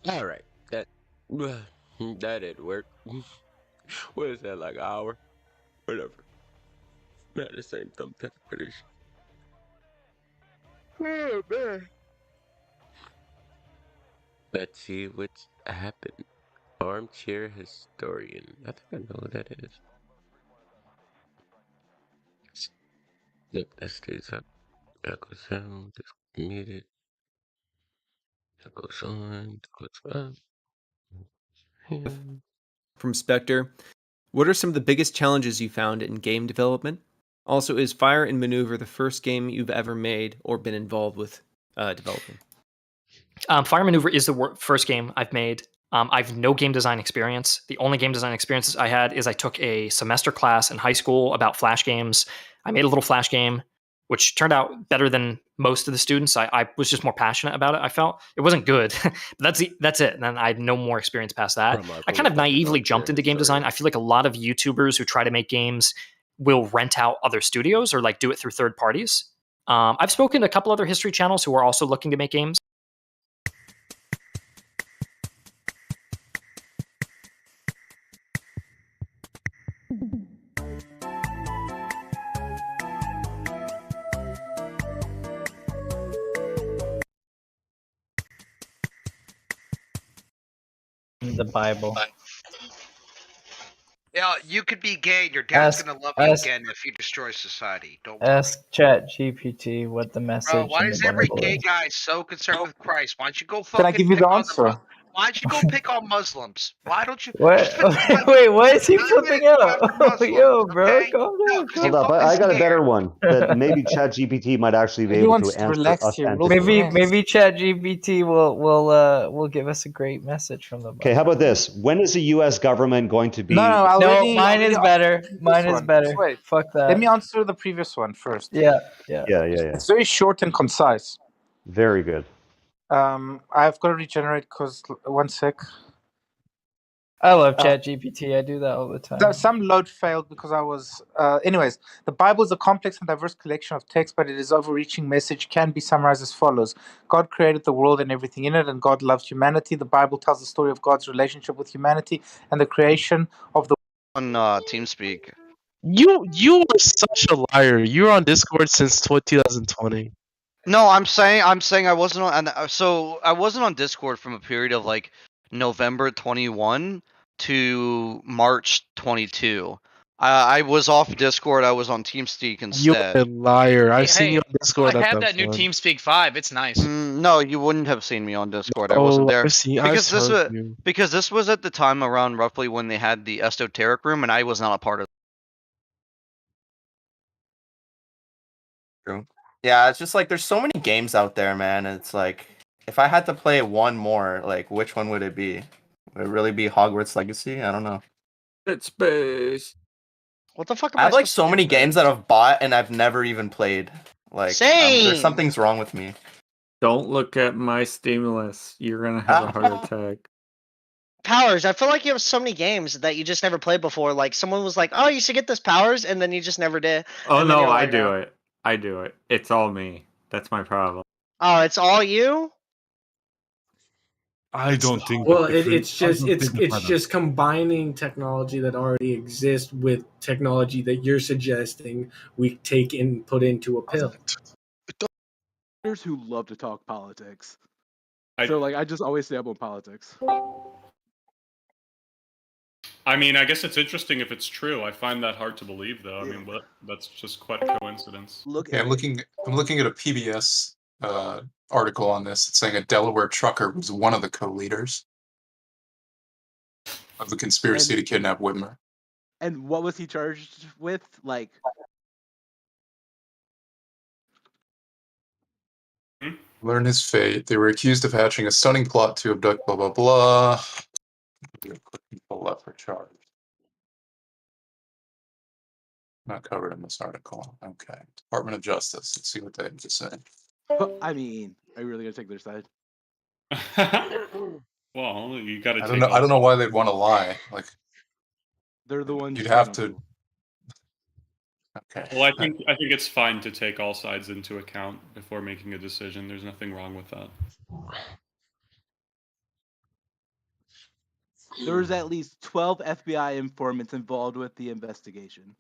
All right, that that didn't work. What is that, like an hour? Whatever. Not the same thumbtack finish. Oh man. Let's see what's happened. Armchair historian. I think I know what that is. Yep, that stays up. Echo sound, just muted. That goes on, that goes up. Yeah. From Spectre, what are some of the biggest challenges you found in game development? Also, is Fire and Maneuver the first game you've ever made or been involved with developing? Fire Maneuver is the first game I've made. I've no game design experience. The only game design experiences I had is I took a semester class in high school about Flash games. I made a little Flash game, which turned out better than most of the students. I was just more passionate about it. I felt it wasn't good. But that's it. And then I had no more experience past that. I kind of naively jumped into game design. I feel like a lot of YouTubers who try to make games will rent out other studios or like do it through third parties. I've spoken to a couple other history channels who are also looking to make games. The Bible. Yeah, you could be gay and your dad's gonna love you again if you destroy society. Don't worry. Ask ChatGPT what the message Bro, why in is the every Bible gay is. guy so concerned with Christ? Why don't you go Can I fucking give you pick the on answer? why don't you go pick on Muslims? Why don't you What? just spend 5 Wait, what is he 5 flipping minutes out? after Muslims, Yo, bro, okay? calm No, down, because you Hold up, fucking I got a scared. better one that maybe ChatGPT might actually be able Everyone's to answer relaxed us here. authentically. Maybe ChatGPT will give us a great message from the Bible. Okay, how about this? When is the U.S. government going to be? No, I No, already mine is better. Mine is one. better. Wait, Fuck that. let me answer the previous one first. Yeah. Yeah. It's very short and concise. Very good. I've got to regenerate because 1 sec. I love ChatGPT. I do that all the time. Some load failed because I was. Anyways, the Bible is a complex and diverse collection of texts, but its overreaching message can be summarized as follows: God created the world and everything in it, and God loves humanity. The Bible tells the story of God's relationship with humanity and the creation of the. On TeamSpeak. You are such a liar. You're on Discord since 2020. No, I'm saying I wasn't on. So I wasn't on Discord from a period of like November 21 to March 22. I was off Discord. I was on TeamSpeak instead. You're a liar. I've seen Hey, you on Discord. I at have that new point. TeamSpeak 5. It's nice. No, you wouldn't have seen me on Discord. I wasn't there because this was at the time around roughly when they had the esoteric room, and I was not a part of. True. Yeah, it's just like there's so many games out there, man. It's like if I had to play one more, like which one would it be? Would it really be Hogwarts Legacy? I don't know. Dead Space. What the fuck? I have like so many games that I've bought and I've never even played. Like there's something's wrong with me. Don't look at my Steam list. You're gonna have a heart attack. Powers, I feel like you have so many games that you just never played before. Like someone was like, "Oh, you should get this Powers," and then you just never did. Oh And then no, you're I like, do "Oh." it. I do it. It's all me. That's my problem. Oh, it's all you? I don't think. Well, it's just combining technology that already exists with technology that you're suggesting we take and put into a pill. Who love to talk politics. So like I just always stay up on politics. I mean, I guess it's interesting if it's true. I find that hard to believe, though. I mean, that's just quite a coincidence. I'm looking at a PBS article on this. It's saying a Delaware trucker was one of the co-leaders of the conspiracy to kidnap Whitmer. And what was he charged with? Like, Learn his fate. They were accused of hatching a stunning plot to abduct blah blah blah. People left for charge. Not covered in this article. Okay. Department of Justice. Let's see what they have to say. I mean, are you really gonna take their side? Well, you got to. I don't know why they'd want to lie. Like they're the ones you'd have to. Okay. Well, I think it's fine to take all sides into account before making a decision. There's nothing wrong with that. there was at least 12 FBI informants involved with the investigation.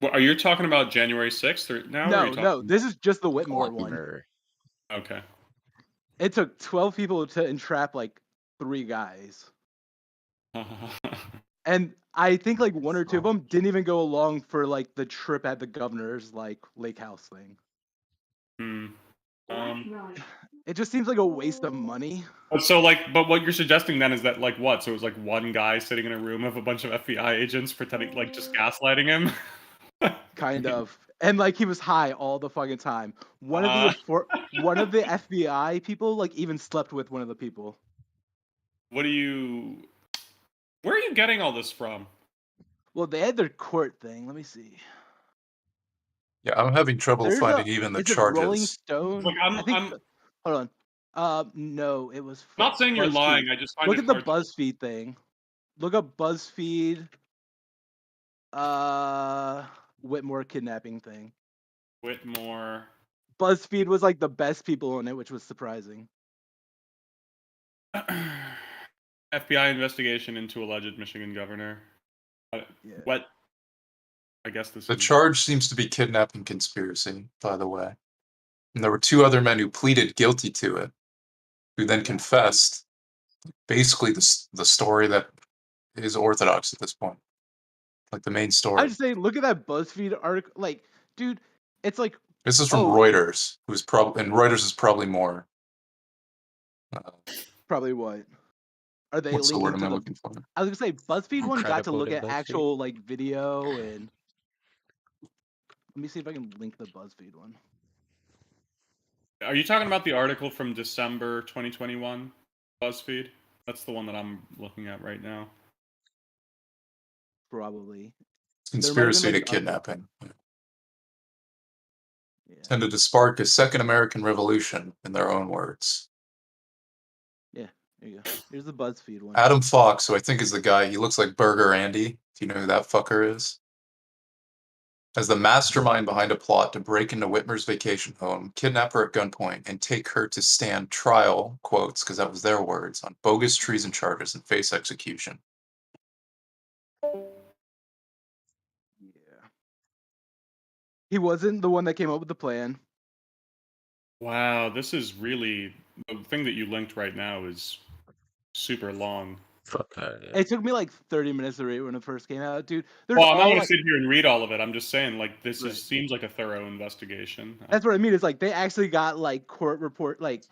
Well, are you talking about January 6th now? Or are you No, talking this is just the Whitmore one. Okay. It took 12 people to entrap like 3 guys. And I think like 1 or 2 of them didn't even go along for like the trip at the governor's like lake house thing. It just seems like a waste of money. So but what you're suggesting then is that like what? So it was like one guy sitting in a room of a bunch of FBI agents pretending like just gaslighting him? Kind of. And like he was high all the fucking time. One of the FBI people like even slept with one of the people. Where are you getting all this from? Well, they had their court thing. Let me see. Yeah, I'm having trouble finding even the is it Rolling charges. Stone? Look, Hold on. No, it was. I'm not saying you're BuzzFeed. lying. I just find look it at the hard BuzzFeed thing. Look up BuzzFeed. Whitmore kidnapping thing. Whitmore. BuzzFeed was like the best people on it, which was surprising. FBI investigation into alleged Michigan governor. What? I guess this. The charge seems to be kidnapping conspiracy, by the way. And there were 2 other men who pleaded guilty to it, who then confessed basically the story that is orthodox at this point. Like the main story. I just say, look at that BuzzFeed article. Like, dude, it's like. This is from Reuters, and Reuters is probably more. Probably what? Are they What's the word linking am I to looking for? I was gonna say BuzzFeed one got to Credible look to at BuzzFeed. actual like video and. Let me see if I can link the BuzzFeed one. Are you talking about the article from December 2021, BuzzFeed? That's the one that I'm looking at right now. Probably. Conspiracy to kidnapping. Tended to spark a second American Revolution, in their own words. Yeah, there you go. Here's the BuzzFeed one. Adam Fox, who I think is the guy, he looks like Burger Andy. Do you know who that fucker is? As the mastermind behind a plot to break into Whitmer's vacation home, kidnap her at gunpoint, and take her to stand trial, quotes, because that was their words, on bogus treason charges and face execution. He wasn't the one that came up with the plan. Wow, this is really the thing that you linked right now is super long. Fuck that. It took me like 30 minutes to read when it first came out, dude. Well, I'm not going to sit here and read all of it. I'm just saying, like, this seems like a thorough investigation. That's what I mean. It's like they actually got like court report. Like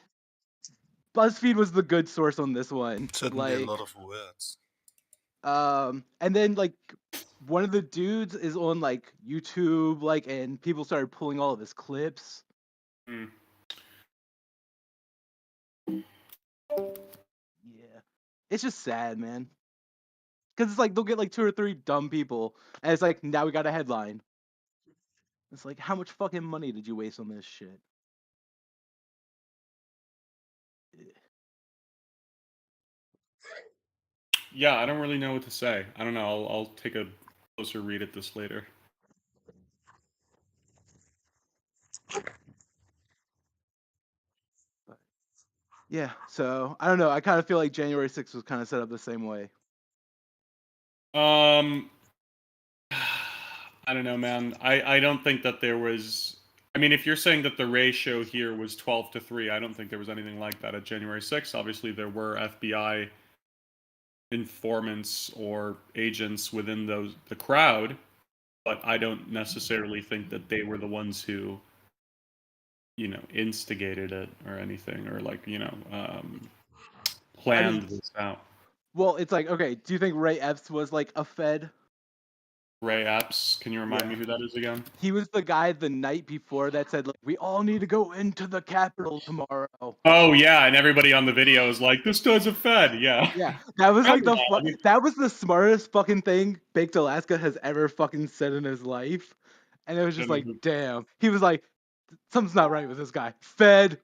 BuzzFeed was the good source on this one. Certainly a lot of words. And then like one of the dudes is on like YouTube, like, and people started pulling all of his clips. Yeah, it's just sad, man. Because it's like they'll get like 2 or 3 dumb people, and it's like now we got a headline. It's like, how much fucking money did you waste on this shit? Yeah, I don't really know what to say. I don't know. I'll take a closer read at this later. Yeah, so I don't know. I kind of feel like January 6th was kind of set up the same way. I don't know, man. I don't think that there was. I mean, if you're saying that the ratio here was 12-3, I don't think there was anything like that at January 6th. Obviously, there were FBI informants or agents within the crowd, but I don't necessarily think that they were the ones who, instigated it or anything, or like, planned this out. Well, it's like, okay, do you think Ray Epps was like a Fed? Ray Epps, can you remind me who that is again? He was the guy the night before that said, like, we all need to go into the Capitol tomorrow. Oh yeah, and everybody on the video is like, "This guy's a Fed." Yeah. Yeah, that was like that was the smartest fucking thing Baked Alaska has ever fucking said in his life, and it was just like, damn. He was like, something's not right with this guy. Fed.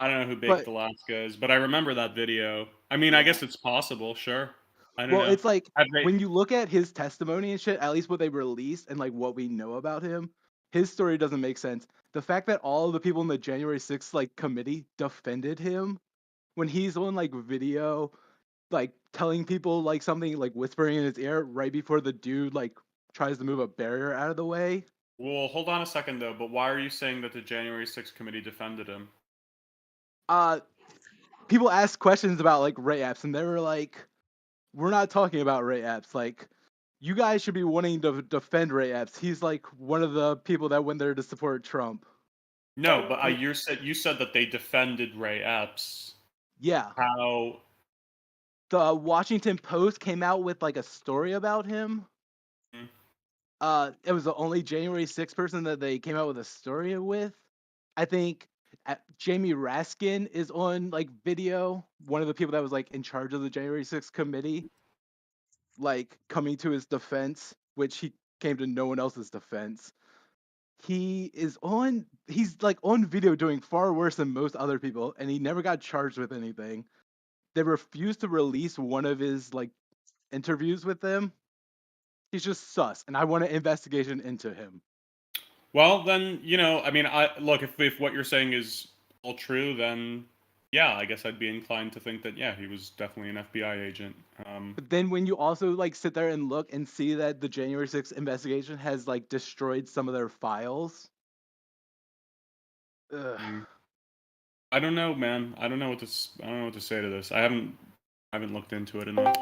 I don't know who Baked Alaska is, but I remember that video. I mean, I guess it's possible. Sure. I don't know. Well, it's like when you look at his testimony and shit, at least what they released and like what we know about him, his story doesn't make sense. The fact that all of the people in the January 6th like committee defended him when he's on like video like telling people like something, like whispering in his ear right before the dude like tries to move a barrier out of the way. Well, hold on a second though. But why are you saying that the January 6th committee defended him? People asked questions about like Ray Epps, and they were like, "We're not talking about Ray Epps. Like, you guys should be wanting to defend Ray Epps. He's like one of the people that went there to support Trump." No, but you said that they defended Ray Epps. Yeah. How? The Washington Post came out with like a story about him. It was the only January 6th person that they came out with a story with. I think Jamie Raskin is on like video, one of the people that was like in charge of the January 6th committee, like coming to his defense, which he came to no one else's defense. He's like on video doing far worse than most other people, and he never got charged with anything. They refused to release one of his like interviews with them. He's just sus, and I want an investigation into him. Well, then I mean, look, if what you're saying is all true, then yeah, I guess I'd be inclined to think that yeah, he was definitely an FBI agent. But then when you also like sit there and look and see that the January 6th investigation has like destroyed some of their files. I don't know, man. I don't know what to say to this. I haven't looked into it enough.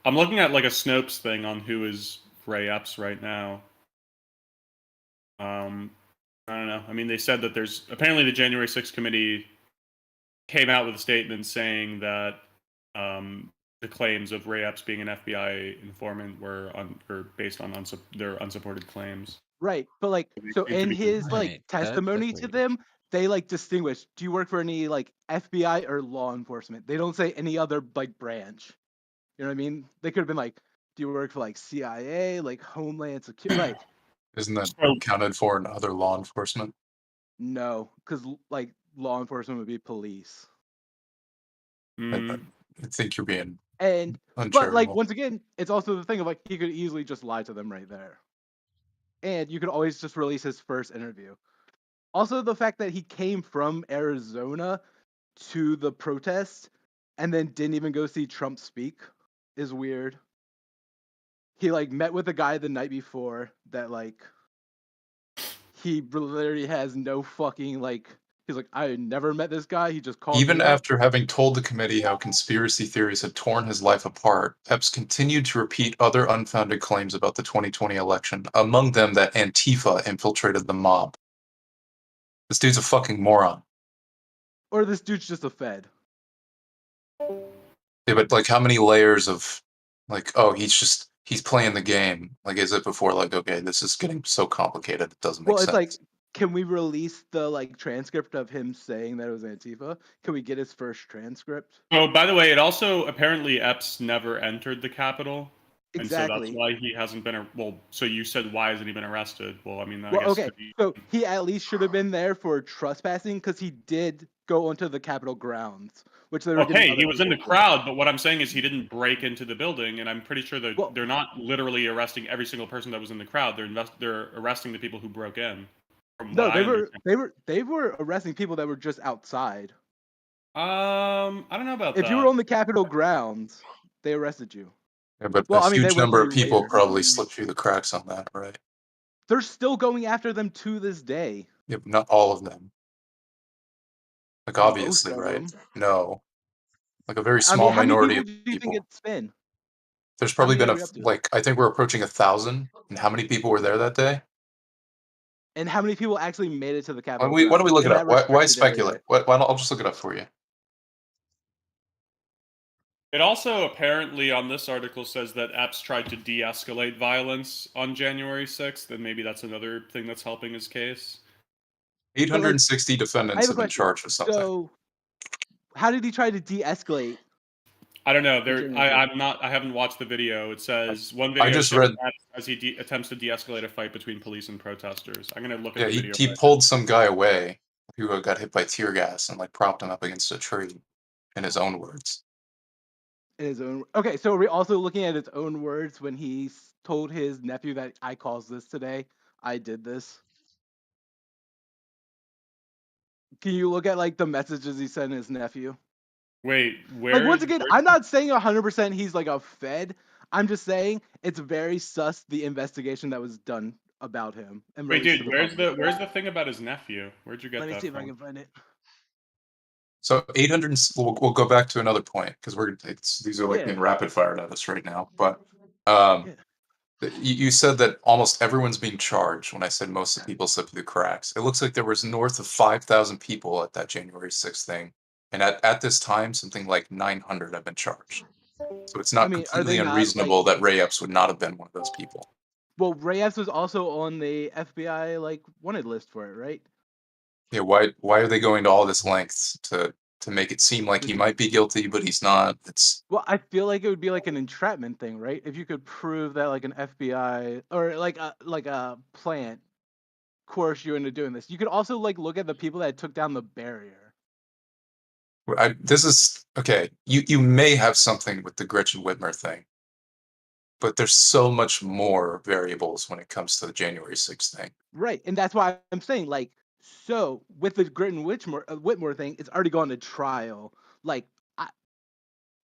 I'm looking at like a Snopes thing on who is Ray Epps right now. I don't know. I mean, they said that there's apparently the January 6th committee came out with a statement saying that the claims of Ray Epps being an FBI informant were based on their unsupported claims. Right, but like, so in his like testimony to them, they like distinguish: do you work for any like FBI or law enforcement? They don't say any other like branch. You know what I mean? They could have been like, do you work for like CIA, like Homeland Security? Like, Isn't that accounted for in other law enforcement? no, because like law enforcement would be police. I think you're being And but uncharitable. like once again, it's also the thing of like he could easily just lie to them right there. And you could always just release his first interview. Also, the fact that he came from Arizona to the protest and then didn't even go see Trump speak is weird. He like met with a guy the night before that like he literally has no fucking like he's like, I never met this guy, he just called Even me up. after having told the committee how conspiracy theories had torn his life apart, Epps continued to repeat other unfounded claims about the 2020 election, among them that Antifa infiltrated the mob. This dude's a fucking moron. Or this dude's just a fed. Yeah, but like how many layers of like, oh, he's playing the game. Like, is it before like, okay, this is getting so complicated it doesn't make Well, it's sense. like, can we release the like transcript of him saying that it was Antifa? Can we get his first transcript? Oh, by the way, it also apparently Epps never entered the Capitol. Exactly. And so that's why he hasn't been. Well, so you said why hasn't he been arrested? Well, I mean, I Well, guess. okay, so he at least should have been there for trespassing because he did go onto the Capitol grounds, which they were. Okay, he was in the crowd, but what I'm saying is he didn't break into the building, and I'm pretty sure that they're not literally arresting every single person that was in the crowd. They're arresting the people who broke in. No, they were arresting people that were just outside. I don't know about if that. you were on the Capitol grounds, they arrested you. Yeah, but Well, a I mean, they huge went number of through people later. probably slipped through the cracks on that, right? They're still going after them to this day. Yeah, but not all of them. Like obviously, of right? them. No. Like a very I small mean, how many minority people of do you think people. it's been? There's probably many been are we up to? like I think we're approaching 1,000. And how many people were there that day? And how many people actually made it to the Why Capitol? don't we look in it up? that Why restricted area? speculate? Why not? I'll just look it up for you. It also apparently on this article says that Epps tried to de-escalate violence on January 6th, and maybe that's another thing that's helping his case. 860 defendants I have been charged with something. So, how did he try to de-escalate? I don't know. I haven't watched the video. It says one video I just shows read Epps as he attempts to de-escalate a fight between police and protesters. I'm gonna look at Yeah, the he, video. he pulled some guy away who got hit by tear gas and like propped him up against a tree, in his own words. In his own. Okay, so are we also looking at his own words when he told his nephew that I caused this today? I did this. Can you look at like the messages he sent his nephew? Wait, where? Like once again, I'm not saying 100% he's like a Fed. I'm just saying it's very sus the investigation that was done about him. And Wait, released dude, to the public. where's the thing about his nephew? Where'd you get Let me that see if I from? can find it. So 800. We'll go back to another point because these are like being rapid fired at us right now. But you said that almost everyone's being charged. When I said most of the people slipped through the cracks, it looks like there was north of 5,000 people at that January 6th thing, and at this time, something like 900 have been charged. So it's not I mean, are completely they not, unreasonable that Ray Epps would not have been one of those people. Well, Ray Epps was also on the FBI like wanted list for it, right? Yeah, why are they going to all this lengths to make it seem like he might be guilty, but he's not? It's Well, I feel like it would be like an entrapment thing, right? If you could prove that like an FBI or like a plant coerced you into doing this. You could also like look at the people that took down the barrier. this is okay. You may have something with the Gretchen Whitmer thing, but there's so much more variables when it comes to the January 6th thing. Right, and that's why I'm saying like so with the Gretchen Whitmore thing, it's already gone to trial. Like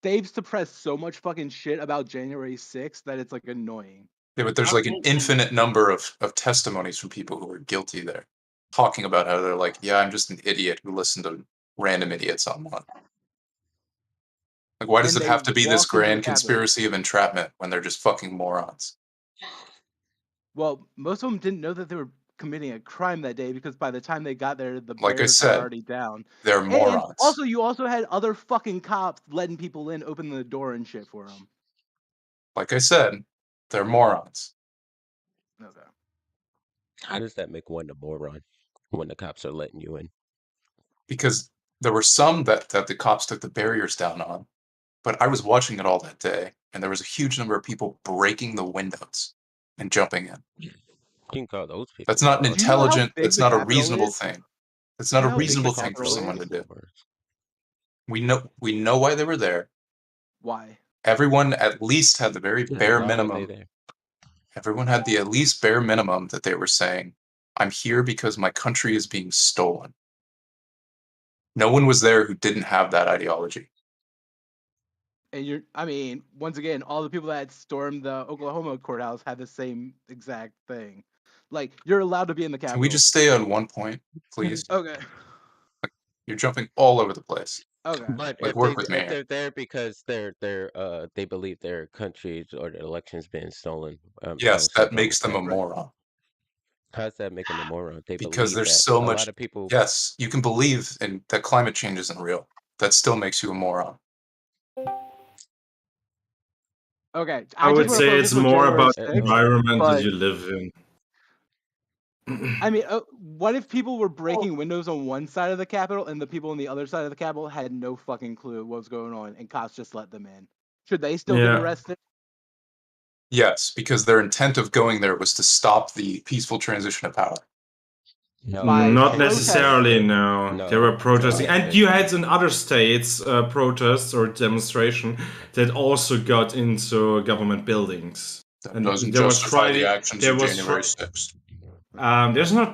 they've suppressed so much fucking shit about January 6th that it's like annoying. Yeah, but there's like an infinite number of testimonies from people who are guilty there, talking about how they're like, yeah, I'm just an idiot who listened to random idiots online. Like, why does And it they have to be this walked into the grand Capitol. conspiracy of entrapment when they're just fucking morons? Well, most of them didn't know that they were committing a crime that day because by the time they got there, the Like I barriers were said, already down. they're And morons. also, you also had other fucking cops letting people in, opening the door and shit for them. Like I said, they're morons. Okay. How does that make one a moron when the cops are letting you in? Because there were some that the cops took the barriers down on, but I was watching it all that day, and there was a huge number of people breaking the windows and jumping in. You can call those people. That's not an morons. intelligent. big That's the not a Capitol reasonable is? thing. It's not Do a you know how big the reasonable thing for Capitol someone is? to do. We know why they were there. Why? Everyone at least had the very bare Why were they minimum. there? Everyone had the at least bare minimum that they were saying, I'm here because my country is being stolen. No one was there who didn't have that ideology. And I mean, once again, all the people that stormed the Oklahoma courthouse had the same exact thing. Like, you're allowed to be in the Capitol. Can we just stay on one point, please? Okay. You're jumping all over the place. Okay. But Like, if work with me here. they're there because they believe their countries or the elections being stolen. Yes, how's that makes them a moron. How's that make them a moron? They Because believe there's that so a much. lot of people. Yes, you can believe in that climate change isn't real. That still makes you a moron. Okay. I would say it's more about the environment but, that you live in. I mean, what if people were breaking windows on one side of the Capitol and the people on the other side of the Capitol had no fucking clue what was going on and cops just let them in? Should they still get Yeah. arrested? Yes, because their intent of going there was to stop the peaceful transition of power. Not necessarily, no. They were protesting. And you had in other states protests or demonstration that also got into government buildings. That And doesn't there was justify the Friday- actions there of was January Fri- 6th. It's not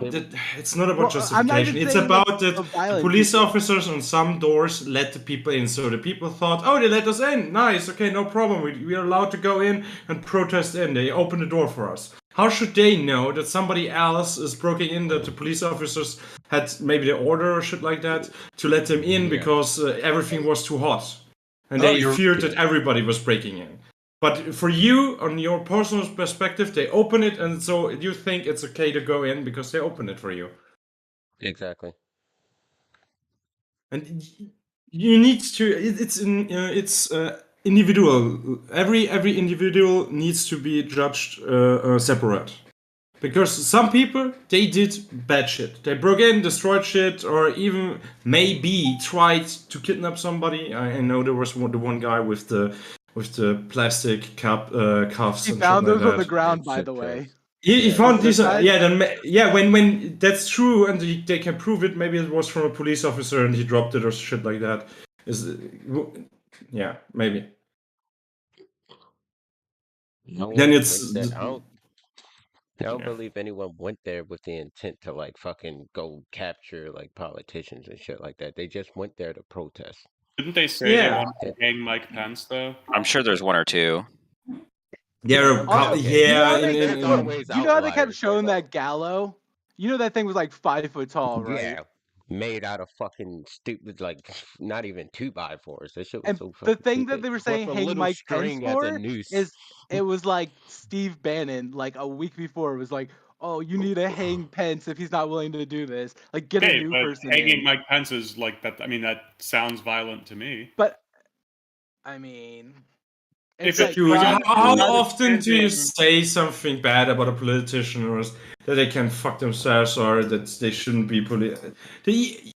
about Well, I'm not even justification. It's saying, about like, that the the violent police people. officers on some doors let the people in. So the people thought, oh, they let us in. Nice. Okay, no problem. We are allowed to go in and protest in. They open the door for us. How should they know that somebody else is breaking in, that the police officers had maybe the order or shit like that to let them in because everything was too hot? And they feared that everybody was breaking in. But for you, on your personal perspective, they open it, and so you think it's okay to go in because they open it for you. Exactly. And you need to. It's individual. Every individual needs to be judged separate. Because some people, they did bad shit. They broke in, destroyed shit, or even maybe tried to kidnap somebody. I know there was the one guy with the plastic cuffs. He and found shit those like on the that. ground, by the way. He found This these. guy? When that's true and they can prove it, maybe it was from a police officer and he dropped it or shit like that. Yeah, maybe. Then it's. I don't believe anyone went there with the intent to like fucking go capture like politicians and shit like that. They just went there to protest. Didn't they say Yeah. they wanted to hang Mike Pence though? I'm sure there's one or two. Yeah, Also, yeah. you know how they kept showing that Gallo? You know that thing was like 5 foot tall, right? Yeah, made out of fucking stupid, like not even 2x4s. That shit was And so the fucking thing that stupid. they were With saying a hang little Mike Pence string as a for noose. is it was like Steve Bannon, like a week before, was like, "Oh, you need to hang Pence if he's not willing to do this. Like, get a Okay, new but person hanging in." Mike Pence is like that. I mean, that sounds violent to me. But I mean, If it's like Dude, how God- often do you say something bad about a politician, or that they can fuck themselves, or that they shouldn't be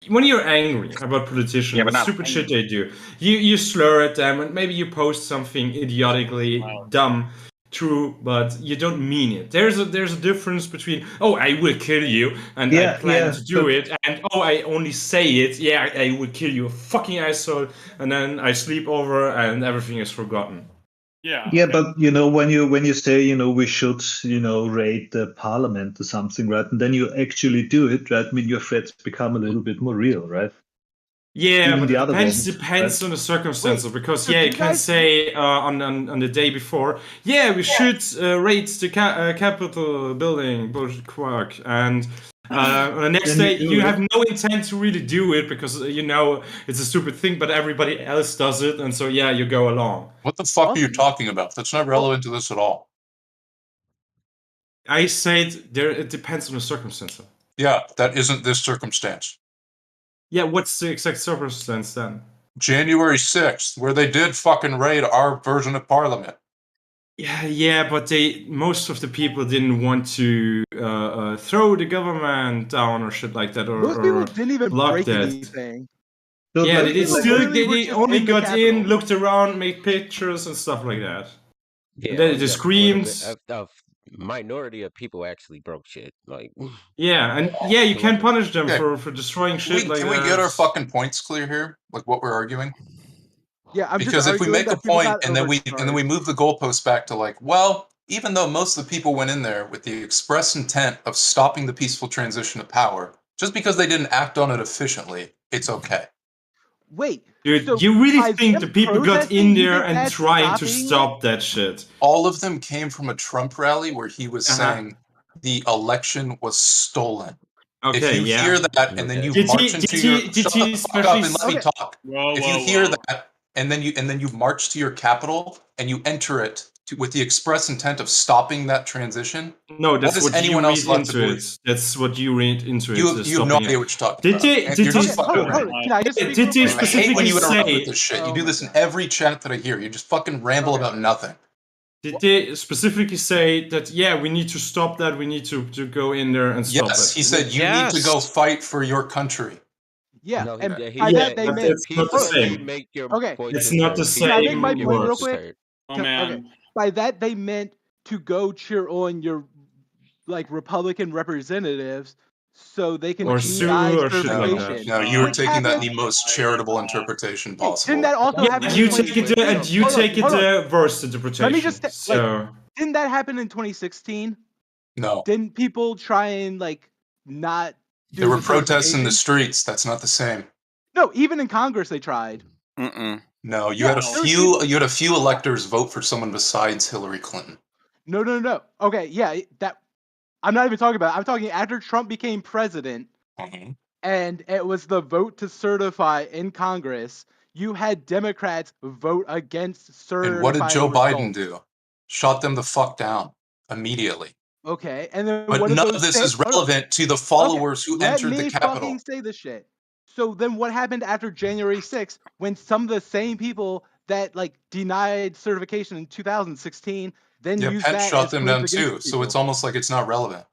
when you're angry about politicians, Yeah, but the not stupid shit they do, you slur at them, and maybe you post something idiotically dumb, true, but you don't mean it. There's a difference between, oh, I will kill you, and I plan to do it, and oh, I only say it, yeah, I will kill you, fucking asshole, and then I sleep over and everything is forgotten. Yeah. But when you say we should raid the parliament or something, right? And then you actually do it, right? I mean, your threats become a little bit more real, right? Yeah, Even but the it other depends ones, depends right? on the circumstances. Because so you you can guys- say on the day before, yeah, we should raid the Capitol building, bullshit quark, and on the next Then day you do you it. have no intent to really do it because it's a stupid thing, but everybody else does it, and so yeah, you go along. What the fuck are you talking about? That's not relevant to this at all. I said it depends on the circumstances. Yeah, that isn't this circumstance. Yeah, what's the exact circumstance then? January 6th, where they did fucking raid our version of Parliament. Yeah, but most of the people didn't want to throw the government down or shit like that, or Most people didn't even block break that. anything. Yeah, Most they people still literally were they just only in the got in, Capitol. looked around, made pictures and stuff like that. Yeah, And then only the a screams. minority of people actually broke shit. Like, Yeah, and yeah, you can punish them Okay. for destroying Can we, shit like can that. we get our fucking points clear here? Like what we're arguing? Yeah, I'm Because just if we arguing make a that people point got and then we move the goalposts back to like, well, even though most of the people went in there with the express intent of stopping the peaceful transition of power, just because they didn't act on it efficiently, it's okay. Wait, Dude, so you really by think the them people got protesting, in you there think and that's trying to stopping it? stop that shit? All of them came from a Trump rally where he was saying the election was stolen. If Okay, you yeah. hear that and then you Did march he- into did your he- did shut he the fuck up and let specially- me talk. Whoa, If you whoa, hear whoa. that and then you march to your capital and you enter it with the express intent of stopping that transition, No, what that's is what anyone you else read left to into believe? it. That's what you read into it. You have no stopping idea it. what you're talking Did about. they? And Did you're they? just fucking hold rambling. on. Can I just speak Did real they quick? I hate when specifically you interrupt say? with this shit. You Oh do my this in God. every chat that I hear. You just fucking ramble about nothing. Did they specifically say that? Yeah, we need to stop that. We need to go in there and stop Yes, it. he said you need to go fight for your country. Yeah, no, and he by said, that they but meant it's not the peacefully same. make your Okay. voices It's not heard. the Can I make same my point real words. quick? Oh Okay. man. By that they meant to go cheer on your Republican representatives so they can Or deny sue or shit like that. certification. No, you were Which taking that in happened- the most charitable interpretation Didn't possible. that also Yeah, happen you in take it 2016? and you Hold on, take it hold on. the worst interpretation. Let me just So didn't that happen in 2016? No. Didn't people try and not do There were the protests in the certification? streets. That's not the same. No, even in Congress they tried. Mm-mm. No, you Yeah, had there a was few. You had a few electors vote for someone besides Hillary Clinton. No. Okay, yeah, that I'm not even talking about. I'm talking after Trump became president, and it was the vote to certify in Congress. You had Democrats vote against certifying. And what did Joe results. Biden do? Shot them the fuck down immediately. Okay, and then But what did none those of this sta- is hold on. relevant to the followers who Let entered me the Capitol. fucking say this shit. So then what happened after January 6th when some of the same people that denied certification in 2016 then Yeah, used Pence that shot as them proof down against too. So people? it's almost like it's not relevant.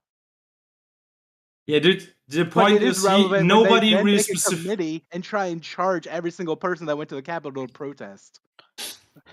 yeah, dude. The But point it is is, relevant when nobody they then really make a specific. committee and try and charge every single person that went to the Capitol to protest.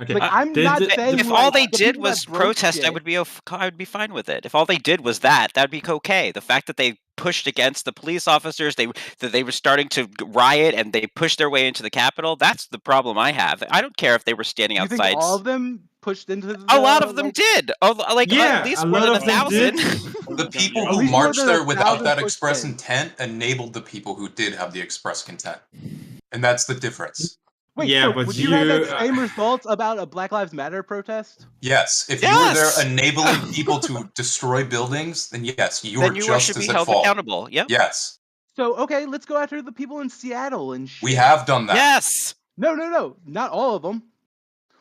Okay, I'm not saying If all they the did people was that broke protest, I shit- would be fine with it. If all they did was that'd be okay. The fact that they pushed against the police officers, that they were starting to riot and they pushed their way into the Capitol, that's the problem I have. I don't care if they were standing You think outside. all of them pushed into the A lot of them did. Yeah, at least a more lot than of them 1,000. did. The people At who least more marched than there without 1,000 that pushed express in. intent enabled the people who did have the express intent. And that's the difference. Wait, Yeah, so but would you have you- that same results about a Black Lives Matter protest? Yes, if you were there enabling people to destroy buildings, then yes, you Then are you just should as be at held fault. accountable. Yep. Yes, So okay, let's go after the people in Seattle and shit. we have done that. Yes. No, not all of them.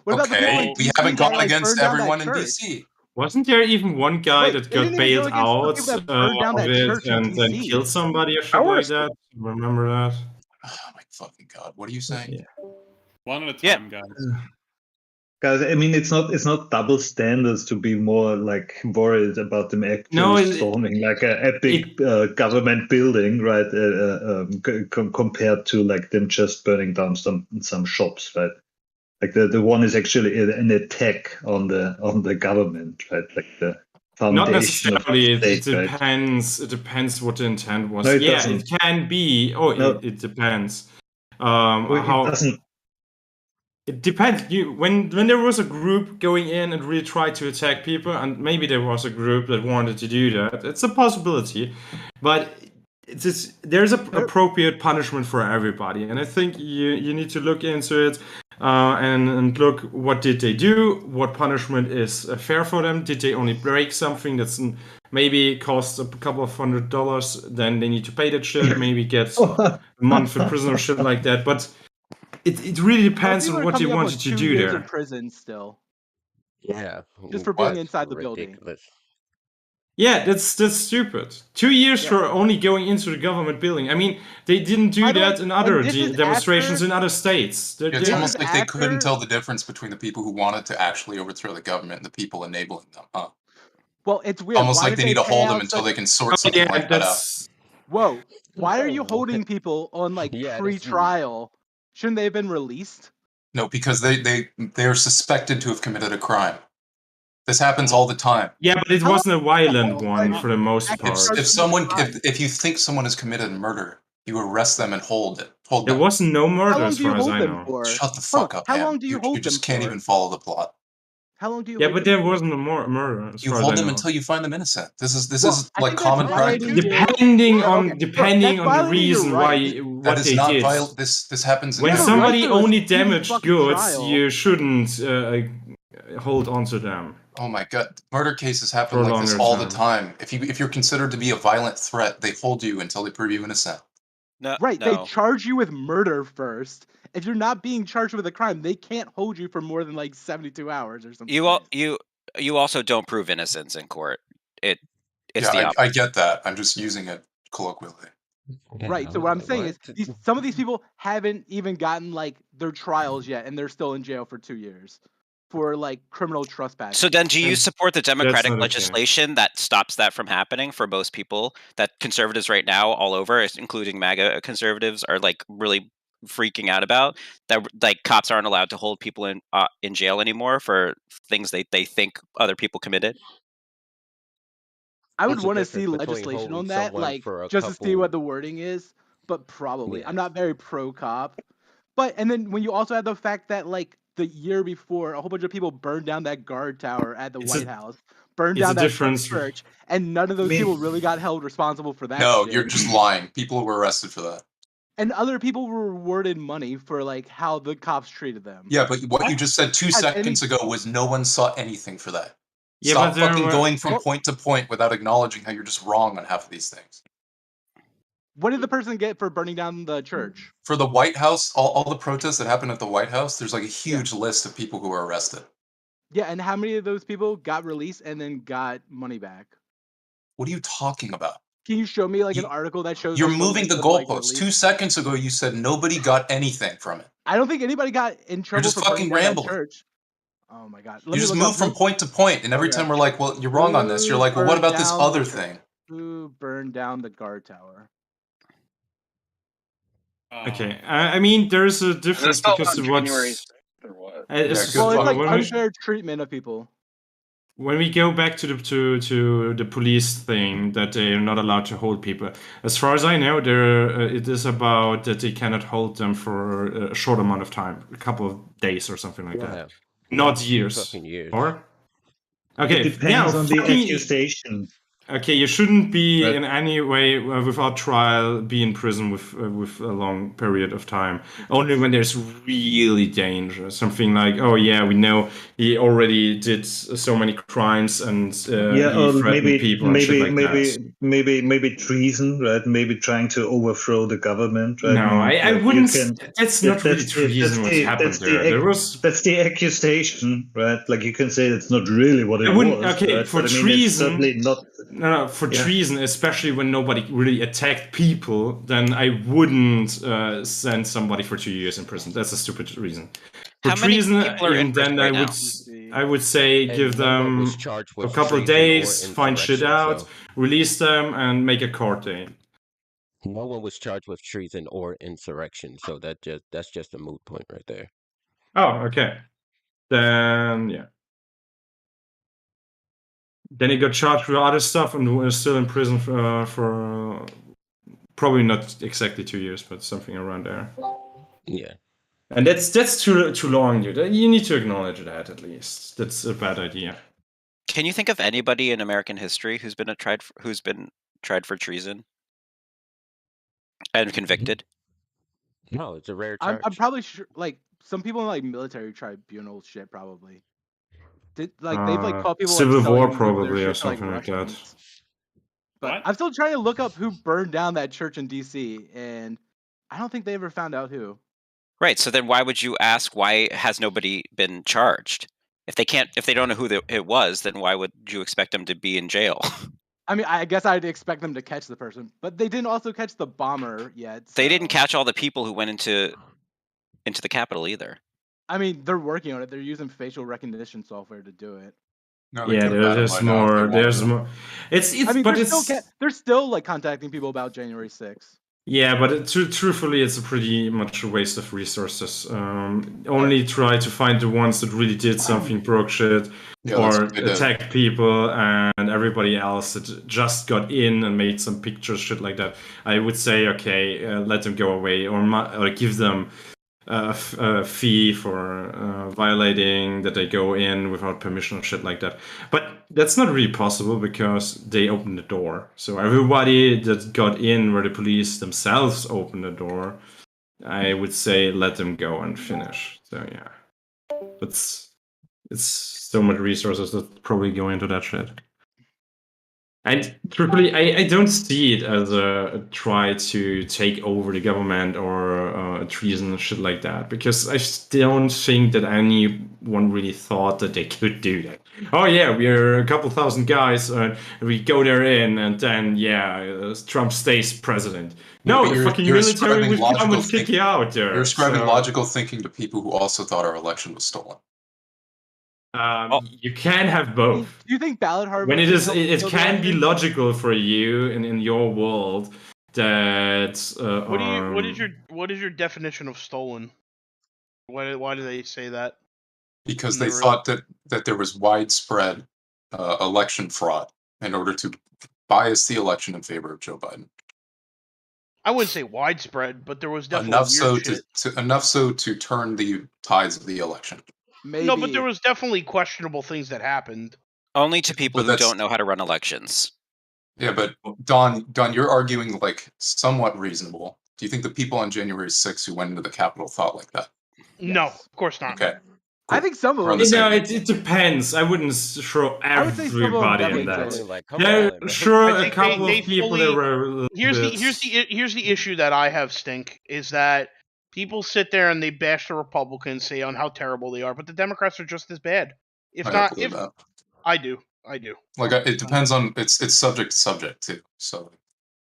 What about the people Okay, in we DC haven't that, gone like, against burned down that everyone in church? DC. Wasn't there even one guy Wait, that they got didn't even bailed go against the out people that burned down of that it church in and then DC. killed somebody or shit like that? Remember that? Oh my fucking god! What are you saying? One at a time, guys. Guys, I mean, it's not double standards to be more like worried about them actually storming like a big government building, right? Compared to like them just burning down some shops, right? Like the one is actually an attack on the government, right? Like the Not foundation of necessarily. the It state, right? depends. It depends what the intent was. No, it yeah, doesn't. it can be. Oh, No. it depends. Well, How it doesn't. it depends. When there was a group going in and really tried to attack people, and maybe there was a group that wanted to do that. It's a possibility, but there's a appropriate punishment for everybody, and I think you need to look into it. And look, what did they do? What punishment is fair for them? Did they only break something that's maybe cost a couple of $100? Then they need to pay that shit. Maybe get a month in prison or shit like that. But it really depends People on are what they coming up wanted with to 2 do years there. in prison still, Yeah. just for being What? inside the building. Ridiculous. Yeah, that's stupid. 2 years for only going into the government building. I mean, they didn't do that in other this is demonstrations after- in other states. It's almost like they couldn't after- tell the difference between the people who wanted to actually overthrow the government and the people enabling them, huh? Well, it's weird. Almost Why like did they need to pay hold them out until such- they can sort something like that out. Whoa! Why are you holding people on like Yeah, pre-trial? Shouldn't they have been released? No, because they are suspected to have committed a crime. This happens all the time. Yeah, but it wasn't a violent one for the most part. If you think someone has committed murder, you arrest them and hold There them. wasn't no How murder long as do you far as hold I them know. for? Shut the fuck up, How man. long do you hold You just them can't for? even follow the plot. How long do you? Yeah, hold but them there wasn't a murder. As You far as hold I them know. until you find them innocent. This is I like think common that's practice. violating your- Depending Okay, on look, the that's violating your reason right. what That is they not did. violent. This happens. When in every- somebody right to a only speedy damaged fucking goods, trial. you shouldn't hold on to them. Oh my god, murder cases happen For a like this longer all the time. time. If you're considered to be a violent threat, they hold you until they prove you innocent. No, Right, no. they charge you with murder first. If you're not being charged with a crime, they can't hold you for more than like 72 hours or something. You also don't prove innocence in court. It's Yeah, the opposite. I get that. I'm just using it colloquially. Right. So what I'm saying is, some of these people haven't even gotten like their trials yet, and they're still in jail for 2 years for like criminal trespassing. So then, do you support the Democratic not okay. legislation that stops that from happening for most people? That conservatives right now, all over, including MAGA conservatives, are like really freaking out about, that like cops aren't allowed to hold people in jail anymore for things they think other people committed? I would What's the want to see difference between legislation holding on that, someone like for a just to see couple- what the wording is. But probably, Yeah. I'm not very pro cop. But and then when you also have the fact that like the year before, a whole bunch of people burned down that guard tower at the It's a- White House, burned it's a down that difference. church, and none of those people really got held responsible for that. No, shit. you're just lying. People were arrested for that. And other people were rewarded money for like how the cops treated them. Yeah, but what you just said 2 Has seconds ago was no one saw anything for that. Yeah, Stop but there fucking were- going from Well- point to point without acknowledging how you're just wrong on half of these things. What did the person get for burning down the church? For the White House, all the protests that happened at the White House, there's like a huge list of people who were arrested. Yeah, and how many of those people got released and then got money back? What are you talking about? Can you show me like an article that shows? You're like, moving the list of, like, goalposts. released- 2 seconds ago, you said nobody got anything from it. I don't think anybody got in trouble just for burning fucking down that rambling. church. Oh my god! You just move from point to point, and every time we're like, well, you're wrong on this. You're like, well, what about this other thing? Who burned down the guard tower? Okay, I mean, there's a difference because of what's. Well, it's like unfair treatment of people. When we go back to the police thing, that they are not allowed to hold people. As far as I know, it is about that they cannot hold them for a short amount of time, a couple of days or something like that, not years. Fucking years. Or okay, It depends yeah, on the fucking- accusation. Okay, you shouldn't be in any way without trial be in prison with a long period of time. Only when there's really danger. Something like, oh yeah, we know he already did so many crimes and Yeah, he or threatened people and shit like that. maybe treason, right? Maybe trying to overthrow the government, right? No, I like, wouldn't. That's not really treason. What happened there? There was. That's the accusation, right? Like you can say it's not really what it I wouldn't. was. Okay, right? for But, I mean, it's treason. certainly not. No, for Yeah. treason, especially when nobody really attacked people, then I wouldn't send somebody for 2 years in prison. That's a stupid reason. For How many treason, people are in even prison then right I would say And give no one them was charged a with couple of treason or days, find shit insurrection, out, so release them, and make a court date. no one was charged with treason or insurrection, so that's just a moot point right there. Oh, okay. Then yeah. Then he got charged with other stuff and was still in prison for probably not exactly 2 years, but something around there. Yeah. And that's too long, dude. You need to acknowledge that at least. That's a bad idea. Can you think of anybody in American history who's been tried for treason and convicted? No, it's a rare charge. I'm probably sure, like, some people in, like, military tribunal shit probably. They've, like, caught people, Civil like, War selling probably their or shit to, like, something like that. Russians. But I'm still trying to look up who burned down that church in D.C., and I don't think they ever found out who. Right. So then why would you ask why has nobody been charged? If they don't know who it was, then why would you expect them to be in jail? I mean, I guess I'd expect them to catch the person, but they didn't also catch the bomber yet. They didn't catch all the people who went into the Capitol either. I mean, they're working on it. They're using facial recognition software to do it. No, they Yeah, could have there's had 'em by now if more. they wanted There's to. more. It's I mean, but they're still like contacting people about January 6th. yeah, but truthfully, it's a pretty much a waste of resources. Only try to find the ones that really did something broke shit Yeah, that's or what they did. attacked people, and everybody else that just got in and made some pictures, shit like that. I would say, okay, let them go away, or give them a fee for violating that they go in without permission or shit like that. But that's not really possible because they opened the door. So everybody that got in where the police themselves opened the door, I would say let them go and finish. So yeah, but it's so much resources that probably go into that shit. And truthfully, I don't see it as a try to take over the government or a treason and shit like that, because I don't think that anyone really thought that they could do that. Oh yeah, we're a couple thousand guys, and we go there in, and then Trump stays president. No, but the fucking you're military ascribing would come logical and kick thinking- you out there. You're ascribing so- logical thinking to people who also thought our election was stolen. You can have both. Do you think ballot harvesting? When it helped can kill be the logical for you in your world that What is your definition of stolen? Why do they say that? Because they Never- thought that there was widespread election fraud in order to bias the election in favor of Joe Biden. I wouldn't say widespread, but there was definitely Enough weird so shit. enough so to turn the tides of the election. No, but there was definitely questionable things that happened. Only to people But who that's- don't know how to run elections. Yeah, but Don, you're arguing like somewhat reasonable. Do you think the people on January 6th who went into the Capitol thought like that? No, of course not. Okay. I think some of We're on them. the No, same it depends. I wouldn't throw I would say some of them everybody in definitely that. did. Come There, on, man. sure, I a think couple they of people fully- that were. Here's the issue that I have, Stink, is that people sit there and they bash the Republicans, say on how terrible they are, but the Democrats are just as bad. If I not, agree with that. I do. Like it depends on it's subject to subject too. So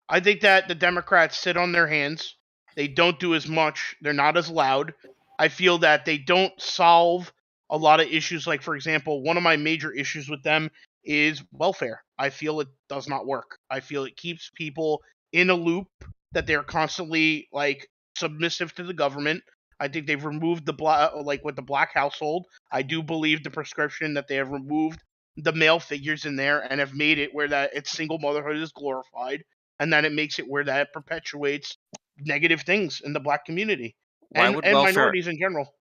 I think that the Democrats sit on their hands. They don't do as much. They're not as loud. I feel that they don't solve a lot of issues. Like, for example, one of my major issues with them is welfare. I feel it does not work. I feel it keeps people in a loop that they're constantly like submissive to the government. I think they've removed with the black household. I do believe the prescription that they have removed the male figures in there and have made it where that it's single motherhood is glorified, and that it makes it where that perpetuates negative things in the black community and minorities in general.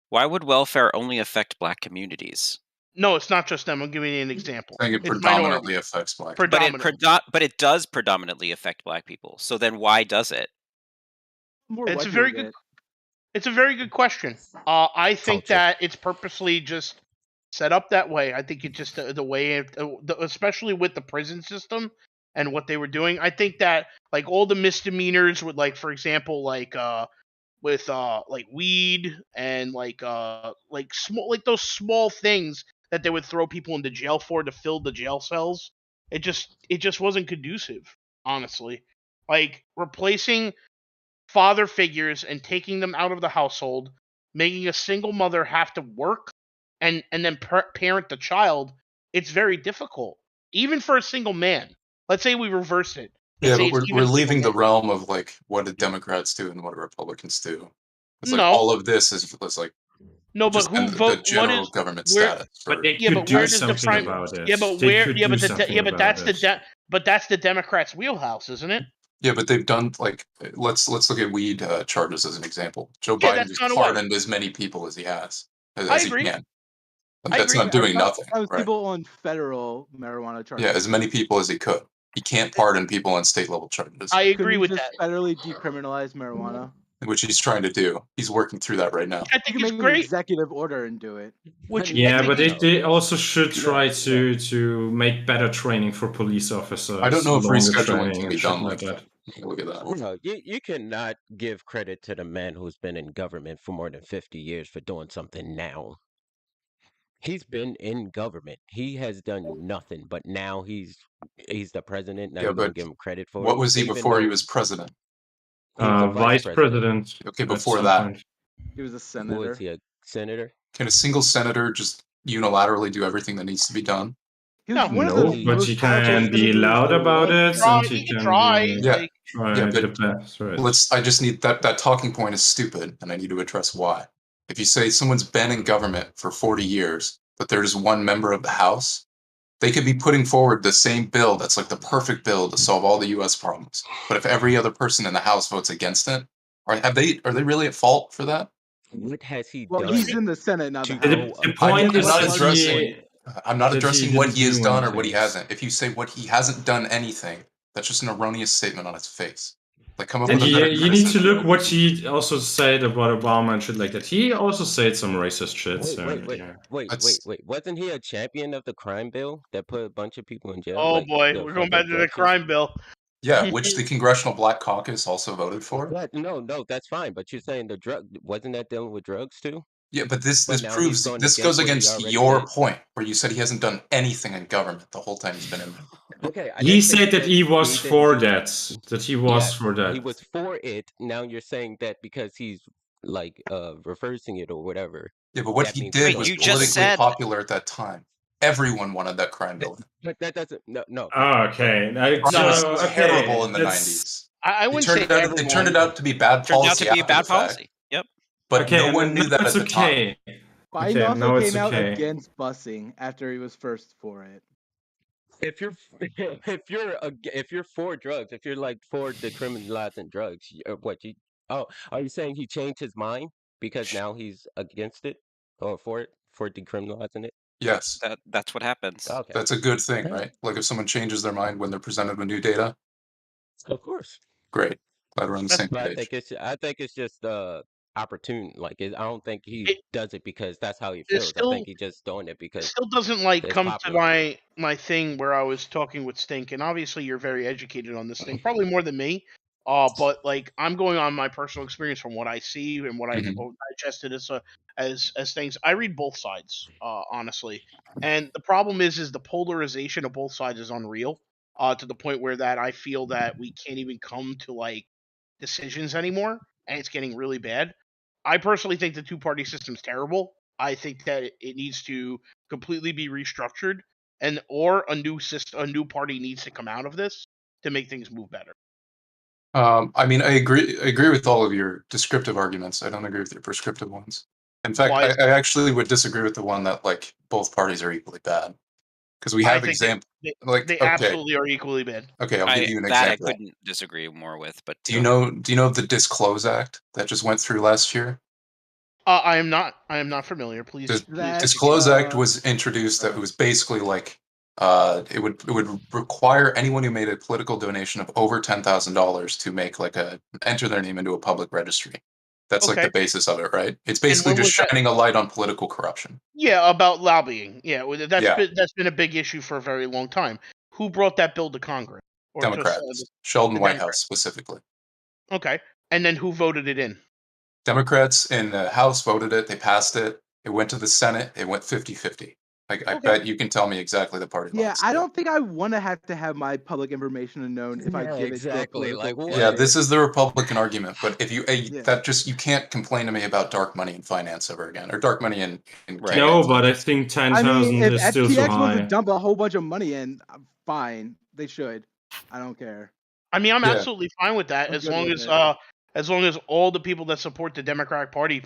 Why would welfare only affect black communities? No, it's not just them. I'm giving you an example. I think it It's predominantly minority. affects black. But it does predominantly affect black people. So then why does it? More It's white a very people good. get- It's a very good question. I think that it's purposely just set up that way. I think it just the way, especially with the prison system and what they were doing. I think that like all the misdemeanors with like, for example, like with like weed and like small like those small things that they would throw people into jail for to fill the jail cells. It just wasn't conducive, honestly. Like replacing father figures and taking them out of the household, making a single mother have to work and then parent the child, it's very difficult, even for a single man. Let's say we reverse it. Yeah, Let's say but it's we're even leaving the single realm of like what did Democrats do and what do Republicans do. It's like No. all of this is like No, but just who the vote? What general is government where? status. But for- they Yeah, could but do where does the something prime? about it. Yeah, but They where? could Yeah, do but something but about that's it. but that's the Democrats' wheelhouse, isn't it? Yeah, but they've done like let's look at weed charges as an example. Joe Yeah, Biden that's just gone away. pardoned as many people as he has, I as he agree. can. I That's agree. not doing nothing, That was right? people on federal marijuana charges. Yeah, as many people as he could. He can't pardon people on state level charges, I Couldn't agree you with just that. federally decriminalize marijuana? which he's trying to do. He's working through that right now. I You think can it's make an great. executive order and do it. Which Yeah, I but think they also should try to make better training for police officers. I don't know if longer rescheduling training can and be shit done like like that. that. Look at that. No, you cannot give credit to the man who's been in government for more than 50 years for doing something now. He's been in government. He has done nothing, but now he's the president. Now Yeah, you're gonna but give him credit for it. what was he even before he though was president? he was a Vice president. Okay, at before some that. point. He was a Was senator. he a senator? Can a single senator just unilaterally do everything that needs to be done? No, one of No, the but most he powerful can be senators loud in the about world. it, Try, and he he can can try. be Yeah, Like, try yeah, the but best. Right. I just need that talking point is stupid, and I need to address why. If you say someone's been in government for 40 years, but there's one member of the House, they could be putting forward the same bill that's like the perfect bill to solve all the U.S. problems. But if every other person in the House votes against it, are they really at fault for that? What has he Well, done? he's in the Senate, not the to House. go The up- point I'm is not that addressing. I'm not that he addressing what didn't he has do done or what he anything. hasn't. If you say what he hasn't done anything, that's just an erroneous statement on its face. Like, come up And with a better you need to criticism. look what he also said about Obama and shit like that. He also said some racist shit. Wait, So wait, wait, yeah. wait. Wasn't he a champion of the crime bill that put a bunch of people in jail? oh like boy, the we're going fucking back to the drug shit? crime bill. Yeah, which the Congressional Black Caucus also voted for. No, that's fine. But you're saying the drug wasn't that dealing with drugs too? Yeah, but this But now he's proves going this against goes what he against already your did. point where you said he hasn't done anything in government the whole time he's been in. Okay, I He didn't say said that he was didn't for do that. That he was Yeah, for that. he was for it. Now you're saying that because he's like reversing it or whatever. Yeah, but what that he means did he's was you going just politically said- popular at that time. Everyone wanted that crime bill. But that doesn't. No. Okay. Crime was okay, terrible in the that's- 90s. I It wouldn't say turned, it turned it out to be bad Turned out policy to be after bad the fact, policy. Yep. but Okay, no and one knew now that at it's the time. okay. Biden Okay, also now it's came out okay. against busing after he was first for it. If you're if you're for drugs, if you're like for decriminalizing drugs, are you saying he changed his mind because now he's against it or for decriminalizing it? Yes, That's what happens. Okay, that's a good thing, right? Like if someone changes their mind when they're presented with new data, of course. great. Glad we're on the same But page. I think it's just opportune. Like I don't think he does it because that's how he It feels. I still think he's just doing it because still doesn't like it's come popular. to my thing where I was talking with Stink, and obviously you're very educated on this thing, probably more than me. But like I'm going on my personal experience from what I see and what I've digested as things. I read both sides, honestly, and the problem is the polarization of both sides is unreal. To the point where that I feel that we can't even come to like decisions anymore, and it's getting really bad. I personally think the two-party system's terrible. I think that it needs to completely be restructured, or a new party needs to come out of this to make things move better. I mean, I agree with all of your descriptive arguments. I don't agree with your prescriptive ones. In fact, Why is I actually would disagree with the one that like both parties are equally bad. Because we I have think examples they like they okay, absolutely are equally bad. okay, I'll give you an That I example. couldn't disagree more with. But Do you know the Disclose Act that just went through last year? I am not. I am not familiar. Please. The Disclose Act was introduced that was basically like it would require anyone who made a political donation of over $10,000 to make like enter their name into a public registry. That's like Okay. the basis of it, right? It's basically when just was that? shining a light on political corruption. Yeah, about lobbying. Yeah, Yeah. that's been a big issue for a very long time. Who brought that bill to Congress? Or to, Democrats, Sheldon the Whitehouse Democrats? specifically. Okay, and then who voted it in? Democrats in the House voted it. They passed it. It went to the Senate. It went 50-50. I Okay. bet you can tell me exactly the party Yeah, lines. I don't think I want to have my public information known if I Yeah, give exactly, it to a like, political Yeah, candidate. this is the Republican argument. But if you Yeah. that just you can't complain to me about dark money in finance ever again, or dark money in Right. No, but I think 10,000 if is still too FTX wants high. to dump a whole bunch of money in, fine, they should. I don't care. I mean, I'm Yeah. absolutely fine with that I'm as good long with as it. as long as all the people that support the Democratic Party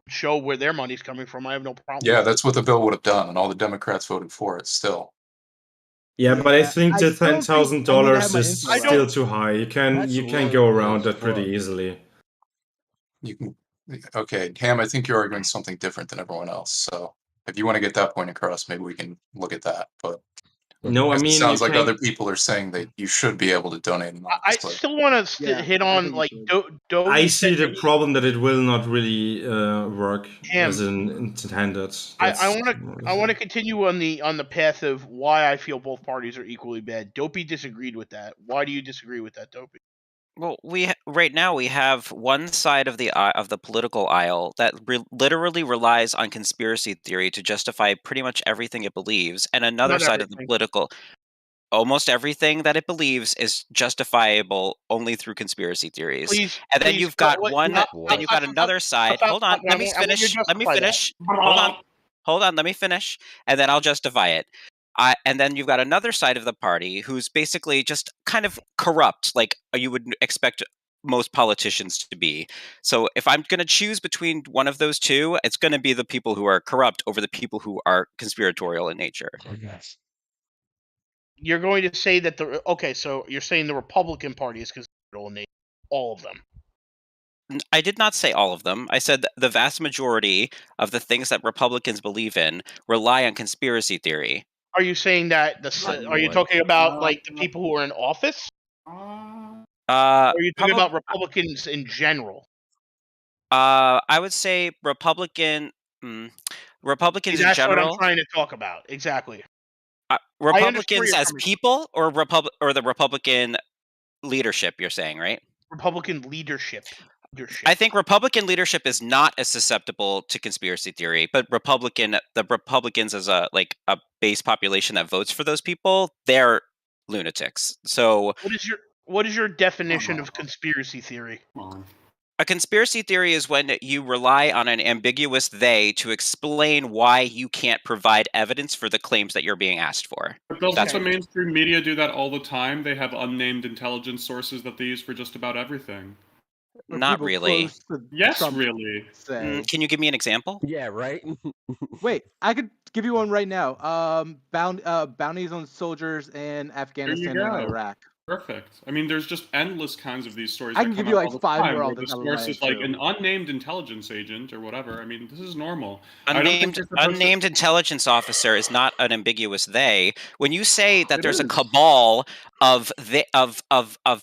show where their money's coming from. I have no problem. Yeah, with that's what the bill would have done, and all the Democrats voted for it still. Yeah, but I Yeah, think I the don't think I need to have $10,000 my is info still out. too high. You That's can low go as around that pretty fuck. easily. You can, okay, Ham. I think you're arguing something different than everyone else. So if you want to get that point across, maybe we can look at that. But No, I it mean, sounds you like can- other people are saying that you should be able to donate. I still want to Yeah, hit I on think you like should. Doe. I see the problem that it will not really work Ham. as intended. I want to continue on the path of why I feel both parties are equally bad. Dopey disagreed with that. Why do you disagree with that, Dopey? Well, right now we have one side of the political aisle that literally relies on conspiracy theory to justify pretty much everything it believes, and another Not side of the everything. political, almost everything that it believes is justifiable only through conspiracy theories. Please, And then please, you've got what- one, stop, then you've got another side. Hold on, let me I want you to finish. Let me justify that. finish. Hold on, let me finish, and then I'll justify it. And then you've got another side of the party who's basically just kind of corrupt, like you would expect most politicians to be. So if I'm going to choose between one of those two, it's going to be the people who are corrupt over the people who are conspiratorial in nature. You're going to say that so you're saying the Republican Party is conspiratorial in nature, all of them. I did not say all of them. I said the vast majority of the things that Republicans believe in rely on conspiracy theory. Are you saying that are you talking about like the people who are in office? Or are you talking about Republicans in general? I would say Republicans See, in that's general. what I'm trying to talk about. Exactly. Republicans you're as coming from. people, or the Republican leadership. You're saying, right? Republican leadership. I think Republican leadership is not as susceptible to conspiracy theory, but the Republicans as a base population that votes for those people, they're lunatics. So what is your definition of conspiracy theory? a conspiracy theory is when you rely on an ambiguous they to explain why you can't provide evidence for the claims that you're being asked for. But doesn't That's the what- mainstream media do that all the time? They have unnamed intelligence sources that they use for just about everything. Not people really. close to Yes, Trump really. say. Can you give me an example? Yeah, right. Wait, I could give you one right now. Bounties on soldiers in Afghanistan and go. Iraq. Perfect. I mean, there's just endless kinds of these stories. I that can give come you, out like, all the 5 time more where off the the top of source my is head, like too. an unnamed intelligence agent or whatever. I mean, this is normal. I don't think you're supposed to- Unnamed intelligence officer is not an ambiguous they. When you say that It there's a is. cabal of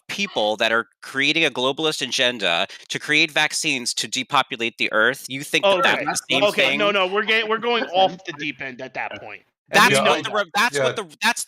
people that are creating a globalist agenda to create vaccines to depopulate the earth, you think that Okay. that's the same Okay. thing? No. We're going off the deep end at that point. That's And we what know the that. that's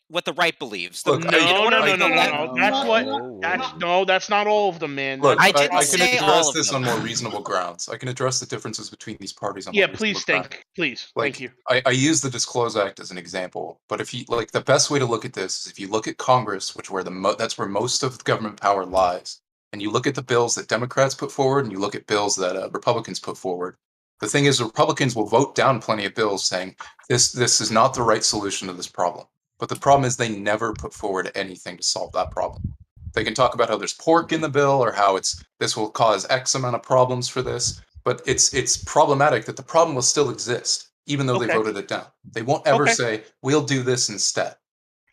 what the right believes. Look, The- No. in order for the left- That's not all of them, man. Look, I I didn't can say all address of this them. on more reasonable grounds. I can address the differences between these parties on Yeah, more please reasonable grounds. think. Please. Like, Thank you. I use the Disclose Act as an example, but if you like, the best way to look at this is if you look at Congress, which that's where most of the government power lies, and you look at the bills that Democrats put forward, and you look at bills that Republicans put forward. The thing is, Republicans will vote down plenty of bills saying this is not the right solution to this problem. But the problem is they never put forward anything to solve that problem. They can talk about how there's pork in the bill or how this will cause X amount of problems for this, but it's problematic that the problem will still exist even though they Okay. voted it down. They won't ever Okay. say we'll do this instead.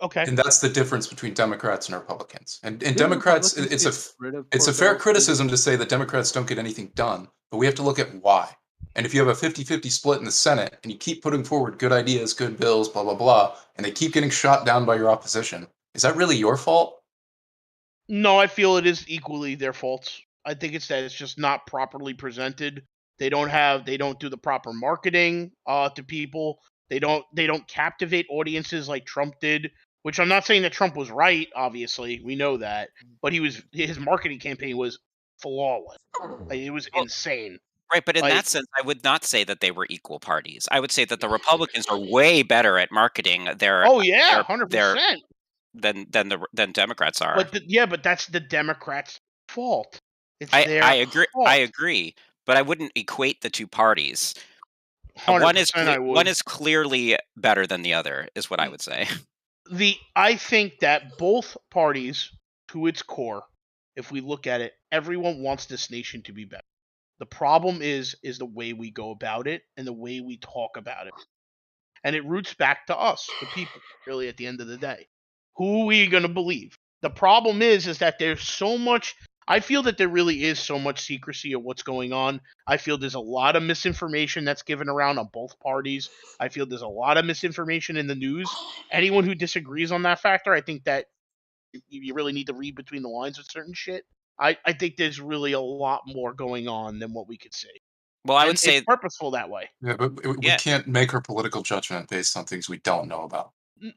Okay. And that's the difference between Democrats and Republicans. And Didn't Democrats, Republicans it's get rid of a pork fair bills? criticism to say that Democrats don't get anything done, but we have to look at why. And if you have a 50-50 split in the Senate and you keep putting forward good ideas, good bills, blah, blah, blah, and they keep getting shot down by your opposition, is that really your fault? No, I feel it is equally their faults. I think it's that it's just not properly presented. They don't do the proper marketing to people. They don't captivate audiences like Trump did, which I'm not saying that Trump was right, obviously. We know that. But his marketing campaign was flawless. Like, it was insane. Right, but in that sense, I would not say that they were equal parties. I would say that the Republicans are way better at marketing their 100%. than Democrats are. But that's the Democrats' fault. I agree. fault. I agree, but I wouldn't equate the two parties. 100% One is clearly better than the other, is what I would say. I think that both parties, to its core, if we look at it, everyone wants this nation to be better. The problem is the way we go about it and the way we talk about it. And it roots back to us, the people, really, at the end of the day. Who are we going to believe? The problem is that there's so much... I feel that there really is so much secrecy of what's going on. I feel there's a lot of misinformation that's given around on both parties. I feel there's a lot of misinformation in the news. Anyone who disagrees on that factor, I think that you really need to read between the lines with certain shit. I think there's really a lot more going on than what we could see. Well, I would say it's purposeful that way. Yeah, but we can't make our political judgment based on things we don't know about.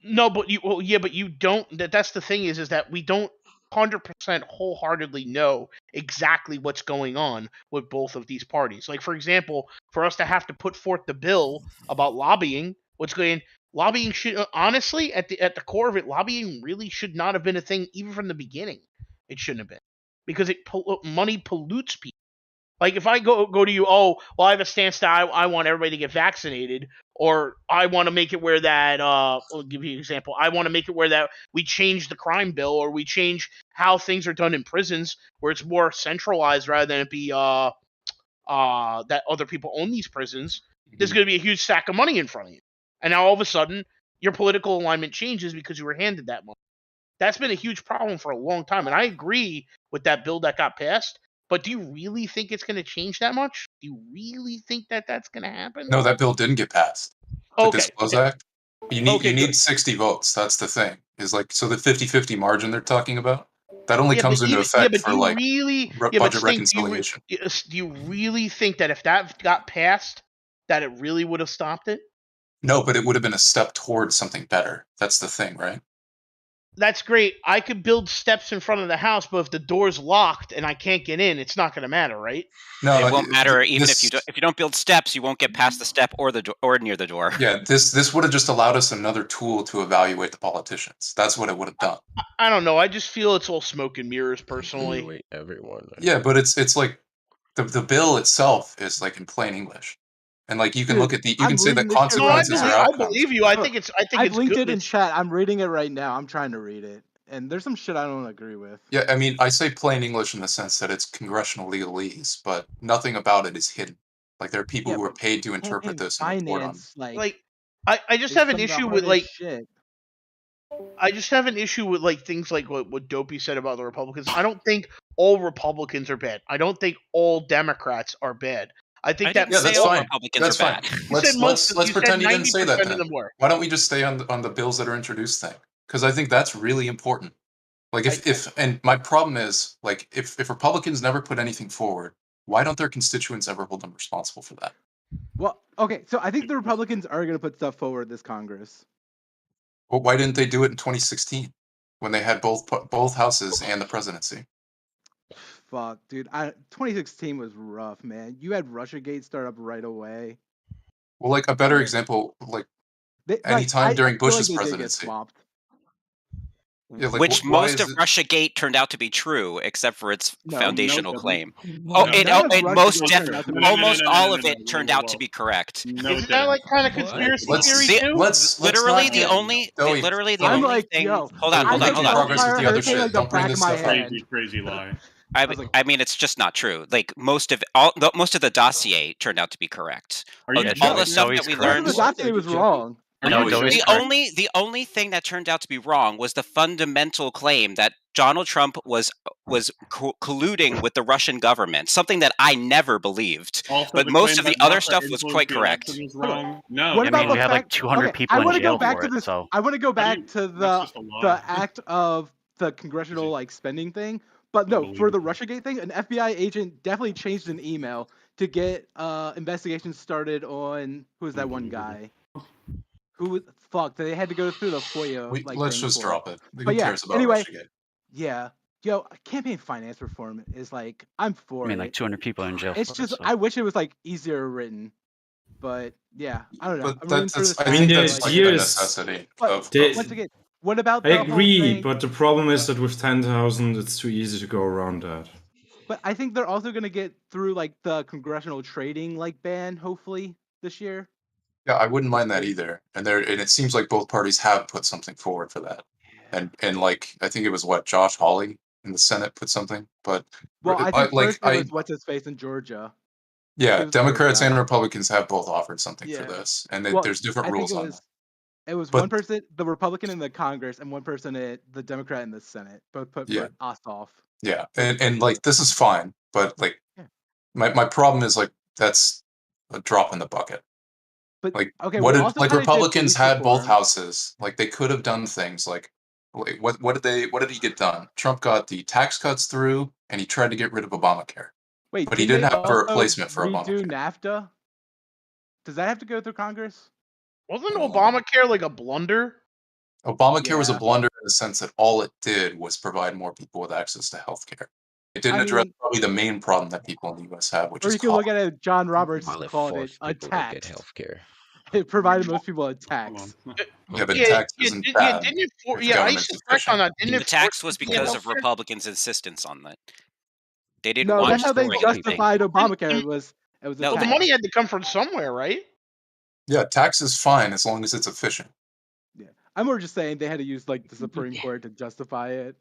No, but you don't. That's the thing is that we don't 100% wholeheartedly know exactly what's going on with both of these parties. Like, for example, for us to have to put forth the bill about lobbying, lobbying should honestly at the core of it, lobbying really should not have been a thing even from the beginning. It shouldn't have been, because money pollutes people. Like, if I go to you, I have a stance that I want everybody to get vaccinated, or I want to make it where that, I'll give you an example. I want to make it where that we change the crime bill, or we change how things are done in prisons, where it's more centralized rather than it be that other people own these prisons. There's going to be a huge stack of money in front of you. And now all of a sudden, your political alignment changes because you were handed that money. That's been a huge problem for a long time. And I agree with that bill that got passed. But do you really think it's going to change that much? Do you really think that that's going to happen? No, that bill didn't get passed. The Disclose Act. You need good. 60 votes. That's the thing. So the 50-50 margin they're talking about, that only comes into effect for budget reconciliation. Do you really think that if that got passed, that it really would have stopped it? No, but it would have been a step towards something better. That's the thing, right? That's great. I could build steps in front of the house, but if the door's locked and I can't get in, it's not going to matter, right? No, it won't matter. Even if you don't build steps, you won't get past the step or near the door. Yeah, this would have just allowed us another tool to evaluate the politicians. That's what it would have done. I don't know. I just feel it's all smoke and mirrors, personally. Everyone. Yeah, but it's like the bill itself is like in plain English. And like you can look at you can say that consequences are outcomes. I believe you. I think it's linked good. it in chat. I'm reading it right now. I'm trying to read it, and there's some shit I don't agree with. Yeah, I mean, I say plain English in the sense that it's congressional legalese, but nothing about it is hidden. Like there are people who are paid to interpret this and report on. I just have an issue with I just have an issue with things like what Dopey said about the Republicans. I don't think all Republicans are bad. I don't think all Democrats are bad. I think that's fine. That's fine. Let's pretend you didn't say that. Then. Why don't we just stay on the bills that are introduced thing? Because I think that's really important. Like and my problem is if Republicans never put anything forward, why don't their constituents ever hold them responsible for that? Well, okay, so I think the Republicans are going to put stuff forward this Congress. Well, why didn't they do it in 2016 when they had both houses and the presidency? Fuck, dude. 2016 was rough, man. You had Russiagate start up right away. Well, like a better example, anytime during Bush's presidency. Yeah, which most of Russiagate turned out to be true, except for its foundational claim. Almost all of it turned out to be correct. Isn't that kind of conspiracy theory too? Literally the only thing. Hold on. Don't bring this stuff up. Crazy lie. I mean, it's just not true. Like most of the dossier turned out to be correct. All the stuff that we learned. The dossier was wrong. The only thing that turned out to be wrong was the fundamental claim that Donald Trump was colluding with the Russian government, something that I never believed. Also, but the most claim of the that other Russia stuff was quite influenced the correct. election was wrong. No, What about the we had like fact- 200 okay, people I in wanna go jail back for to it. this. So I want to go back to that's just a the lie. act of the congressional like spending thing. But no, for the Russiagate thing, an FBI agent definitely changed an email to get investigations started on who's that one guy? Who they had to go through the FOIA Let's thing just for drop it. it. Who But yeah, cares about anyway, Russiagate? yeah. Yo, campaign finance reform is like I'm for I mean, it. like 200 people in jail. It's for just it, so. I wish it was like easier written. But yeah, I don't know. But I'm rooting for that's the I think side, that's like, like the Yes. necessity but of once again, what about I the whole agree, thing? but the problem is that with 10,000, it's too easy to go around that. But I think they're also gonna get through like the congressional trading like ban hopefully this year. Yeah, I wouldn't mind that either. And it seems like both parties have put something forward for that. And like I think it was Josh Hawley in the Senate put something, but Well, I think like first it was what's his face in Georgia. yeah, It was the first Democrats guy. and Republicans have both offered something Yeah. for this, and Well, there's different I think rules on that. it was But- one person, the Republican in the Congress, and one person at the Democrat in the Senate. Both put Yeah. Ossoff. Yeah, and like this is fine, but like Yeah. my problem is like that's a drop in the bucket. But Like okay, what we did also like kinda did Republicans police had both reform. houses. Like they could have done things like what did he get done? Trump got the tax cuts through and he tried to get rid of Obamacare. Wait, But he didn't didn't they have a also replacement for redo Obamacare. NAFTA? Does that have to go through Congress? Wasn't Obamacare like a blunder? Obamacare was a Yeah. blunder in the sense that all it did was provide more people with access to healthcare. It didn't I address mean- probably the main problem that people in the US have, which Or is you can look at it, John Roberts While it called it forced a people to get tax. healthcare. It provided most people a tax. Yeah, but Yeah, tax yeah, isn't yeah, bad. didn't it for, if yeah, I government's used to correct on that. efficient. Didn't The it tax force was people to get because of healthcare? Republicans' insistence on that. They didn't No, want that's to how they destroy anything. justified Obamacare. It was a No, Well, the tax. money had to come from somewhere, right? Yeah, tax is fine as long as it's efficient. Yeah, I'm more just saying they had to use like the Supreme Court to justify it.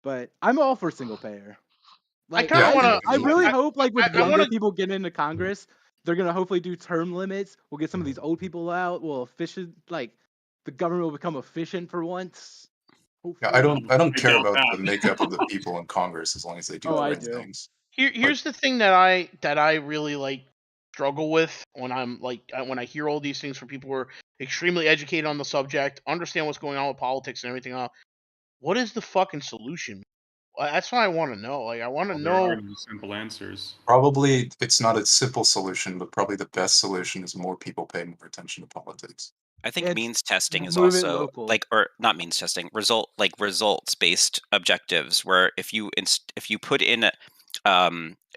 But I'm all for single payer. Like, kinda I, wanna- I really I- hope like with I younger wanna- people getting into Congress, they're gonna hopefully do term limits. We'll get some of these old people out. We'll efficient like the government will become efficient for once. Yeah, I don't care doubt about that. the makeup of the people in Congress as long as they do Oh, the I right do. things. Here's the thing that I really like struggle with when I'm like when I hear all these things from people who are extremely educated on the subject, understand what's going on with politics and everything else. What is the fucking solution? That's what I want to know. Like I want to There are know. no simple answers. Probably it's not a simple solution, but probably the best solution is more people pay more attention to politics. I think It's means testing is move it also local. like, or not means testing, results based objectives. Where if you put in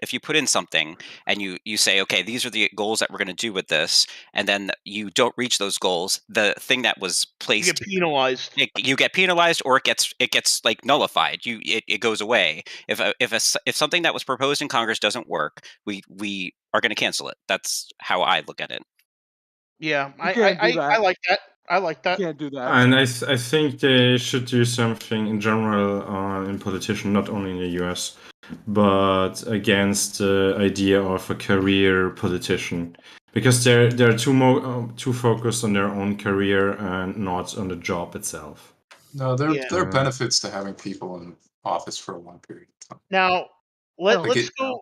if you put in something and you say, okay, these are the goals that we're going to do with this, and then you don't reach those goals, the thing that was You placed, get penalized. you get penalized, or it gets like nullified. It goes away. If something that was proposed in Congress doesn't work, we are going to cancel it. That's how I look at it. Yeah, You can't do I that. like that. I like that. Can't do that. And I think they should do something in general in politician, not only in the US, but against the idea of a career politician, because they're too focused on their own career and not on the job itself. No, there Yeah. are benefits to having people in office for a long period of time. Now Like let's it- go.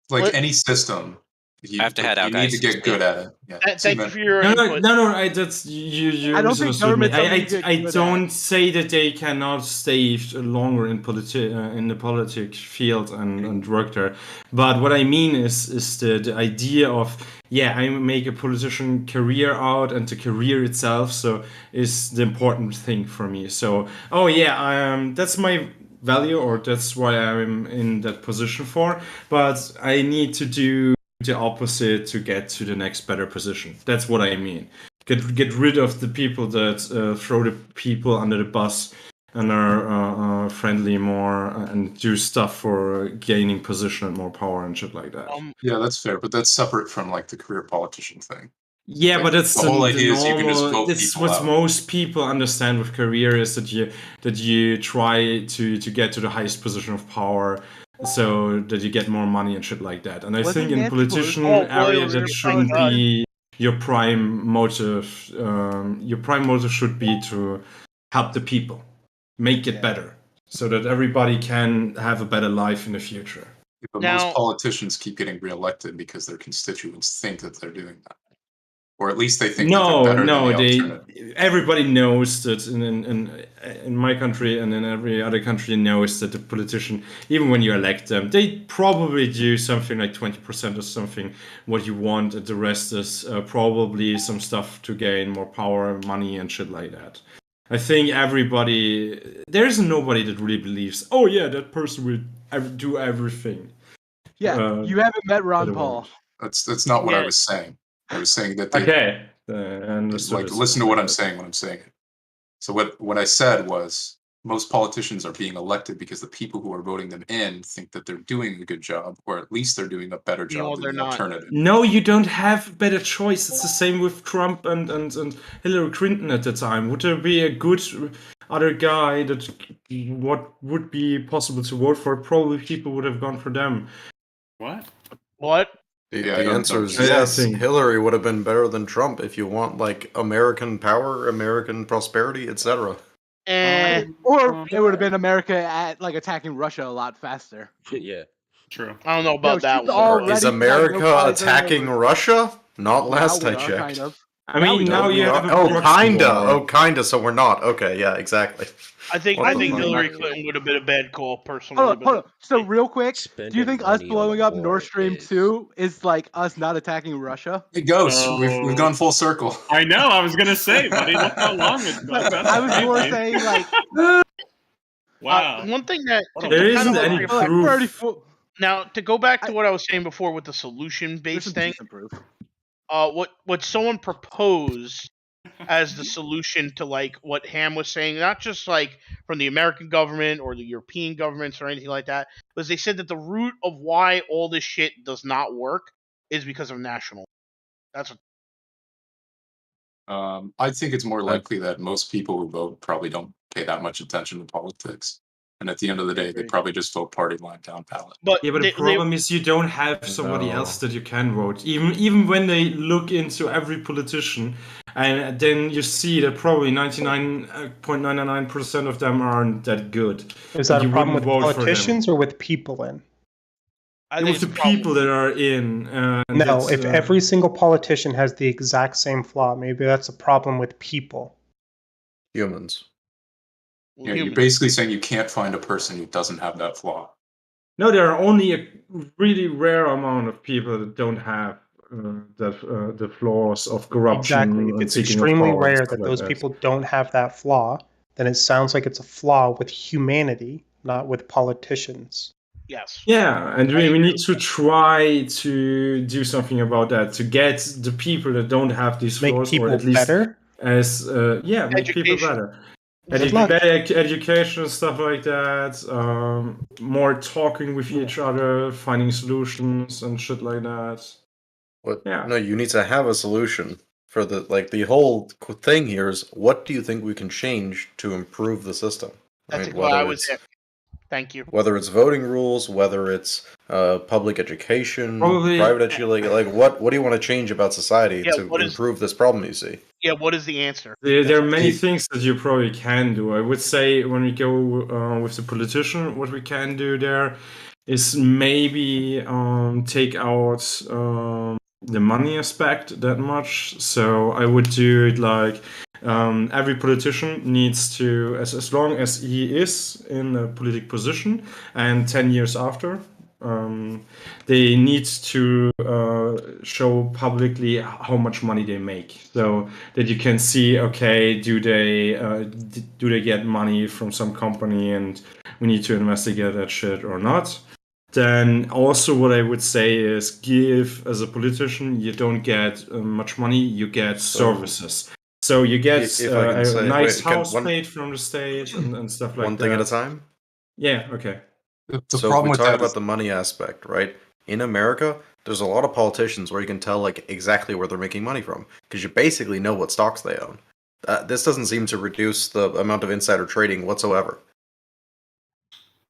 Like Let- any system, I have to head out, you need guys. to get good at it. Yeah. Thank you for your No, input. that's you I don't think misunderstood me. government's something you get I good don't say that they cannot stay longer in in the politics field and work there. But what I mean is the idea of, I make a politician career out, and the career itself is the important thing for me. So that's my value, or that's why I'm in that position for. But I need to do the opposite to get to the next better position. That's what I mean. Get rid of the people that throw the people under the bus and are friendly more and do stuff for gaining position and more power and shit like that. Yeah, that's fair, but that's separate from like the career politician thing. Yeah, Like, but that's the whole idea is you can just normal. vote That's people what out. most people understand with career, is that you try to get to the highest position of power, so that you get more money and shit like that. And I Wasn't think in Nancy politician Pelosi- area we're that gonna shouldn't find out. be your prime motive. Your prime motive should be to help the people, make it better, so that everybody can have a better life in the future. But Now- most politicians keep getting reelected because their constituents think that they're doing that, or at least they think that they're better than the alternative. Everybody knows that in my country and in every other country knows that the politician, even when you elect them, they probably do something like 20% or something what you want, and the rest is probably some stuff to gain more power, money, and shit like that. I think there isn't nobody that really believes, oh yeah, that person will do everything. Yeah, you haven't met Ron Paul. That's not what I was saying. I was saying that they understood. Listen to what I'm saying when I'm saying it. So what I said was most politicians are being elected because the people who are voting them in think that they're doing a good job, or at least they're doing a better job than the alternative. No, you don't have a better choice. It's the same with Trump and Hillary Clinton at the time. Would there be a good other guy that what would be possible to vote for? Probably people would have gone for them. What? The answer is yes. Hillary would have been better than Trump if you want like American power, American prosperity, etc. Or it would have been America at like attacking Russia a lot faster. Yeah, true. I don't know about that one. Is America attacking Russia? Not last I checked. Kind of. I mean, now you have kinda. So we're not. Okay, yeah, exactly. I think Hillary Clinton would have been a bad call personally. Hold on. So real quick, do you think us blowing up Nord Stream 2 is like us not attacking Russia? It goes. We've gone full circle. I know. I was gonna say, buddy, look how long it's been. I was more saying like. Wow. One thing that there isn't any proof. Now to go back to what I was saying before with the solution-based thing. What someone proposed as the solution to like what Ham was saying, not just like from the American government or the European governments or anything like that, was they said that the root of why all this shit does not work is because of national. That's what. I think it's more likely that most people who vote probably don't pay that much attention to politics. And at the end of the day, they probably just vote party line down ballot. But the problem is you don't have somebody else that you can vote. Even when they look into every politician, and then you see that probably 99.99% of them aren't that good. Is that a problem with politicians or with people in? With the people that are in. No, if every single politician has the exact same flaw, maybe that's a problem with people. Humans. Yeah, you're basically saying you can't find a person who doesn't have that flaw. No, there are only a really rare amount of people that don't have the flaws of corruption. Exactly. If it's extremely rare that those people don't have that flaw, then it sounds like it's a flaw with humanity, not with politicians. Yes. Yeah, and we need to try to do something about that to get the people that don't have these flaws, make people or at least better. Make people better. Better education and stuff like that. More talking with each other, finding solutions and shit like that. No, you need to have a solution for the whole thing here is what do you think we can change to improve the system? That's what I was saying. Thank you. Whether it's voting rules, whether it's public education, private education, like what do you want to change about society to improve this problem you see? Yeah, what is the answer? There are many things that you probably can do. I would say when we go with the politician, what we can do there is maybe take out the money aspect that much. So I would do it like every politician needs to, as long as he is in a political position and 10 years after, they need to show publicly how much money they make, so that you can see, okay, do they get money from some company, and we need to investigate that shit or not. Then also what I would say is give, as a politician, you don't get much money, you get services. So you get a nice house paid from the state and stuff like that. One thing at a time? Yeah, okay. So if we talk about the money aspect, right? In America, there's a lot of politicians where you can tell like exactly where they're making money from because you basically know what stocks they own. This doesn't seem to reduce the amount of insider trading whatsoever.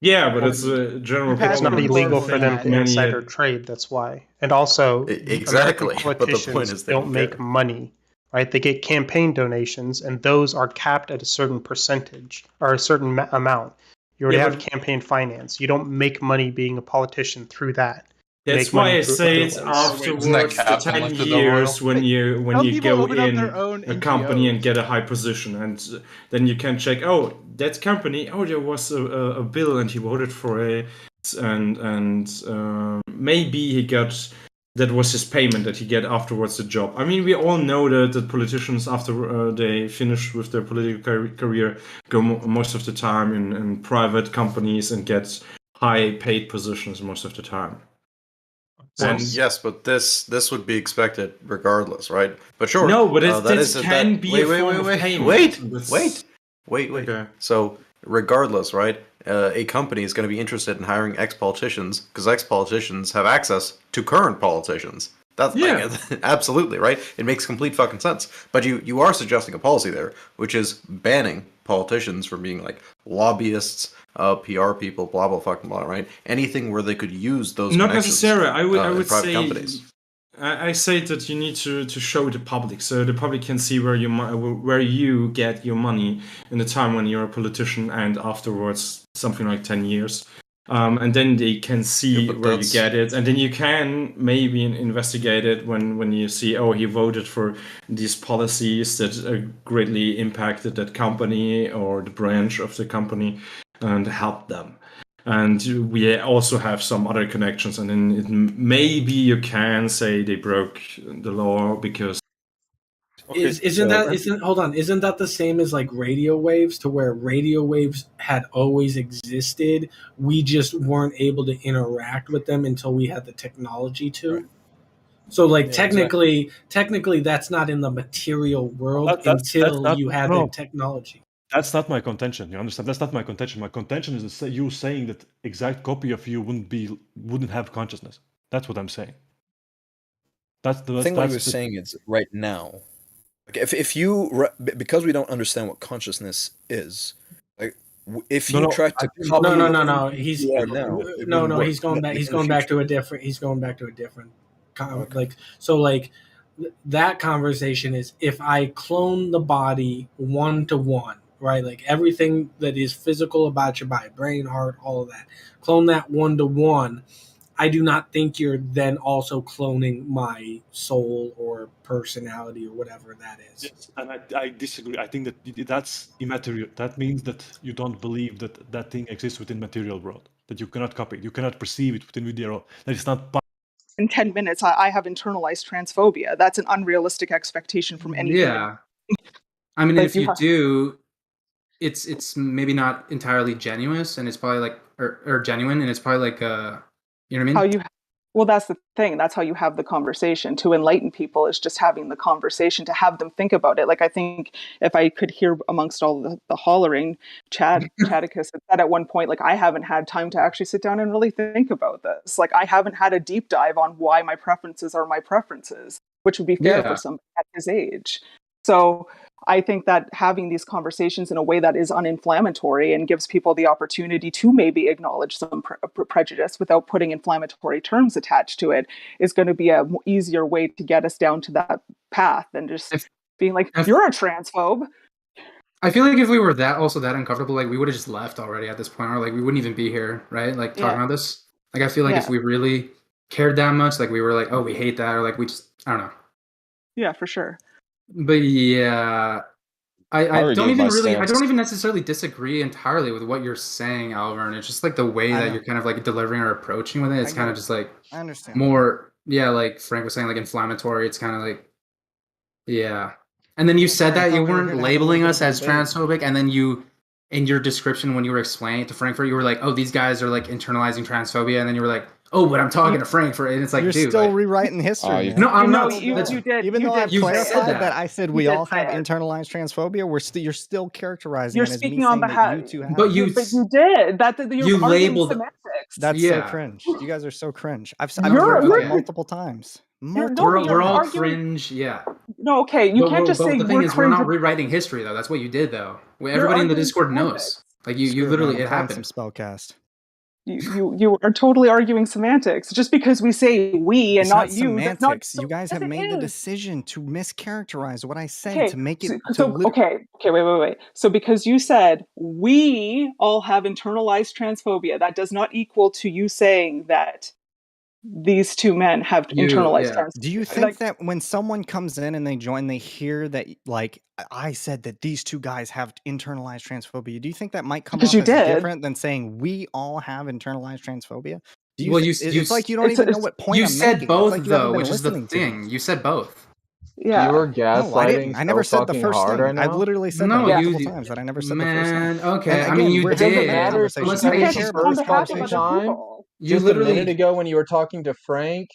Yeah, but it's a general. It's not illegal for them to Many- insider trade. That's why. And also, Exactly, American but the point politicians is they don't don't make care. money, right? They get campaign donations, and those are capped at a certain percentage or a certain amount. You already Yeah, have but- campaign finance. You don't make money being a politician through that. You That's make why money I through say other it's ways. afterwards the capped 10 elected years though, when you Some people go open up in their own a company and NGOs. get a high position, and then you can check. Oh, that company. Oh, there was a bill, and he voted for it, and maybe he got. That was his payment that he get afterwards the job. I mean, we all know that politicians after they finish with their political career go most of the time in private companies and get high paid positions most of the time. Well, And yes, but this would be expected regardless, right? But sure, No, but that this is can that. be Wait, a wait, form wait, of wait, payment. wait. Okay. So regardless, right? A company is going to be interested in hiring ex-politicians because ex-politicians have access to current politicians. That's like, absolutely right. It makes complete fucking sense. But you are suggesting a policy there, which is banning politicians from being like lobbyists, PR people, blah blah fucking blah, right? Anything where they could use those Not connections, necessarily. I in would private say companies. I say that you need to show the public, so the public can see where you get your money in the time when you're a politician, and afterwards something like 10 years, and then they can see where you get it, and then you can maybe investigate it when you see, oh, he voted for these policies that greatly impacted that company or the branch of the company and help them. And we also have some other connections, and then maybe you can say they broke the law because. Isn't that the same as like radio waves, to where radio waves had always existed? We just weren't able to interact with them until we had the technology to. Right. So like technically that's not in the material world until you have the technology. That's not my contention. You understand? That's not my contention. My contention is you saying that exact copy of you wouldn't have consciousness. That's what I'm saying. That's the thing. What I was saying is right now. Like if you because we don't understand what consciousness is, like if you try to no, he's he's going back. He's going back to a different. He's going back to a different. Like that conversation is if I clone the body 1-to-1. Right, like everything that is physical about your body, brain, heart, all of that. Clone that 1-to-1. I do not think you're then also cloning my soul or personality or whatever that is. Yes, and I disagree. I think that that's immaterial. That means that you don't believe that that thing exists within material world. That you cannot copy it. You cannot perceive it within video. That it's not. In 10 minutes, I have internalized transphobia. That's an unrealistic expectation from any. Yeah, I mean, if you do. It's maybe not entirely genuine, and it's probably like or genuine, and it's probably like you know what I mean? Well, that's the thing. That's how you have the conversation. To enlighten people is just having the conversation, to have them think about it. Like I think if I could hear amongst all the hollering, Chadicus said at one point, like I haven't had time to actually sit down and really think about this. Like I haven't had a deep dive on why my preferences are my preferences, which would be fair for somebody at his age. So I think that having these conversations in a way that is uninflammatory and gives people the opportunity to maybe acknowledge some prejudice without putting inflammatory terms attached to it is going to be a easier way to get us down to that path than just being like, you're a transphobe. I feel like if we were that uncomfortable, like we would have just left already at this point, or like we wouldn't even be here, right? Like talking about this. Like I feel like if we really cared that much, like we were like, oh, we hate that, or like we just, I don't know. Yeah, for sure. But yeah, I don't even necessarily disagree entirely with what you're saying, Alvern. It's just like the way that you're kind of like delivering or approaching with it. It's kind of just like I understand more, like Frank was saying, like inflammatory. It's kind of like, And then you said that you weren't labeling us as transphobic, and then you, in your description when you were explaining it to Frankfurt, you were like, oh, these guys are like internalizing transphobia, and then you were like, oh, but I'm talking to Frankfurt, and it's like, you're dude, still like, rewriting history. no, I'm not. You did. Even though I clarified that I said we all have it. internalized transphobia, you're still characterizing You're it as speaking me on saying behalf. that you two have. But you did. You're labeled semantics. That's so cringe. You guys are so cringe. I've heard it multiple times. We're all cringe. Yeah. No, okay. You can't just say the thing is, we're not rewriting history, though. That's what you did, though. Everybody in the Discord knows. Like you literally, it happened. Some spellcast. You are totally arguing semantics. Just because we say we and It's not not you, that's not. semantics. You guys have made the decision to mischaracterize what I say Okay, to make it. okay, wait. So because you said we all have internalized transphobia, that does not equal to you saying that these two men have internalized transphobia. Do you think that when someone comes in and they join, they hear that, like, I said that these two guys have internalized transphobia? Do you think that might come off you as did. different than saying we all have internalized transphobia? Do you Well, it's like you don't even know what point you I'm said making. both, It's like you haven't though, been which is the listening to thing. me. You said both. Yeah. You're No, I gaslighting didn't. I never so said the fucking first hard thing. right now. I've literally said No, that you- multiple times that I never said the first Man, thing. okay. And I mean, again, you we're It having doesn't a matter. conversation. Just I the don't care about first this fucking conversation. time. You Just literally a minute ago when you were talking to Frank,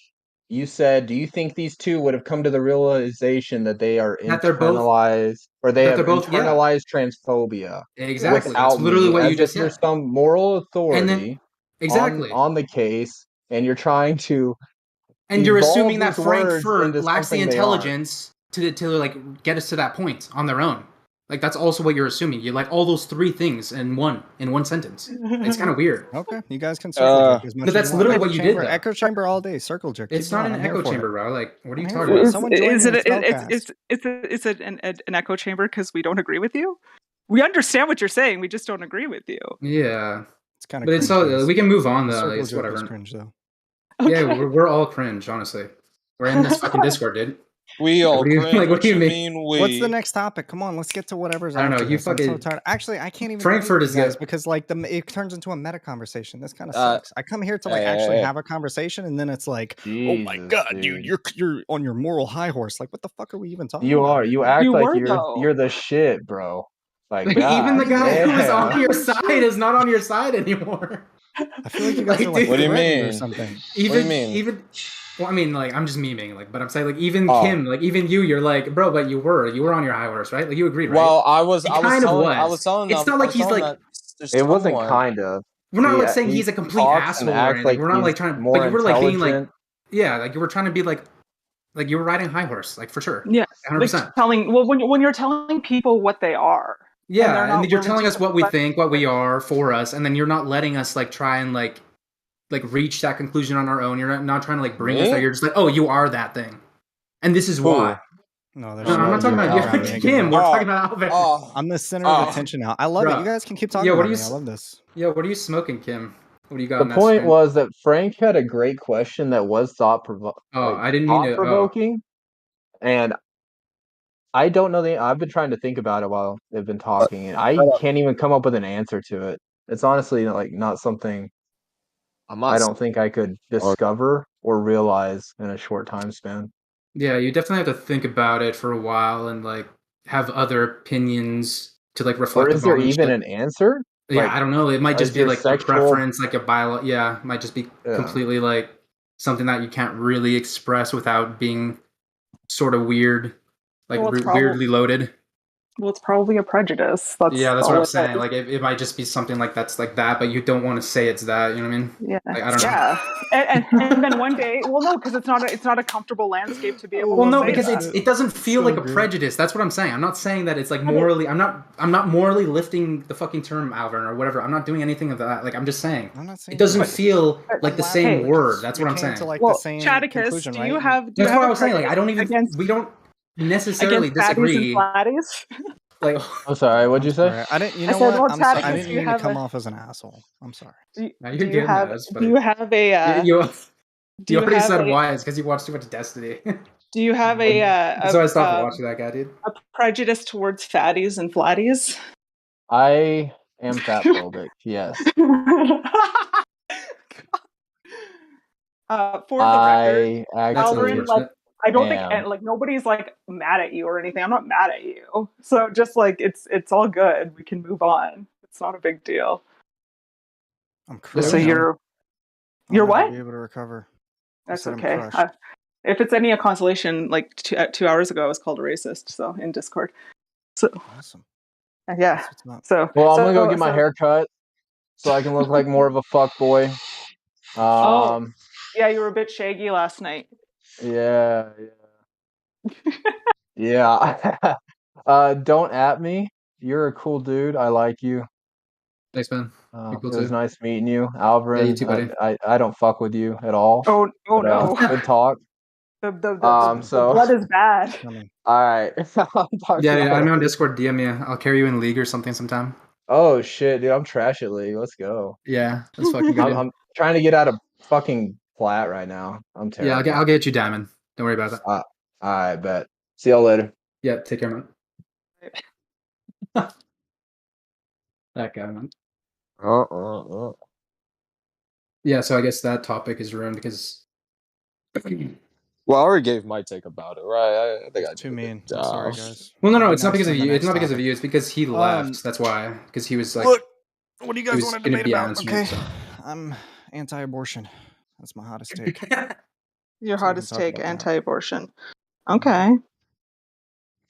you said, "Do you think these two would have come to the realization that they are That they're both- internalized, or they that have they're both- yeah. internalized transphobia Exactly. without That's literally me, what you as just if you're said. some moral And authority then exactly. on the case, and you're trying to And you're evolve assuming that these words Frankfurt into lacks the something they aren't. intelligence to like get us to that point on their own. Like that's also what you're assuming. You like all those three things in one sentence. It's kind of weird. Okay, you guys can circle jerk as much But as that's you want. literally Echo what you chamber, did, though. Echo chamber all day. Circle jerk. It's Keep not going. an I'm here echo for chamber, it. bro. Like, what are you I'm talking here for it. about? Someone join Is me. it It's Spellcast. it's an echo chamber because we don't agree with you? We understand what you're saying. We just don't agree with you. Yeah, it's kind of. But it's all. We can move on though. Circle It's jerk whatever. is cringe though. Yeah, we're all cringe. Honestly, we're in this fucking Discord, dude. We all What do you cringe. like? What do you mean? What's the next topic? Come on, let's get to whatever's I don't know. after You this. I'm so fucking tired. Actually, I can't even Frankfurt debate is you guys good. because like it turns into a meta conversation. This kind of sucks. I come here to like actually have a conversation, and then it's like, oh my god, dude, you're on your moral high horse. Like, what the fuck are we even talking You about? are. You act like you're the shit, bro. Like, But even the guy who was on your yeah. side is not on your side anymore. I feel like you guys are like What do you threatened or mean? something. Even well, I mean, like I'm just memeing, like, but I'm saying like even Oh. Kim, like even you're like, bro, but you were on your high horse, right? Like you agreed, right? Well, I was telling It's not like he's like. It wasn't kind of. We're not like saying he's a complete asshole or anything. We're not like trying to. But you were like being like, yeah, like you were trying to be like you were riding high horse, like for sure. Yeah, 100%. like telling when you're telling people what they are. Yeah, and you're willing telling to us what we accept- think, what we are for us, and then you're not letting us like try and like reach that conclusion on our own. You're not trying to like bring us there. You're just like, oh, you are that thing, and this is why. No, I'm not talking about you, Kim. We're talking about Albert. I'm the center of attention now. I love it. You guys can keep talking about me. I love this. Yeah, what are you smoking, Kim? What do you got? The in that point stream? was that Frank had a great question that was thought I didn't mean to. provoking, and I don't know I've been trying to think about it while they've been talking, and I can't even come up with an answer to it. It's honestly like not something I don't think I could discover or realize in a short time span. Yeah, you definitely have to think about it for a while and like have other opinions to like reflect. Or is there upon even shit. an answer? Yeah, Like, I don't know. It might just is be your like a sexual- preference, like a bio. Yeah, it might just be Yeah. completely like something that you can't really express without being sort of weird, like Well, it's weirdly loaded. Well, it's probably a prejudice. That's Yeah, that's all what I'm it saying. is. Like it might just be something like that's like that, but you don't want to say it's that. You know what I mean? Yeah, Like, I don't know. yeah, and then one day, well, no, because it's not a comfortable landscape to be able. Well, to no, say because that. it doesn't feel So like a good. prejudice. That's what I'm saying. I'm not saying that it's like morally. I'm not morally lifting the fucking term Alvin or whatever. I'm not doing anything of that. Like I'm just saying. It doesn't feel like the same word. That's what I'm saying. Well, Chaticus, do you have? Do you That's have what I a was saying. Like I don't even. against- We don't necessarily against fatties and disagree. flatties? Like I'm sorry. What'd you say? Sorry, I didn't. You I know said, what? well, I'm sorry. I Chaticus, didn't do you mean to have come a- off as an asshole. I'm sorry. No, you're do good, you man. have? That's Do funny. you have a? You do you already have said a- why. It's because you watched too much Destiny. Do you have a? So I stopped watching that guy, dude. A prejudice towards fatties and flatties? I am fat phobic. Yes. For the record, I Valorant, actually like I don't think am. like nobody's like mad at you or anything. I'm not mad at you. So just like it's all good. We can move on. It's not a big deal. I'm So crushed. you're I'll never what? Be able to recover. That's said I'm okay. crushed. If it's any consolation, like 2 hours ago, I was called a racist. So in Discord. So awesome. Yeah. So Well, I'm gonna go so- get my so- hair cut so I can look like more of a fuck boy. Oh, yeah, you were a bit shaggy last night. Yeah. Yeah. Don't at me. You're a cool dude. I like you. Thanks, man. It was nice meeting you, Alvarin. Yeah, you too, buddy. I don't fuck with you at all. Oh but, no. Good talk. The So blood is bad. all right. Yeah, I'm on Discord. DM me. I'll carry you in League or something sometime. Oh shit, dude! I'm trash at League. Let's go. Yeah, that's fucking good. I'm trying to get out of fucking plat right now. I'm terrible. Yeah, I'll get you diamond. Don't worry about that. All right, bet. See y'all later. Yeah, take care, man. That guy, man. Yeah, so I guess that topic is ruined because. Well, I already gave my take about it, right? I think I too mean. I'm sorry, guys. Well, no, it's not because of you. It's not because of you. It's because he left. That's why. Because he was like. Look, what do you guys he was want to gonna debate be about? answering, Okay, so. I'm anti-abortion. That's my hottest take. Your So we can hottest talk take, about that. anti-abortion. Okay.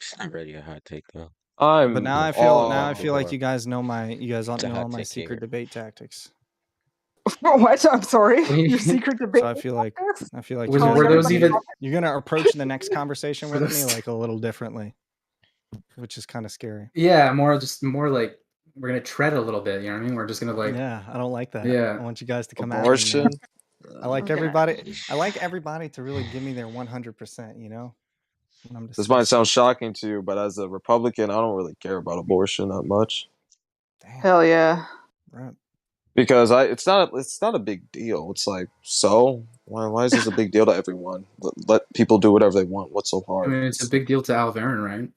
It's not really a hot take though. But now I feel like you guys know It's a all hot my take secret here. debate tactics. What? I'm sorry. Your secret debate. So I feel like Were those even? you're gonna approach the next conversation with me like a little differently, which is kind of scary. Yeah, more like we're gonna tread a little bit. You know what I mean? We're just gonna like. Yeah, I don't like that. Yeah. I want you guys to come at me. Abortion. man. I like Okay. everybody. I like everybody to really give me their 100%. You know. When I'm This might sound shocking to you, but as a Republican, I don't really care about abortion that much Hell yeah. Right. because it's not a big deal. It's like, so why is this a big deal to everyone? Let people do whatever they want. What's so I hard? mean, it's a big deal to Alvarin, right?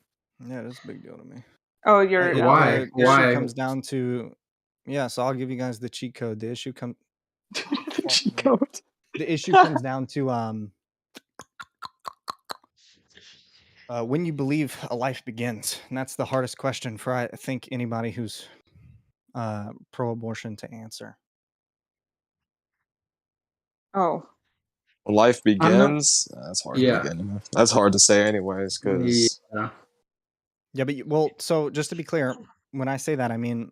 Yeah, it is a big deal to me. Oh, you're Why? The Why? issue comes down to, yeah. So I'll give you guys the cheat code. The issue comes. cheat code. The issue comes down to when you believe a life begins, and that's the hardest question for I think anybody who's pro-abortion to answer. Oh. When life I'm not- begins. That's hard. Yeah. To begin. That's hard to say, anyways, because Yeah. Yeah, but well, so just to be clear, when I say that, I mean,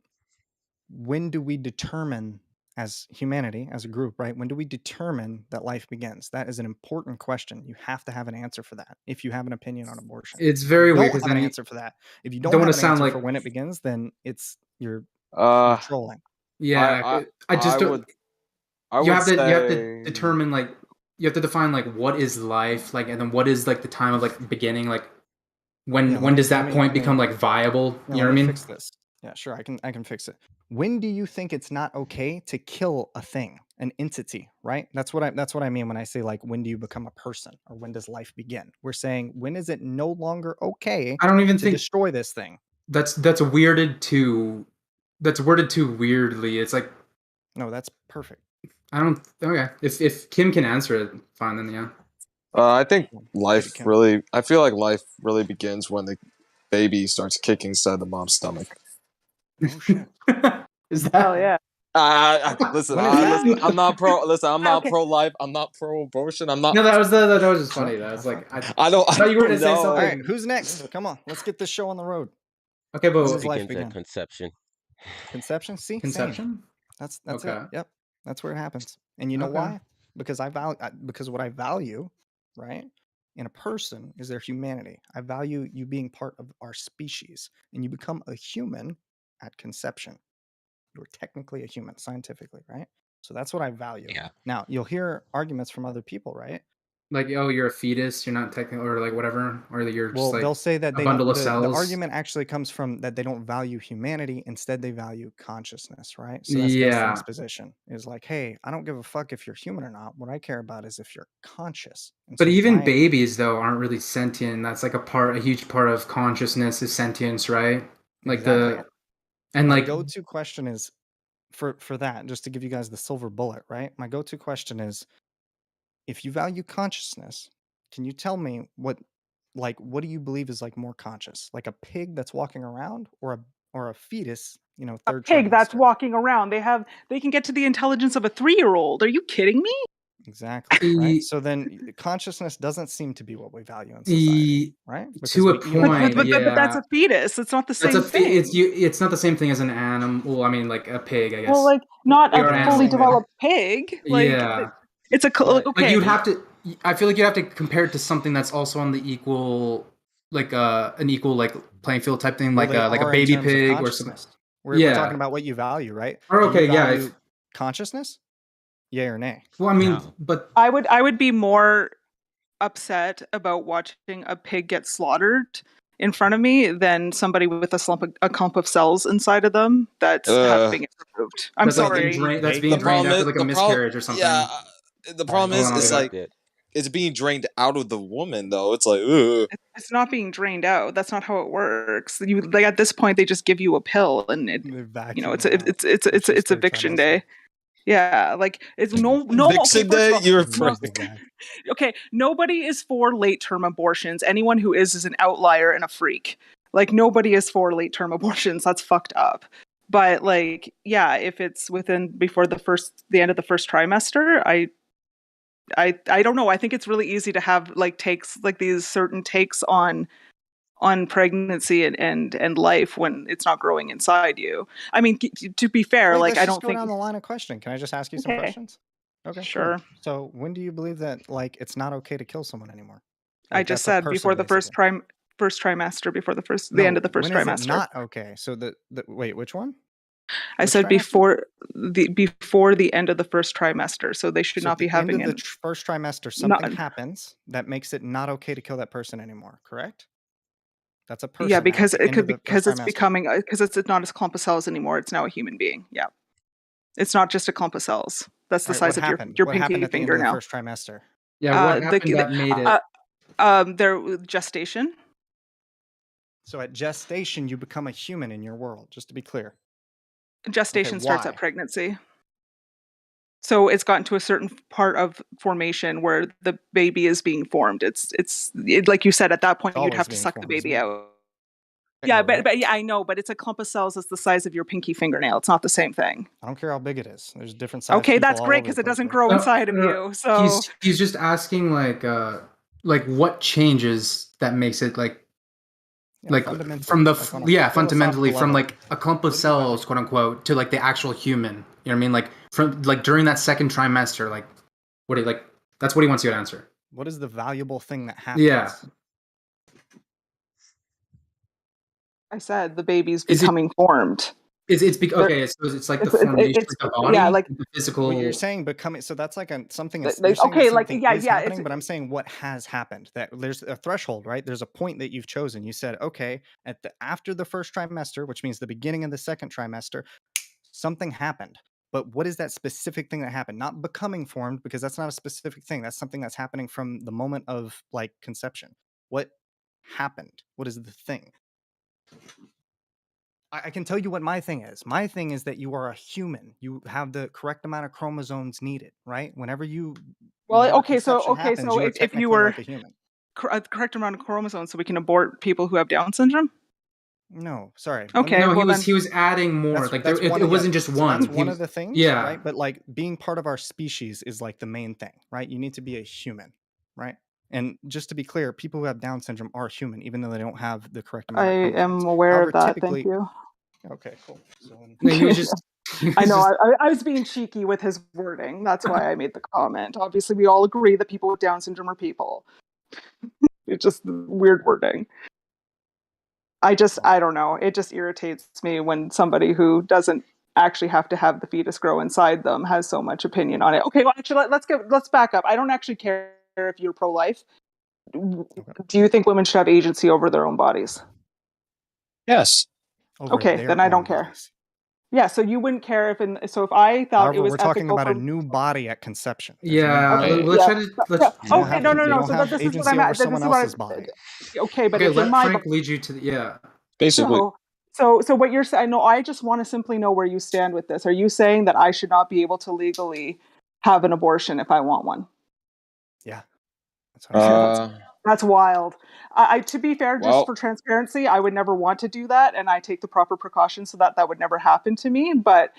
when do we determine as humanity, as a group, right? When do we determine that life begins? That is an important question. You have to have an answer for that if you have an opinion on abortion. It's very If you weird don't because have an then answer for that. If you don't don't have wanna an sound answer like- for when it begins, then you're uh, trolling. Yeah, I just don't. I you would have to say- determine like you have to define like what is life like, and then what is like the time of like beginning, like when does that point become like viable? Yeah, You know what I let me mean? Fix this. Yeah, sure. I can fix it. When do you think it's not okay to kill a thing, an entity, right? That's what I mean when I say like when do you become a person or when does life begin? We're saying when is it no longer okay I don't even to think destroy this thing? that's worded too weirdly. It's like No, that's perfect. I don't. Okay, if Kim can answer it, fine then. Yeah. I think I feel like life really begins when the baby starts kicking inside the mom's stomach. Is that? Hell yeah. Listen, When is that? listen, I'm not pro. Listen, I'm not Okay. pro-life. I'm not pro-abortion. I'm not. No, that was just funny. That was like I don't. I thought you were gonna say know. something. All right, who's next? Come on, let's get this show on the road. Okay, but When does life Begins begin? at conception. Conception? See? Same. Conception? That's Okay. it. Yep. That's where it happens. And you know Okay. why? Because because what I value, right, in a person is their humanity. I value you being part of our species, and you become a human at conception. You're technically a human, scientifically, right? So that's what I value. Yeah. Now, you'll hear arguments from other people, right? Like, oh, you're a fetus. You're not technical, or like whatever, or that you're just Well, like they'll say that a they bundle don't, of the cells. argument actually comes from that they don't value humanity. Instead, they value consciousness, right? So that's Destin's position is like, hey, I don't give a fuck if you're human or not. What I care about is if you're conscious. And But so even my- babies though aren't really sentient. That's like a huge part of consciousness is sentience, right? Like Exactly. and my like go-to question is for that, just to give you guys the silver bullet, right? My go-to question is, if you value consciousness, can you tell me what do you believe is like more conscious, like a pig that's walking around, or a fetus, A third pig trimester? that's walking around. They can get to the intelligence of a 3-year-old. Are you kidding me? Exactly. Right. So then consciousness doesn't seem to be what we value in society, right? to a Because we point, But yeah. that's a fetus. It's not the That's same thing. it's not the same thing as an animal. Well, I mean, like a pig, I guess. Well, like not You're a an fully animal. developed pig. Like Yeah. it's a okay. Like you'd have to. I feel like you have to compare it to something that's also on the equal, like an equal like playing field type thing, Well, like they a are in baby terms of pig or something. consciousness. We're talking about what you value, right? Or Do okay, you yeah. value consciousness? Yay or nay? Well, I mean, but I would be more upset about watching a pig get slaughtered in front of me than somebody with a clump of cells inside of them that's being removed. I'm that's like sorry. that's being drained after like a miscarriage or something. Yeah, the problem is, it's like it's being drained out of the woman, though. It's like, ugh. It's not being drained out. That's not how it works. You like at this point they just give you a pill and it's eviction day. Yeah, like it's no Eviction day. You're okay. Nobody is for late term abortions. Anyone who is an outlier and a freak. Like nobody is for late term abortions. That's fucked up. But like, yeah, if it's before the end of the first trimester, I don't know. I think it's really easy to have like takes like these certain takes on pregnancy and life when it's not growing inside you. I mean, to be fair, like I don't think down the line of question. Can I just ask you some questions? Okay, sure. Cool. So when do you believe that like it's not okay to kill someone anymore? Like, I just said before the first trimester, before the end of the first trimester. Is it not okay. So wait, which one? I said before the end of the first trimester, so they should not be having the first trimester. Something happens that makes it not okay to kill that person anymore. Correct? That's a person. Yeah, because it's becoming because it's not a clump of cells anymore. It's now a human being. Yeah, it's not just a clump of cells. That's the size of your pinky finger now. First trimester. Yeah, what happened that made it? Their gestation. So at gestation, you become a human in your world. Just to be clear. Gestation starts at pregnancy. So it's gotten to a certain part of formation where the baby is being formed. It's like you said, at that point you'd have to suck the baby out. Yeah, but yeah, I know, but it's a clump of cells that's the size of your pinky fingernail. It's not the same thing. I don't care how big it is. There's different sizes. Okay, that's great because it doesn't grow inside of you. So he's just asking like what changes that makes it fundamentally from like a clump of cells, quote unquote, to like the actual human. You know what I mean? Like from like during that second trimester, like what do you like? That's what he wants you to answer. What is the valuable thing that happens? Yeah. I said the baby's becoming formed. Okay, so it's like the formation of the body, yeah, like the physical. Well, you're saying becoming, so that's like something. Okay, like yeah. But I'm saying what has happened. That there's a threshold, right? There's a point that you've chosen. You said, okay, after the first trimester, which means the beginning of the second trimester, something happened. But what is that specific thing that happened? Not becoming formed, because that's not a specific thing. That's something that's happening from the moment of like conception. What happened? What is the thing? I can tell you what my thing is. My thing is that you are a human. You have the correct amount of chromosomes needed, right? Whenever you if you were a correct amount of chromosomes, so we can abort people who have Down syndrome. No, sorry. Okay, no, he was adding more. Like it wasn't just one. That's one of the things. Yeah, right. But like being part of our species is like the main thing, right? You need to be a human, right? And just to be clear, people who have Down syndrome are human, even though they don't have the correct amount. I am aware of that. Thank you. Okay, cool. So, I know. I was being cheeky with his wording. That's why I made the comment. Obviously, we all agree that people with Down syndrome are people. It's just weird wording. I don't know. It just irritates me when somebody who doesn't actually have to have the fetus grow inside them has so much opinion on it. Okay, well, actually, let's back up. I don't actually care if you're pro-life. Do you think women should have agency over their own bodies? Yes. Okay, then I don't care. Yeah, so you wouldn't care if I thought However, it was we're talking about a new body at conception. Yeah. Okay, no. So this is what I'm at. Okay, but let Frank lead you to basically. So what you're saying? No, I just want to simply know where you stand with this. Are you saying that I should not be able to legally have an abortion if I want one? Yeah. That's what I'm saying. That's wild. To be fair, just for transparency, I would never want to do that, and I take the proper precautions so that would never happen to me. But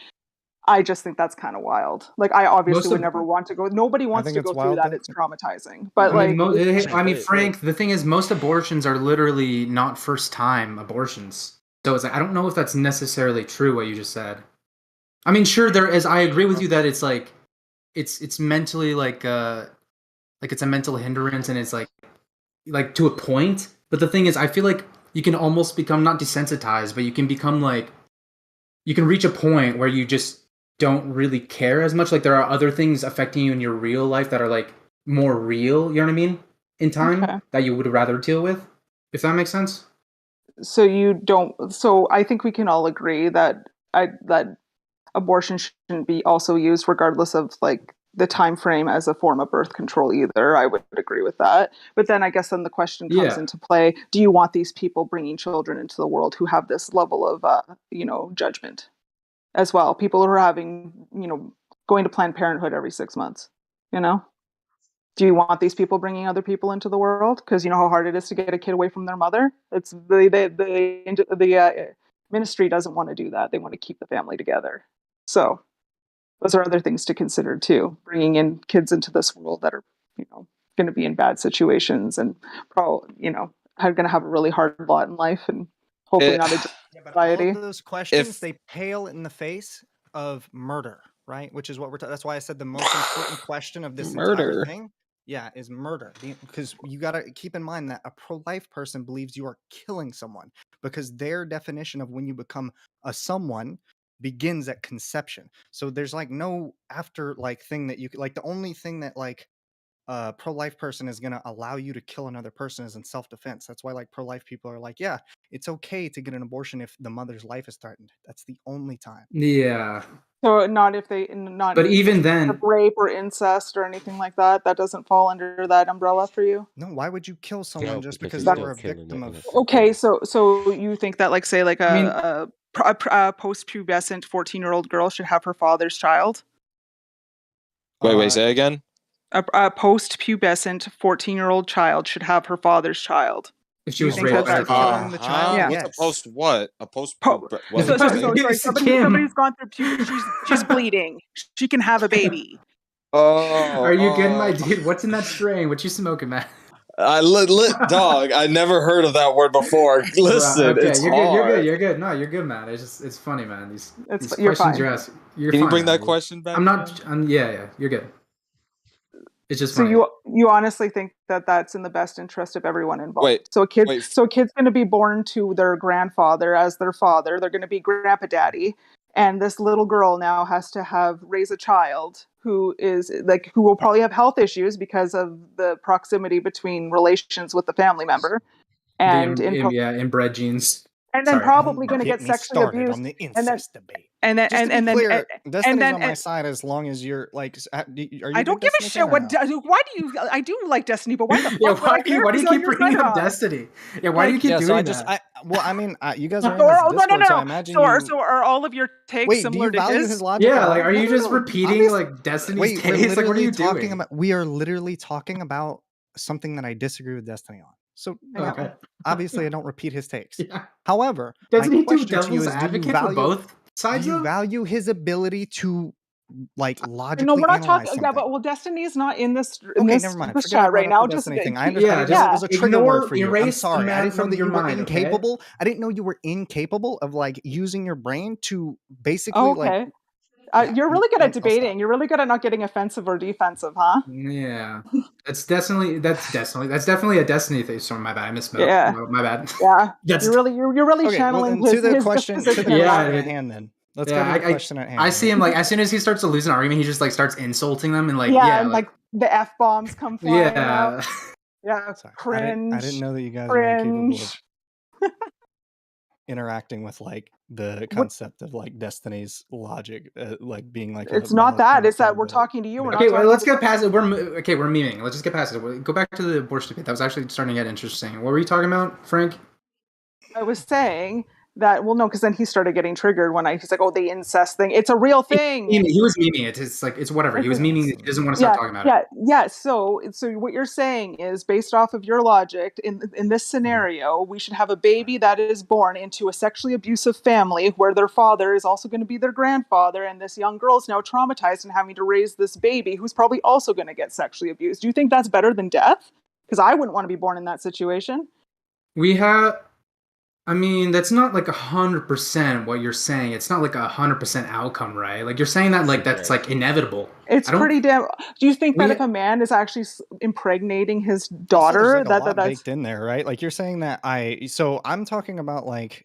I just think that's kind of wild. Like, I obviously would never want to go. Nobody wants to go through that. It's traumatizing. But Frank, the thing is, most abortions are literally not first-time abortions. So it's like, I don't know if that's necessarily true what you just said. I mean, sure, there is. I agree with you that it's like, it's mentally like it's a mental hindrance, and it's like to a point. But the thing is, I feel like you can almost become not desensitized, but you can become like you can reach a point where you just don't really care as much. Like there are other things affecting you in your real life that are like more real, you know what I mean? In time that you would rather deal with, if that makes sense. So you don't. So I think we can all agree that that abortion shouldn't be also used regardless of like the time frame as a form of birth control either. I would agree with that. But then I guess then the question comes into play: do you want these people bringing children into the world who have this level of judgment as well? People who are having going to Planned Parenthood every 6 months. Do you want these people bringing other people into the world? Because you know how hard it is to get a kid away from their mother. It's the ministry doesn't want to do that. They want to keep the family together. So those are other things to consider too. Bringing in kids into this world that are going to be in bad situations and probably are going to have a really hard lot in life and hopefully not a society. All of those questions they pale in the face of murder, right? Which is what we're. That's why I said the most important question of this entire thing. Yeah, is murder. Because you got to keep in mind that a pro-life person believes you are killing someone because their definition of when you become a someone begins at conception. So there's like no after like thing that you like. The only thing that like a pro-life person is going to allow you to kill another person is in self-defense. That's why like pro-life people are like, yeah, it's okay to get an abortion if the mother's life is threatened. That's the only time. Yeah. So not if they not. But even then, rape or incest or anything like that, that doesn't fall under that umbrella for you. No, why would you kill someone just because they were a victim of? Okay, so you think that like say like a post-pubescent 14-year-old girl should have her father's child? Wait, say again. A post-pubescent 14-year-old child should have her father's child. If she was raped by her father. The child, yeah. What's a post what? A post. Somebody's gone through puberty. She's bleeding. She can have a baby. Are you getting my dude? What's in that strain? What you smoking, man? Dog. I never heard of that word before. Listen, okay, it's you're hard. good. You're good. No, you're good, man. It's funny, man. These you're questions fine. you're asking. You're Can fine, you bring man. that question back? I'm not. Yeah. You're good. It's just so funny. you honestly think that that's in the best interest of everyone involved. Wait, so a kid's going to be born to their grandfather as their father. They're going to be grandpa daddy, and this little girl now has to raise a child who will probably have health issues because of the proximity between relations with the family member, and inbred genes. And then probably going to get sexually abused. On the incest debate. And then Destiny's on my side as long as you're like. Are you? I don't give a shit. Why do you? I do like Destiny, but why the fuck? Why do you keep bringing up Destiny? Yeah, why do you keep doing that? You guys are in this Discord, so I imagine. So are all of your takes similar to his? Yeah, like are you just repeating like Destiny's takes? Like what are you doing? We are literally talking about something that I disagree with Destiny on. So obviously I don't repeat his takes. Yeah. However, doesn't he do devil's advocate for both sides? Do you value his ability to like logically? No, we're not talking. Yeah, but Destiny is not in this. Never mind. This chat right now. Just anything. I understand. It was a trigger word for you. I'm sorry. I didn't know that you were incapable. I didn't know you were incapable of like using your brain to basically like. You're really good at debating. You're really good at not getting offensive or defensive, huh? Yeah, that's definitely a Destiny thing. Sorry, my bad. I misspoke. Yeah, my bad. Yeah, you're really channeling to the his question. To the question at hand, then. Let's go to the question at hand. I see him like as soon as he starts to lose an argument, he just like starts insulting them and like like the F bombs come flying out. Yeah, sorry. Cringe. I didn't know that you guys were capable of interacting with like the concept of like Destiny's logic, like being like. It's not that. It's that we're talking to you. We're okay, well, let's get past it. We're memeing. Let's just get past it. Go back to the abortion debate. That was actually starting to get interesting. What were you talking about, Frank? I was saying that no, because then he started getting triggered when he's like, "Oh, the incest thing. It's a real thing." He was memeing it. It's like it's whatever. He was memeing it. He doesn't want to start talking about it. Yeah. So what you're saying is based off of your logic. In this scenario, we should have a baby that is born into a sexually abusive family where their father is also going to be their grandfather, and this young girl is now traumatized and having to raise this baby who's probably also going to get sexually abused. Do you think that's better than death? Because I wouldn't want to be born in that situation. That's not like 100% what you're saying. It's not like 100% outcome, right? Like you're saying that like that's like inevitable. It's pretty damn. Do you think that if a man is actually impregnating his daughter, that's baked in there, right? Like you're saying that so I'm talking about like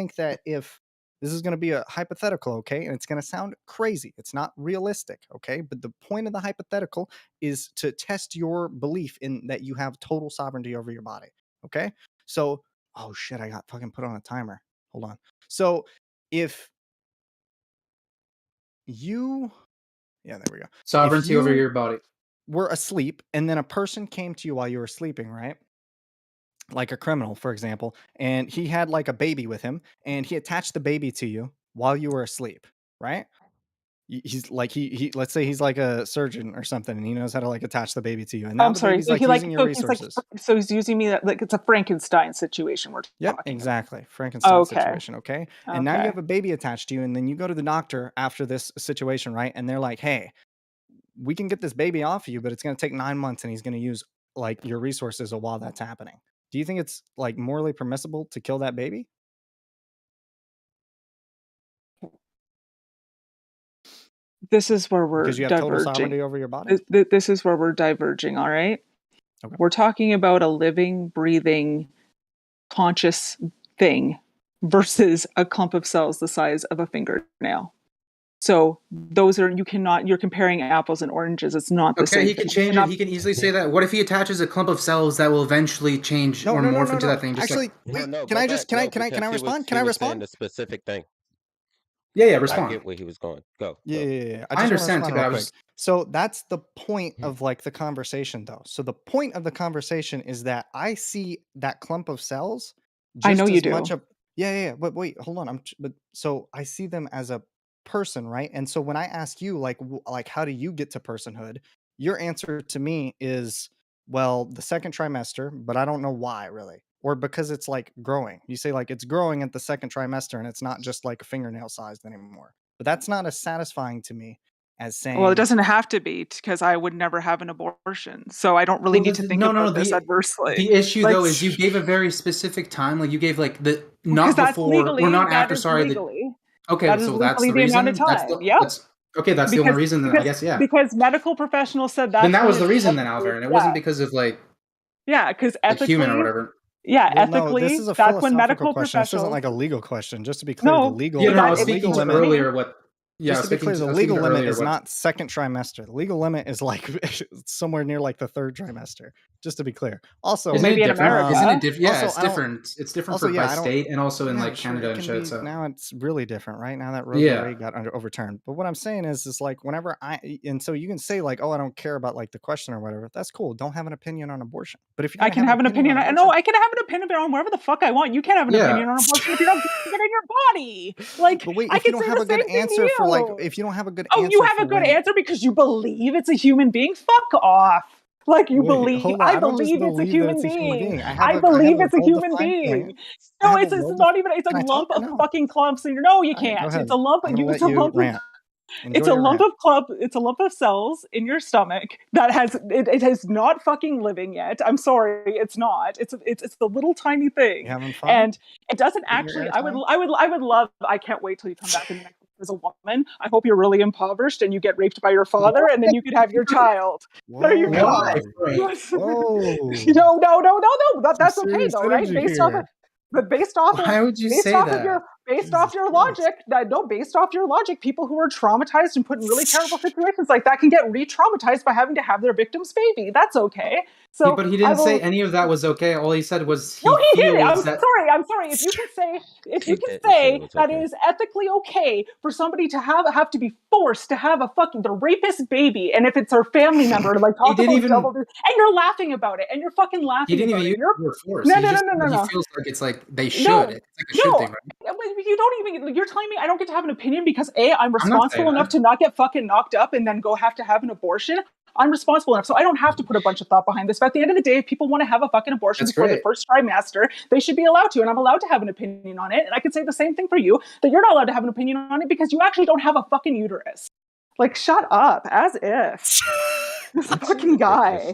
think that if this is going to be a hypothetical, okay, and it's going to sound crazy, it's not realistic, okay, but the point of the hypothetical is to test your belief in that you have total sovereignty over your body, okay? So, oh shit, I got fucking put on a timer. Hold on. So if you, yeah, there we go. Sovereignty over your body. Were asleep, and then a person came to you while you were sleeping, right? Like a criminal, for example, and he had like a baby with him, and he attached the baby to you while you were asleep, right? He's like he let's say he's like a surgeon or something, and he knows how to like attach the baby to you, and now I'm the sorry. baby's So like he like using your so he's like resources. so he's using me like it's a Frankenstein situation we're Yep, talking. exactly. Frankenstein Okay. situation, okay? And now you Okay. have a baby attached to you, and then you go to the doctor after this situation, right? And they're like, hey, we can get this baby off you, but it's going to take 9 months, and he's going to use like your resources while that's happening. Do you think it's like morally permissible to kill that baby? This is where we're Because you have total diverging. sovereignty over your body? This is where we're diverging, all right? Okay. We're talking about a living, breathing, conscious thing versus a clump of cells the size of a fingernail. So those are you're comparing apples and oranges. It's not the same. Okay, he can change it. He can easily say that. What if he attaches a clump of cells that will eventually change or morph into that thing? Just Actually, like, wait, can I respond? Can I respond? The specific thing. Yeah, I respond. get where he was going. Go. Yeah. I just wanna understand, respond too, real but I quick. was- So that's the point of like the conversation, though. So the point of the conversation is that I see that clump of cells. I know just you as do. much of yeah. But wait, hold on. But so I see them as a person, right? And so when I ask you, like how do you get to personhood? Your answer to me is, well, the second trimester, but I don't know why really. Or because it's like growing. You say like it's growing at the second trimester, and it's not just like a fingernail sized anymore. But that's not as satisfying to me as saying. Well, it doesn't have to be because I would never have an abortion, so I don't really need to think about this adversely. The issue Like, though is you gave a very specific time. Like you gave like the because not that's before legally, or not that after. is Sorry. legally. Okay, That is so that's the legally the reason. amount of That's time. the, Yep. that's the only reason. Then I guess yeah. Because medical professionals said that. Then that was the reason then, Alvar, and it wasn't because of like because like ethically, human or whatever. Yeah, Well, no, ethically, this is a that's when philosophical medical question. This isn't professionals. like a legal question. Just to be clear, No, the legal Yeah, no, I the was speaking legal to limit. earlier what. Yeah, Just to be clear, the I was legal speaking to limit earlier is what- not second trimester. The legal limit is like somewhere near like the third trimester. Just to be clear. Also, Isn't it different? Isn't it different? Yeah, also, it's I don't- different. It's different also, for yeah, by I don't- state and also in yeah, like sure, Canada it and can shit. be- So now it's really different, right? Now that Roe Yeah. v. Wade got overturned. But what I'm saying is like whenever and so you can say like, oh, I don't care about like the question or whatever. That's cool. Don't have an opinion on abortion. But if you're I gonna can have an opinion. on No, I can have an opinion on whatever the fuck I want. You can't have an Yeah. opinion on abortion if you're not getting it in your body. Like, But wait, I if you can don't say have the a good same thing to answer for like, you. if you don't have a good Oh, answer you have for a good when- answer because you believe it's a human being? Fuck off. Like you Wait, believe, hold on. I I don't just believe it's a believe that human it's a human being. being. I have I a- I believe have a it's a human well-defined being. point. No, I have it's a not even. It's a Can I lump talk or of no? fucking clumps. And no, you All right, go can't. ahead. It's a lump. I'm gonna It's let a you lump. rant. It's Enjoy a your lump rant. of clump. It's a lump of cells in your stomach that has it is not fucking living yet. I'm sorry, it's not. It's the little tiny thing. You having fun? And it doesn't Getting your actually. I would airtime? love. I can't wait till you come back in the next as a woman. I hope you're really impoverished and you get raped by your father, and then you could have your child. There you go. Why, Frank? No. That's Some okay serious though, right? energy Based off here. of. But based off of Why would you based say off that? of your based off your logic, based off your logic, people who are traumatized and put in really terrible situations like that can get re-traumatized by having to have their victim's baby. That's okay. So but he I didn't will- say any of that was okay. All he said was he No, he did. I'm feels that. sorry. If you can say that it is ethically okay for somebody to have to be forced to have a fucking the rapist baby, and if it's her family member, like talk didn't about even- double, and you're laughing about it, and you're fucking laughing He didn't about even it. use the word force. No, He no, just no, no, said no. He feels like it's like they should. No, It's like a should thing, right? You don't even. You're telling me I don't get to have an opinion because A, I'm not responsible saying enough that. to not get fucking knocked up and then go have to have an abortion. I'm responsible enough, so I don't have to put a bunch of thought behind this. But at the end of the day, if people want to have a fucking abortion That's before the great. first trimester, they should be allowed to, and I'm allowed to have an opinion on it. And I can say the same thing for you, that you're not allowed to have an opinion on it because you actually don't have a fucking uterus. Like, shut up, as if. This fucking guy.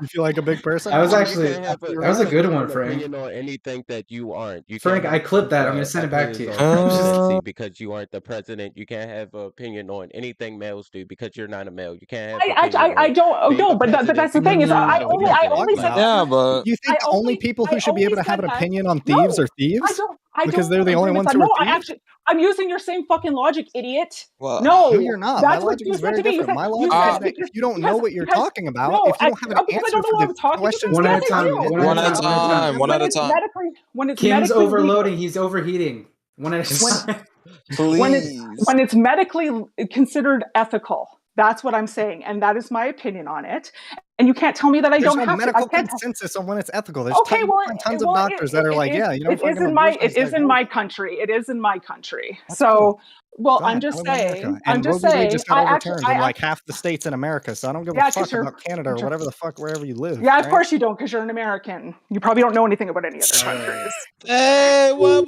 You feel like a big person? I was You actually can't have that was a you good can't one, have an Frank. opinion on anything that you aren't. You Frank, can't I have clipped that. I'm gonna send it back to you. opinions on presidency because you aren't the president. You can't have an opinion on anything males do because you're not a male. You can't have. I don't. No, but that's the thing is, I only said Yeah, but You think the only people who should be able to have an opinion on thieves are thieves? Because they're the only agree with ones that. who No, are thieves? I'm using your same fucking logic, idiot. Well, no, No, you're not. My That's what logic you is said very to me. You different. said- My you logic said is that because- if you don't know because- what you're because- talking about, no, if you don't have an because I answer don't know for what I'm the talking questions, about. One at a Yes, I time. do. One at a time. When it's medically Kim's medically overloading. He's overheating. One at a time. when it's medically considered ethical. That's what I'm saying, and that is my opinion on it. And you can't tell me that I There's don't no have medical to. I can't consensus on when it's ethical. There's okay, tons of doctors that are like, yeah, you know, it is in my country. It is in my country. That's so, cool. well, Go I'm ahead, just I love America. saying. And I'm just Roe v. Wade saying. just got overturned in like actually, half the states in America, so I don't give Yeah, a 'cause fuck you're- about Canada or whatever the fuck wherever you live. yeah, of right? course you don't, because you're an American. You probably don't know anything about any other countries. Hey, what?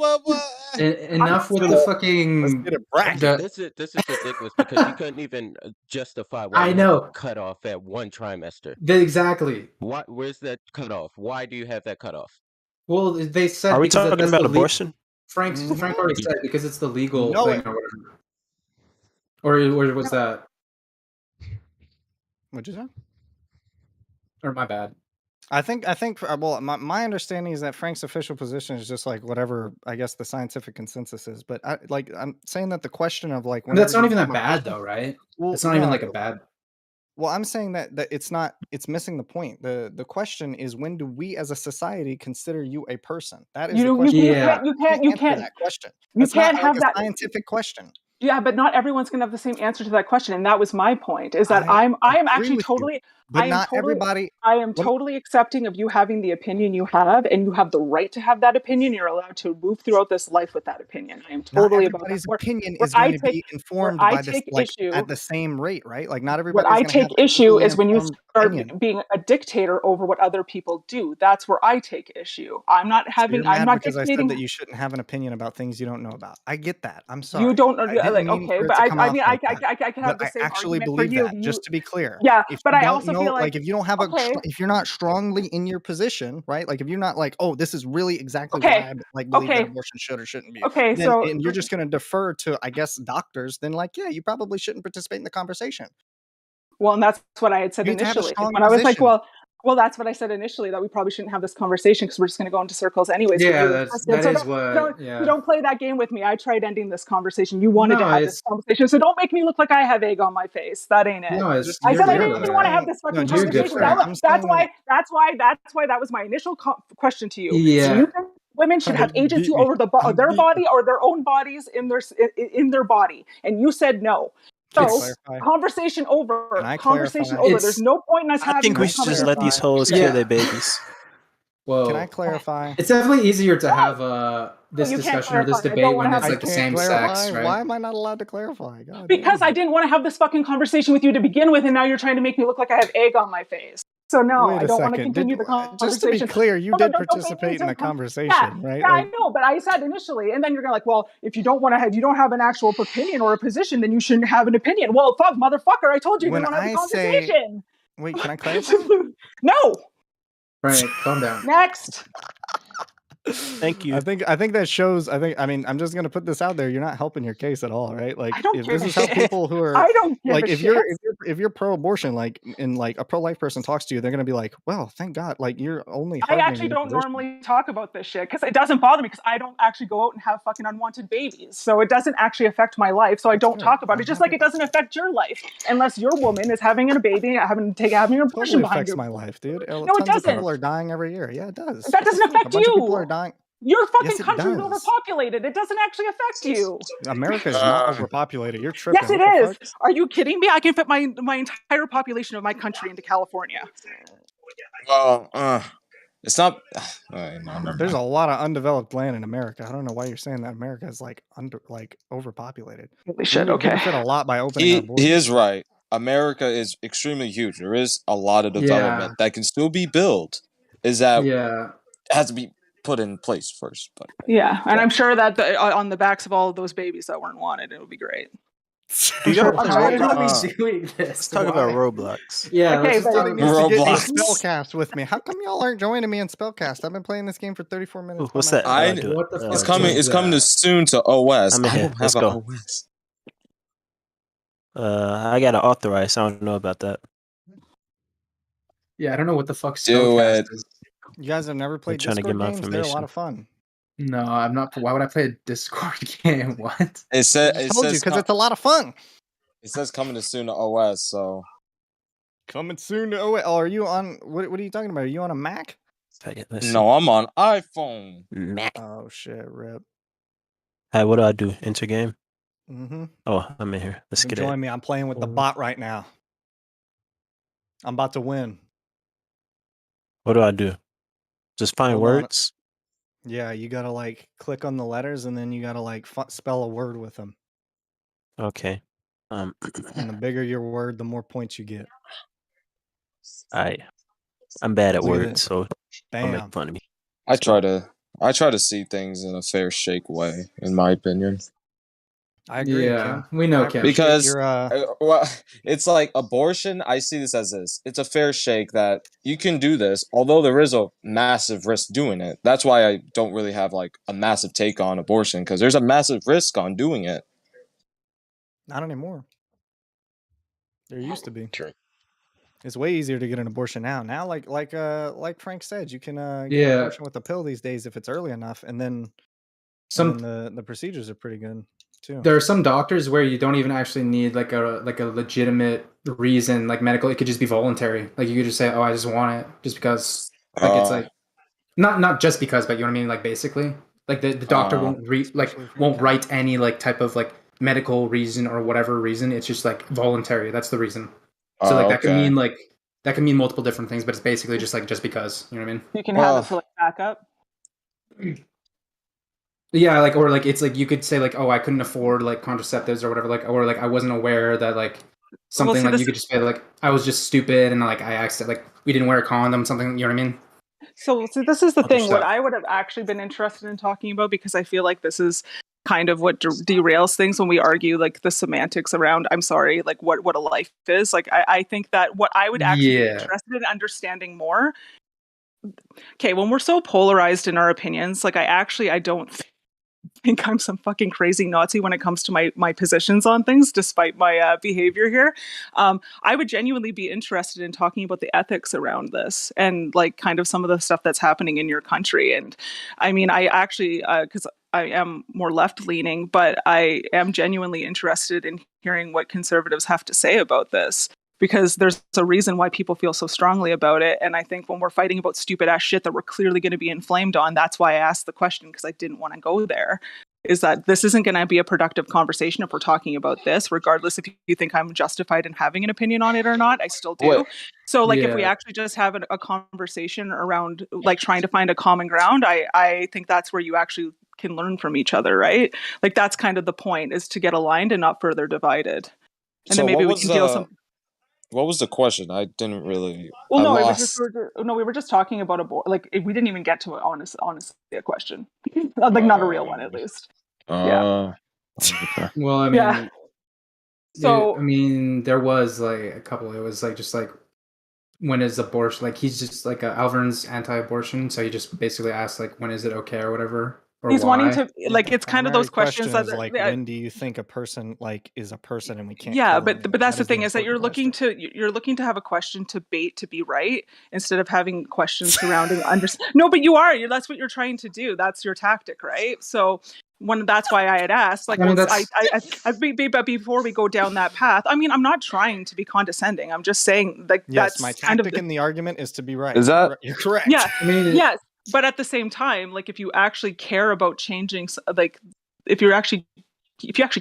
Enough with the fucking. This is ridiculous because you couldn't even justify why I you know. have a cutoff at 1 trimester. Exactly. Where's that cutoff? Why do you have that cutoff? Well, they said. Are we because talking that's about the abortion? Frank already said because it's the legal No, thing or whatever. Or was that? What'd you say? Or my bad. I think well, my understanding is that Frank's official position is just like whatever I guess the scientific consensus is. But I'm saying that the question of like That's not whenever even you that bad though, right? Well, It's not even no. like a bad. Well, I'm saying that it's not. It's missing the point. The question is, when do we as a society consider you a person? That is the question. You can't answer that question. You That's can't not have like that a scientific question. Yeah, but not everyone's gonna have the same answer to that question, and that was my point. Is that I am actually with you, totally. but I am not totally, everybody. I am totally accepting of you having the opinion you have, and you have the right to have that opinion. You're allowed to move throughout this life with that opinion. I am totally about that. Everybody's opinion Where is going I to take- be where informed I by this take like issue- at the same rate, right? Like not What everybody's I going to have take issue equally is when you informed start opinion. being a dictator over what other people do. That's where I take issue. I'm not So having. you're I'm mad not because I dictating. said that you shouldn't have an opinion about things you don't know about. I get that. I'm sorry. You don't I didn't like mean okay, for it but to come I off mean like I that. can have But the I same actually argument for believe you. that. Just to be clear. Yeah, If but you I don't also know, feel like if you don't have okay. if you're not strongly in your position, right? Like if you're not like, oh, this is really exactly Okay, why I like believe that okay. abortion should or shouldn't be. Okay, Then, so and you're just going to defer to, I guess, doctors. Then, like, yeah, you probably shouldn't participate in the conversation. Well, and that's what I had said You need to have a initially. strong When I was like, position. well, that's what I said initially, that we probably shouldn't have this conversation because we're just going to go into circles anyways. Yeah, You that insisted. is So what. Yeah. you don't play that game with me. I tried ending this conversation. You wanted to No, have this conversation, so don't make me look like I have egg on my face. That ain't it. No, it's I you're said I good didn't for even want to that. have this No, fucking you're good conversation. for that. That's why that was my initial question to you. So Yeah. you think women should have agency over their body or their own bodies in their body, and you said no. Can I So clarify? conversation over. Can I Conversation clarify? over. There's no point in us having. I think we this should just let these hoes conversation. kill their babies. Well, Can I clarify? it's definitely easier to have this you can't discussion or this clarify. I debate don't when wanna it's have like the this- same sex, right? Why am I not allowed to clarify? God Because I didn't want to have this fucking conversation with you to begin with, and now you're trying to make me look like I have egg on my face. So no, Wait I a don't want to second. continue the conversation. Just to be clear, you No, did don't make me participate in the into- conversation, Yeah, right? yeah, I Like, know, but I said initially, and then you're gonna like, well, if you don't want to have, you don't have an actual opinion or a position, then you shouldn't have an opinion. Well, fuck, motherfucker, I told you you when didn't want to have I a say, conversation. wait, can I clarify? No. Right, calm down. Next. Thank you. I think that shows. I mean, I'm just gonna put this out there. You're not helping your case at all, right? Like, I don't if give this a is how shit. people who are I don't give like, a if shit. you're pro-abortion, like, and like a pro-life person talks to you, they're gonna be like, well, thank God, like you're only. I hardening actually your don't position. normally talk about this shit because it doesn't bother me because I don't actually go out and have fucking unwanted babies. So it doesn't actually affect my life. So I don't talk about it, just like it doesn't affect your life unless your woman is having a baby, having an abortion Totally behind affects her. my life, dude. No, it Tons of doesn't. people are dying every year. Yeah, it does. That doesn't A affect bunch of people are you. dying. Your fucking Yes, it country's does. overpopulated. It doesn't actually affect you. America is not overpopulated. You're tripping. Yes, it What the is. fuck? Are you kidding me? I can fit my entire population of my country into California. Well, it's not. No, never There's a mind. lot of undeveloped land in America. I don't know why you're saying that America is like overpopulated. Holy shit, We would okay. benefit a lot by opening our He borders. is right. America is extremely huge. There is a lot of development Yeah. that can still be built. Is that Yeah. it has to be put in place first. But Yeah, and I'm sure that on the backs of all of those babies that weren't wanted, it would be great. Do you ever I'm play sure Why are Roblox? we doing this? Let's talk about Roblox. Yeah, Okay, let's just but- talk Needs to get in Roblox. Spellcast with me. How come y'all aren't joining me in Spellcast? I've been playing this game for 34 minutes. What's by that? myself. Do it. What the fuck It's is coming. It's coming that? soon to OS. I'm in I here. don't Let's have an go. OS. I gotta authorize. I don't know about that. Yeah, I don't know what the fuck Do Spellcast it. is. You guys have never played trying to Discord get my games? They're a lot information. of fun. No, I'm not. Why would I play a Discord game? What? It said. I It told you says. because it's a lot of fun. It says coming to soon to OS. So Coming soon to oh, are you on what are you talking about? Are you on a Mac? Let's no, I'm on iPhone. Mac. Oh shit, rip. Hi, what do I do? Enter game? Mm-hmm. Oh, I'm in here. Let's get it. Join me. I'm playing with the bot right now. I'm about to win. What do I do? Just find Hold on. words? Yeah, you gotta like click on the letters and then you gotta like spell a word with them. Okay. And the bigger your word, the more points you get. I'm bad at Look at words, this. so don't make Bam. fun of me. I try to see things in a fair shake way, in my opinion. I agree, Yeah, Kim. we know I Kim. appreciate Because your well, it's like abortion. I see this as this. It's a fair shake that you can do this, although there is a massive risk doing it. That's why I don't really have like a massive take on abortion, because there's a massive risk on doing it. Not anymore. There used to be. True. It's way easier to get an abortion now. Now, like Frank said, you can get Yeah. an abortion with a pill these days if it's early enough, and then Some the procedures are pretty good too. there are some doctors where you don't even actually need like a legitimate reason, like medical. It could just be voluntary. Like you could just say, "Oh, I just want it," just because. Like it's like not just because, but you know what I mean. Like basically, like the doctor won't write any like type of like medical reason or whatever reason. It's just like voluntary. That's the reason. So like that can mean multiple different things, but it's basically just like just because. You know what I mean? You can have it for like backup. Yeah, like or like it's like you could say like, oh, I couldn't afford like contraceptives or whatever, like or like I wasn't aware that like something see, like you could just say like I was just stupid and like I accidentally like we didn't wear a condom, something, you know what I mean? So this is the Other thing. What stuff. I would have actually been interested in talking about, because I feel like this is kind of what derails things when we argue like the semantics around, I'm sorry, like what a life is. Like I think that what I would actually be interested in understanding more. Okay, when we're so polarized in our opinions, like I don't think I'm some fucking crazy Nazi when it comes to my positions on things, despite my behavior here. I would genuinely be interested in talking about the ethics around this and like kind of some of the stuff that's happening in your country. And I mean, I actually, because I am more left leaning, but I am genuinely interested in hearing what conservatives have to say about this. Because there's a reason why people feel so strongly about it. And I think when we're fighting about stupid ass shit that we're clearly going to be inflamed on, that's why I asked the question, because I didn't want to go there. Is that this isn't going to be a productive conversation if we're talking about this, regardless if you think I'm justified in having an opinion on it or not. I still do. Wait. So like if we actually just have a conversation around like trying to find a common ground, I think that's where you actually can learn from each other, right? Like that's kind of the point, is to get aligned and not further divided. And then maybe we can deal some. What was the question? I didn't really. Well, no, lost. we were just talking about like we didn't even get to honestly a question, like not a real one at least. Yeah. Well, I mean, Yeah. So I mean, there was like a couple. It was like just like when is abortion? Like he's just like Alvern's anti-abortion, so he just basically asked like when is it okay or whatever. Or he's why. wanting to like it's kind of those questions that like when do you think a person like is a person and we can't. Yeah, but that's the thing is that you're looking to have a question to bait to be right instead of having questions surrounding No, but you are. That's what you're trying to do. That's your tactic, right? So that's why I had asked. Like, I mean, but before we go down that path, I mean, I'm not trying to be condescending. I'm just saying like yes, that's my kind tactic of in the argument is to be right. Is that you're correct? Yeah, I mean, yes. But at the same time, like if you actually care about changing, like if you actually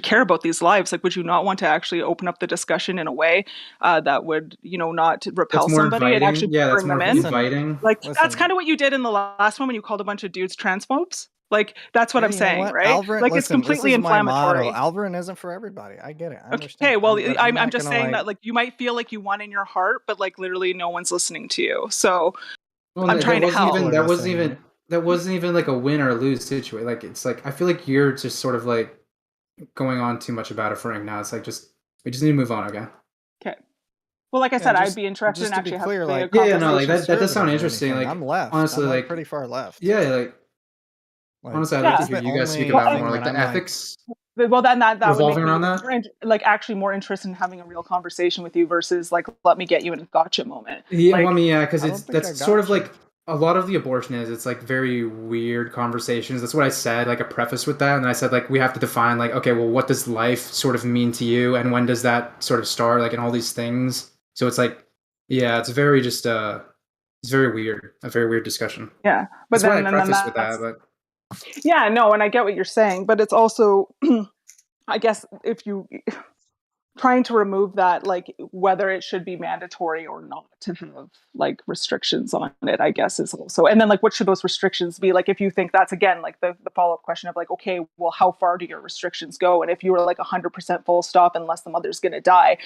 care about these lives, like would you not want to actually open up the discussion in a way that would, not repel somebody and actually bring them in? Inviting. Like that's kind of what you did in the last one when you called a bunch of dudes transphobes. Like that's what I'm saying, right? Alvern, like listen, it's completely this is inflammatory. My motto. Alvern isn't for everybody. I get it. I understand. Okay, well, I'm I'm just saying that like you might feel like you won in your heart, but like literally no one's listening to you. So well, I'm trying to help. That wasn't even like a win or lose situation. Like it's like I feel like you're just sort of like going on too much about it for right now. It's like we just need to move on, okay? Okay. Well, like I said, I'd be interested in actually having a conversation. Like that does sound interesting. Like I'm left. Honestly, I'm like pretty far left. Yeah, like honestly, I'd like to hear you guys speak about more like the ethics. Well, then that would revolving make me around like actually more interested in having a real conversation with you versus like let me get you in a gotcha moment. Yeah, like, well, I mean, because that's sort of like a lot of the abortion is. It's like very weird conversations. That's what I said, like a preface with that, and I said like we have to define like okay, well, what does life sort of mean to you, and when does that sort of start, like, and all these things. So it's like, yeah, it's very just it's very weird, a very weird discussion. Yeah, but that's then why I preface with that, but. Yeah, no, and I get what you're saying, but it's also, I guess, if you trying to remove that, like whether it should be mandatory or not to have like restrictions on it, I guess is also, and then like what should those restrictions be? Like if you think that's again like the follow-up question of like, okay, well, how far do your restrictions go? And if you were like 100% full stop unless the mother's going to die,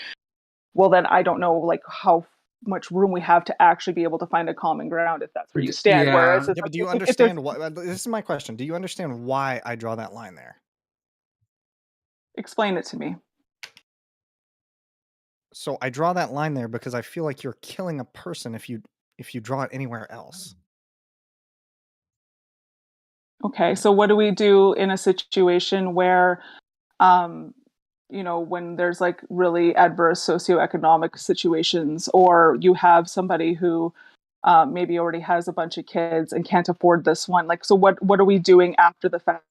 well then I don't know like how much room we have to actually be able to find a common ground if that's where you stand. Whereas but do you understand what? This is my question. Do you understand why I draw that line there? Explain it to me. So I draw that line there because I feel like you're killing a person if you draw it anywhere else. Okay, so what do we do in a situation where, you know, when there's like really adverse socioeconomic situations, or you have somebody who maybe already has a bunch of kids and can't afford this one? Like, so what are we doing after the fact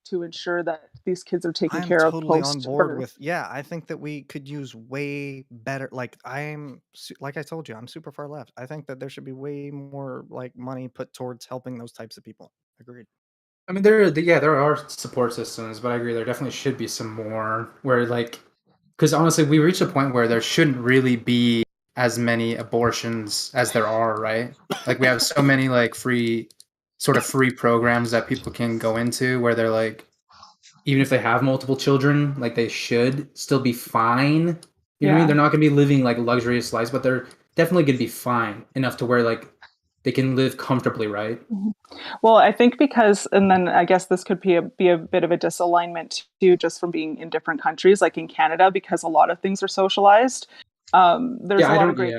to ensure that these kids are taken care of totally post on board birth? with, yeah, I think that we could use way better, like like I told you, I'm super far left. I think that there should be way more like money put towards helping those types of people. Agreed. I mean, there are support systems, but I agree there definitely should be some more where like, because honestly, we reach a point where there shouldn't really be as many abortions as there are, right? Like we have so many like free programs that people can go into where they're like, even if they have multiple children, like they should still be fine. You know what I mean? Yeah. They're not going to be living like luxurious lives, but they're definitely going to be fine enough to where like they can live comfortably, right? Well, I think because, and then I guess this could be a bit of a disalignment too, just from being in different countries, like in Canada, because a lot of things are socialized. There's a lot of great,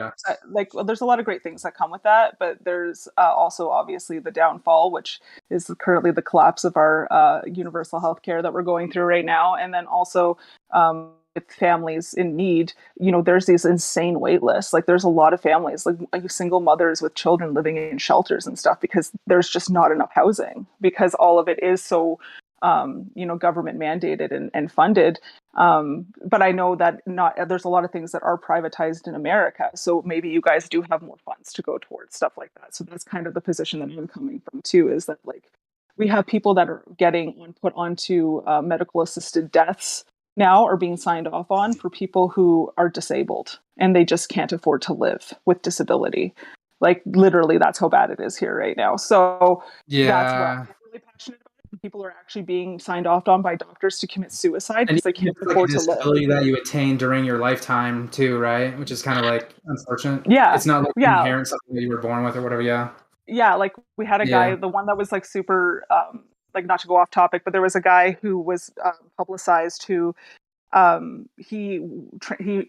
there's a lot of great things that come with that, but there's also obviously the downfall, which is currently the collapse of our universal health care that we're going through right now, and then also with families in need, you know, there's these insane wait lists. Like there's a lot of families, like single mothers with children living in shelters and stuff because there's just not enough housing because all of it is so, you know, government mandated and funded. But I know that there's a lot of things that are privatized in America. So maybe you guys do have more funds to go towards stuff like that. So that's kind of the position that I'm coming from too, is that like we have people that are getting put onto medical assisted deaths now are being signed off on for people who are disabled and they just can't afford to live with disability. Like literally that's how bad it is here right now. So that's what I'm really passionate about. People are actually being signed off on by doctors to commit suicide because they can't afford to live. Disability that you attain during your lifetime too, right? Which is kind of like unfortunate. Yeah. It's not like inherent something that you were born with or whatever, Yeah, like we had a guy, the one that was like super like not to go off topic, but there was a guy who was publicized who he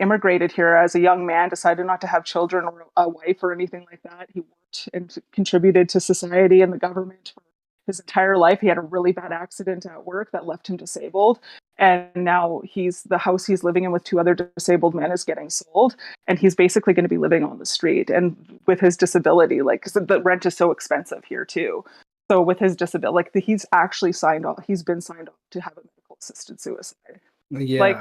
immigrated here as a young man, decided not to have children or a wife or anything like that. He worked and contributed to society and the government for his entire life. He had a really bad accident at work that left him disabled. And now the house he's living in with two other disabled men is getting sold. And he's basically going to be living on the street. And with his disability, like, because the rent is so expensive here too. So with his disability, like he's actually he's been signed off to have a medical assisted suicide. Yeah. Like,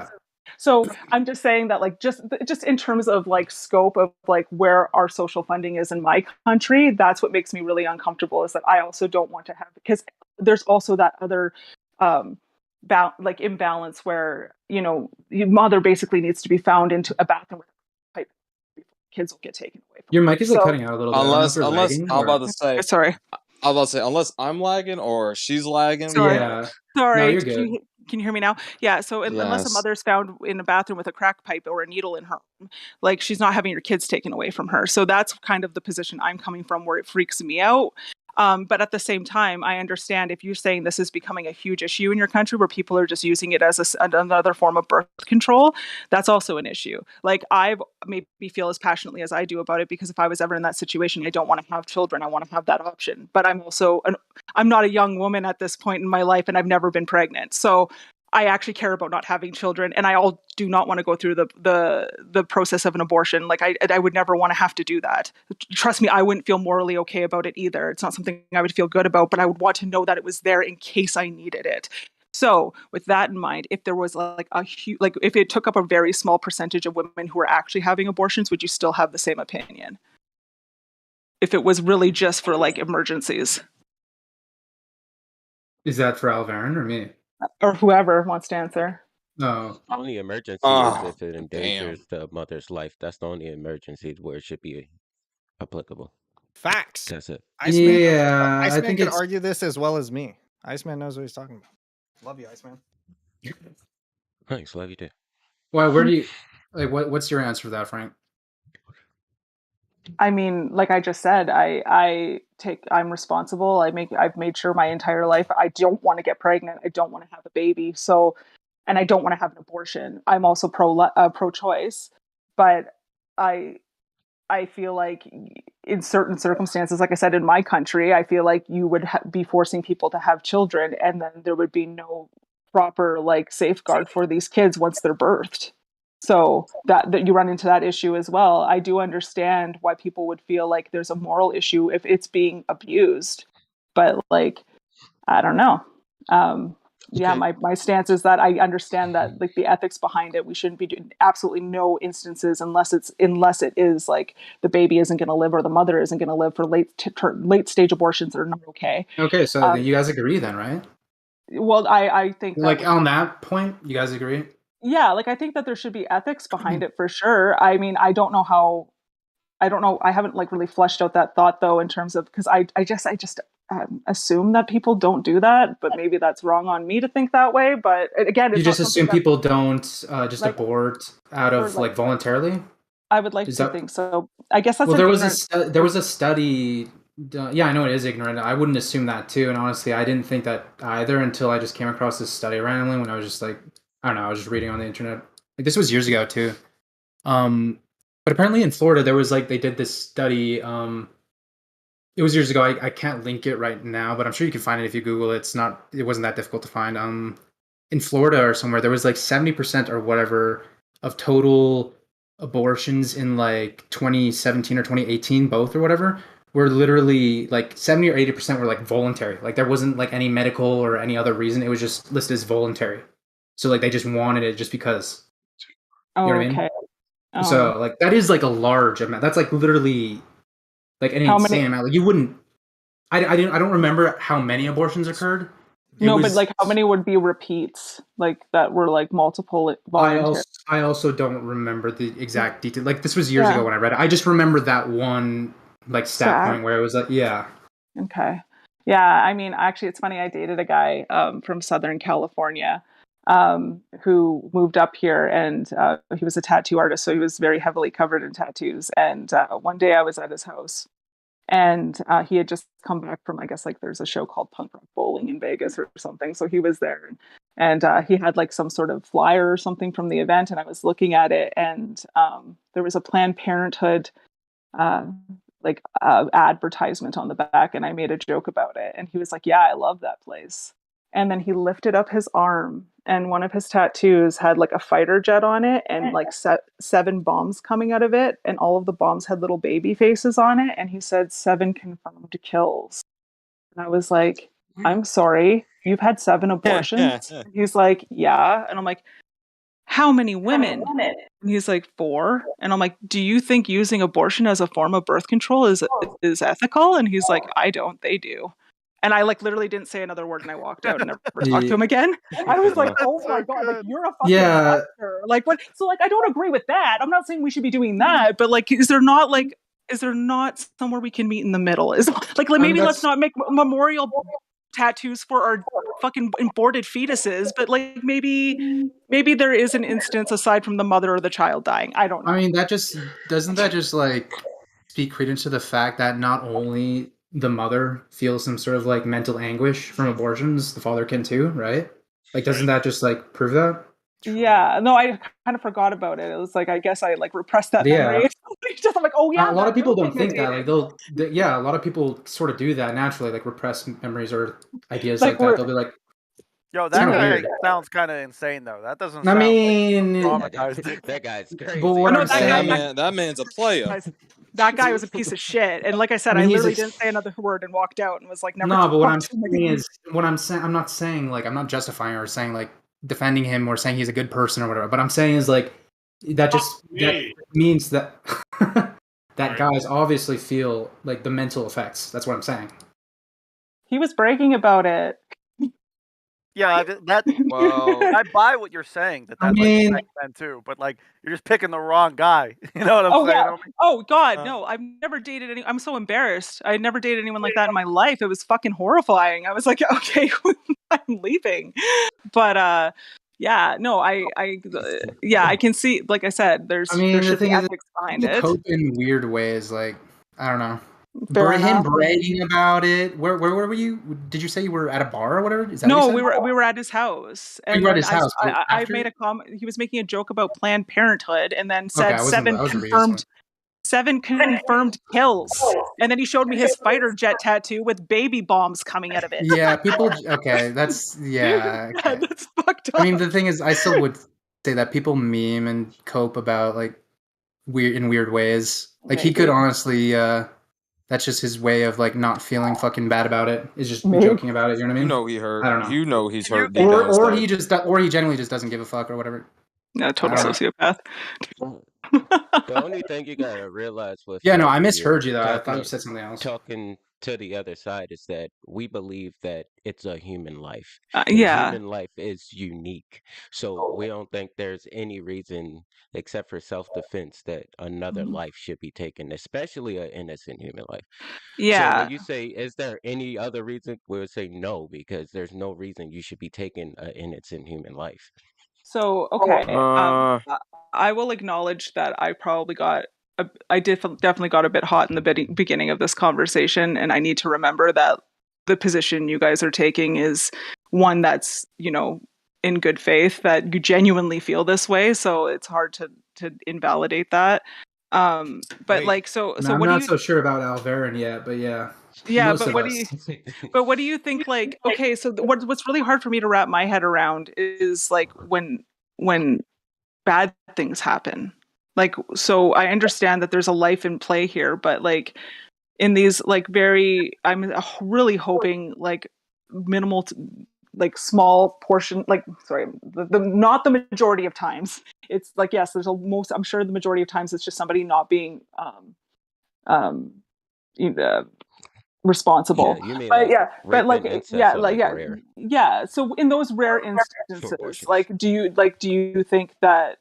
so I'm just saying that like just in terms of like scope of like where our social funding is in my country, that's what makes me really uncomfortable, is that I also don't want to have, because there's also that other like imbalance where, you know, your mother basically needs to be found into a bathroom with a pipe before kids will get taken away from your mic is like cutting out a little bit. Unless I'm about to say, sorry. I was about to say, unless I'm lagging or she's lagging. Sorry. Yeah. Sorry. No, you're good. Can you hear me now? Yeah. So unless a mother's found in a bathroom with a crack pipe or a needle in her arm, like she's not having your kids taken away from her. So that's kind of the position I'm coming from, where it freaks me out. But at the same time, I understand if you're saying this is becoming a huge issue in your country where people are just using it as another form of birth control, that's also an issue. Like I maybe feel as passionately as I do about it, because if I was ever in that situation, I don't want to have children. I want to have that option. But I'm also, I'm not a young woman at this point in my life, and I've never been pregnant. So I actually care about not having children, and I do not want to go through the process of an abortion. Like I would never want to have to do that. Trust me, I wouldn't feel morally okay about it either. It's not something I would feel good about, but I would want to know that it was there in case I needed it. So with that in mind, if there was like a huge, like if it took up a very small percentage of women who are actually having abortions, would you still have the same opinion? If it was really just for like emergencies? Is that for Alvarin or me? Or whoever wants to answer. No. Only emergency Oh, is if it endangers the mother's life. That's the only emergency where it should be applicable. Facts. That's it. Yeah, I Iceman think can it's argue this as well as me. Iceman knows what he's talking about. Love you, Iceman. Thanks, love you too. why. Where do you like? What's your answer for that, Frank? I mean, like I just said, I'm responsible. I've made sure my entire life I don't want to get pregnant. I don't want to have a baby. So, and I don't want to have an abortion. I'm also pro-choice, but I feel like in certain circumstances, like I said, in my country, I feel like you would be forcing people to have children, and then there would be no proper like safeguard for these kids once they're birthed. So that you run into that issue as well. I do understand why people would feel like there's a moral issue if it's being abused, but like, I don't know. Yeah, my stance is that I understand that like the ethics behind it, we shouldn't be doing absolutely no instances unless it is like the baby isn't going to live or the mother isn't going to live for late stage abortions that are not okay. Okay, so you guys agree then, right? Well, I think that Like on that point, you guys agree? yeah, like I think that there should be ethics behind it for sure. I mean, I don't know. I haven't like really fleshed out that thought though, in terms of, because I just assume that people don't do that, but maybe that's wrong on me to think that way. But again, it's You just assume people don't just like, abort out of like- like voluntarily? I would like Is to that- think so. I guess that's Well, an there was ignorant- a study. Yeah, I know it is ignorant. I wouldn't assume that too. And honestly, I didn't think that either until I just came across this study randomly when I was just like, I don't know, I was just reading on the internet. Like this was years ago too. But apparently in Florida there was like they did this study. It was years ago. I can't link it right now, but I'm sure you can find it if you Google it. It wasn't that difficult to find. In Florida or somewhere, there was like 70% or whatever of total abortions in like 2017 or 2018, both or whatever, were literally like 70 or 80% were like voluntary. Like there wasn't like any medical or any other reason. It was just listed as voluntary. So like they just wanted it just because. You know what I mean? So like that is like a large amount. That's like literally like an insane amount. Like you wouldn't. I don't remember how many abortions occurred. But like how many would be repeats like that were like multiple voluntary? I also don't remember the exact detail. Like this was years ago when I read it. I just remember that one like stat point where it was like, yeah. Okay. Yeah, I mean, actually, it's funny. I dated a guy from Southern California who moved up here, and he was a tattoo artist, so he was very heavily covered in tattoos. And one day I was at his house, and he had just come back from, I guess, like there's a show called Punk Rock Bowling in Vegas or something. So he was there, and he had like some sort of flyer or something from the event, and I was looking at it, and there was a Planned Parenthood advertisement on the back, and I made a joke about it, and he was like, yeah, I love that place. And then he lifted up his arm, and one of his tattoos had like a fighter jet on it and like 7 bombs coming out of it, and all of the bombs had little baby faces on it, and he said 7 confirmed kills. And I was like, I'm sorry, you've had 7 abortions? And he's like, yeah. And I'm like, how many women? And he's like, 4. And I'm like, do you think using abortion as a form of birth control is ethical? And he's like, I don't, they do. And I like literally didn't say another word, and I walked out and never talked to him again. I was like, oh my God, like you're a fucking monster. Like what? So like, I don't agree with that. I'm not saying we should be doing that, but like, is there not somewhere we can meet in the middle? Is like maybe let's not make memorial tattoos for our fucking aborted fetuses, but like maybe there is an instance aside from the mother or the child dying. I don't know. I mean, doesn't that just like speak credence to the fact that not only the mother feels some sort of like mental anguish from abortions, the father can too, right? Like, doesn't that just like prove that? Yeah, no, I kind of forgot about it. It was like, I guess I like repressed that memory. Just I'm like, oh yeah. A lot of people don't think that. Like a lot of people sort of do that naturally, like repress memories or ideas like that. They'll be like, yo, that guy sounds kind of insane though. That doesn't. I mean, that guy's crazy. But what I'm saying, that man's a player. That guy was a piece of shit, and like I said, I literally didn't say another word and walked out and was like, never. No, but what I'm saying is, I'm not saying like I'm not justifying or saying like defending him or saying he's a good person or whatever. But I'm saying is like that means that that guys obviously feel like the mental effects. That's what I'm saying. He was bragging about it. Yeah, that. Well, I buy what you're saying. That I like mean- affects men too, but like you're just picking the wrong guy. You know what I'm Oh saying? yeah. homie? Oh God, no! I've never dated any. I'm so embarrassed. I never dated anyone like that in my life. It was fucking horrifying. I was like, okay, I'm leaving. But yeah, no, yeah, I can see. Like I said, there I mean, the should be thing is, ethics behind people it. cope in weird ways. Like, I don't know. Fair Him enough. bragging about it. Where were you? Did you say you were at a bar or whatever? Is that what No, you said? we were at his house, Oh, you and were at then his house, so I after? made a comment. He was making a joke about Planned Parenthood, and then Okay, said I wasn't reading something. seven confirmed kills, and then he showed me his fighter jet tattoo with baby bombs coming out of it. Yeah, people. Okay, that's yeah. Okay. That's fucked up. I mean, the thing is, I still would say that people meme and cope about like weird ways. Like he could Maybe. honestly. That's just his way of like not feeling fucking bad about it. Is just Maybe. joking about it. You know what I mean? You know he hurt. I don't know. You know he's hurt deep Or down inside. he just genuinely just doesn't give a fuck or whatever. No, total I don't sociopath. The only thing you gotta realize with Yeah, no, I when misheard you're you though. I thought talking you said something else. talking to the other side is that we believe that it's a human life. And Yeah. human life is unique. So we don't think there's any reason except for self-defense that another Mhm. life should be taken, especially an innocent human life. So Yeah. when you say, is there any other reason? We would say no, because there's no reason you should be taking an innocent human life. So okay, Uh, I will acknowledge that I probably got. Definitely got a bit hot in the beginning of this conversation, and I need to remember that the position you guys are taking is one that's, you know, in good faith, that you genuinely feel this way. So it's hard to invalidate that. But Wait. like, so No, I'm what do not you? so sure about Alvarin yet, but yeah. Yeah, most but of what us. do you? But what do you think? Like, okay, so what's really hard for me to wrap my head around is like when bad things happen. Like, so I understand that there's a life in play here, but like in these like I'm really hoping like minimal, like small portion, like sorry, the not the majority of times. It's like, yes, there's I'm sure the majority of times it's just somebody not being responsible. Yeah, you mean But like yeah, but rape like and incest yeah, are like like rare yeah. So in those rare for instances, abortions. like do you think that?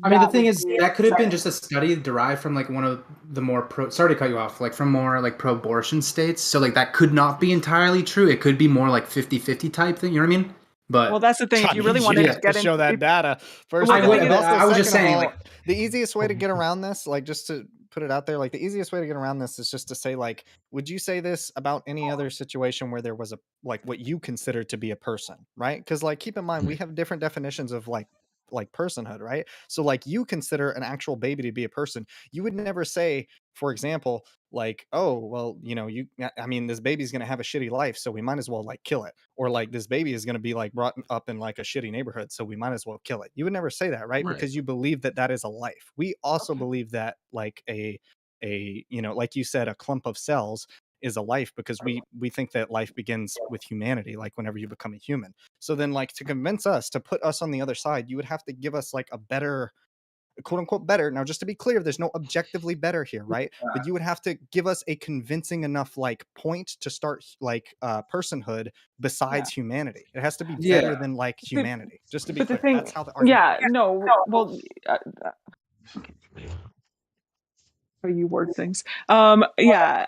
I mean, the that thing would is, be that could have been acceptable? just a study derived from like one of the more sorry to cut you off, like from more like pro-abortion states. So like that could not be entirely true. It could be more like 50-50 type thing. You know what I mean? But Well, that's the thing. If you really want to to get show that data, first Well, of the all, thing and is- also I was just second of saying, all, like- the easiest way to get around this, like just to put it out there, like the easiest way to get around this is just to say, like, would you say this about any other situation where there was a like what you consider to be a person, right? Because like keep in mind we have different definitions of like personhood, right? So like you consider an actual baby to be a person. You would never say, for example, like, oh, well, you know, I mean, this baby's going to have a shitty life, so we might as well like kill it. Or like this baby is going to be like brought up in like a shitty neighborhood, so we might as well kill it. You would never say that, right? Right. Because you believe that that is a life. We also believe that like a you know, like you said, a clump of cells is a life, because we think that life begins with humanity, like whenever you become a human. So then like to convince us, to put us on the other side, you would have to give us like a better, quote unquote better. Now, just to be clear, there's no objectively better here, right? But you would have to give us a convincing enough like point to start like personhood besides humanity. It has to be Yeah. better than like humanity. Just to be But the clear, thing, that's how the argument yeah, works. no, well, how you word things. Yeah,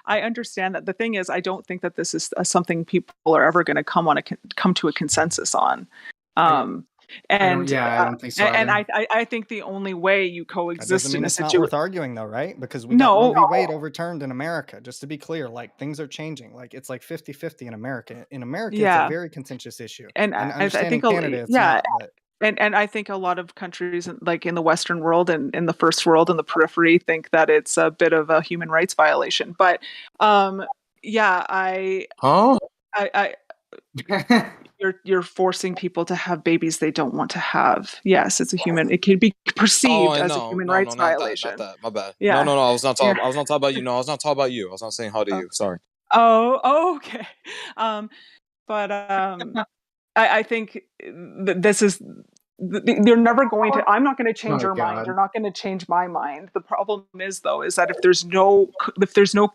I understand that. The thing is, I don't think that this is something people are ever going to come to a consensus on. And I don't think so and either. I think the only way you That coexist doesn't mean in a it's not situation. worth arguing though, right? Because we No. got Roe v. Wade overturned in America. Just to be clear, like things are changing. Like it's like 50-50 in America. In America, it's Yeah. a very contentious issue. And And I understand think in Canada, it's not. But and I think a lot of countries like in the Western world and in the first world and the periphery think that it's a bit of a human rights violation. But yeah, I you're forcing people to have babies they don't want to have. Yes, it's a human. It can be perceived as a human rights violation. Not that. My bad. Yeah. No. I was not talking. Yeah. I was not talking about you. No, I was not talking about you. I was not saying how to you. Sorry. Oh, okay. But I think this is You're never going to. I'm not going to change Oh, your mind. God. You're not going to change my mind. The problem is though, is that if there's no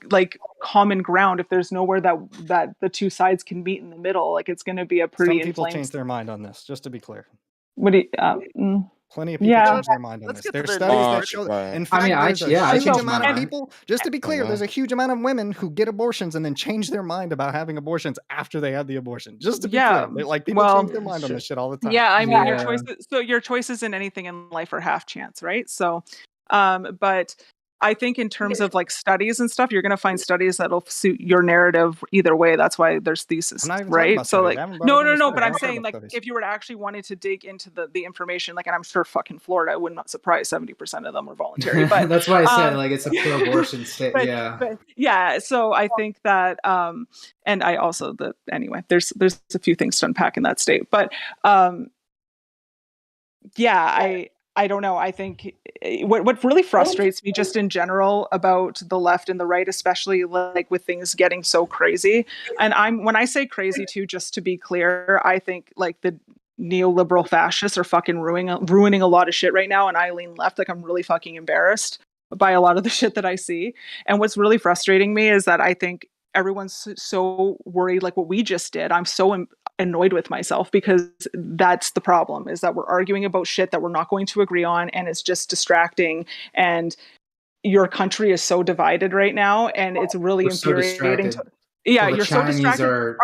like common ground, if there's nowhere that the two sides can meet in the middle, like it's going to be a pretty Some people inflamed. change their mind on this, just to be clear. What do you, Plenty of people yeah. change their mind on Let's this. get to There's the studies nitty that gritty. show. Right. In fact, I mean, there's a I huge changed my amount of mind. people. Just to be clear, there's a huge amount of women who get abortions and then change their mind about having abortions after they had the abortion. Just to be Yeah, clear, like people well, change their mind on this shit all the time. yeah, I mean your Yeah. choices. So your choices in anything in life are half chance, right? So, but I think in terms of like studies and stuff, you're going to find studies that'll suit your narrative either way. That's why there's thesis, I'm not even talking right? about So studies. like, I haven't brought no, up no, any no. studies. But I I'm haven't talked saying about like, studies. if you were to actually wanted to dig into the information, like, and I'm sure fucking Florida, I would not surprise 70% of them are voluntary. But That's why I said like it's a pro-abortion state. but, Yeah. but yeah, so I think that and I also anyway, there's a few things to unpack in that state, but yeah, I don't know. I think what really frustrates me just in general about the left and the right, especially like with things getting so crazy, and when I say crazy too, just to be clear, I think like the neoliberal fascists are fucking ruining a lot of shit right now, and I lean left. Like I'm really fucking embarrassed by a lot of the shit that I see. And what's really frustrating me is that I think everyone's so worried, like what we just did. I'm so annoyed with myself because that's the problem, is that we're arguing about shit that we're not going to agree on, and it's just distracting. And your country is so divided right now, and it's really We're so infuriating. distracted. Yeah, Well, the you're so Chinese distracted are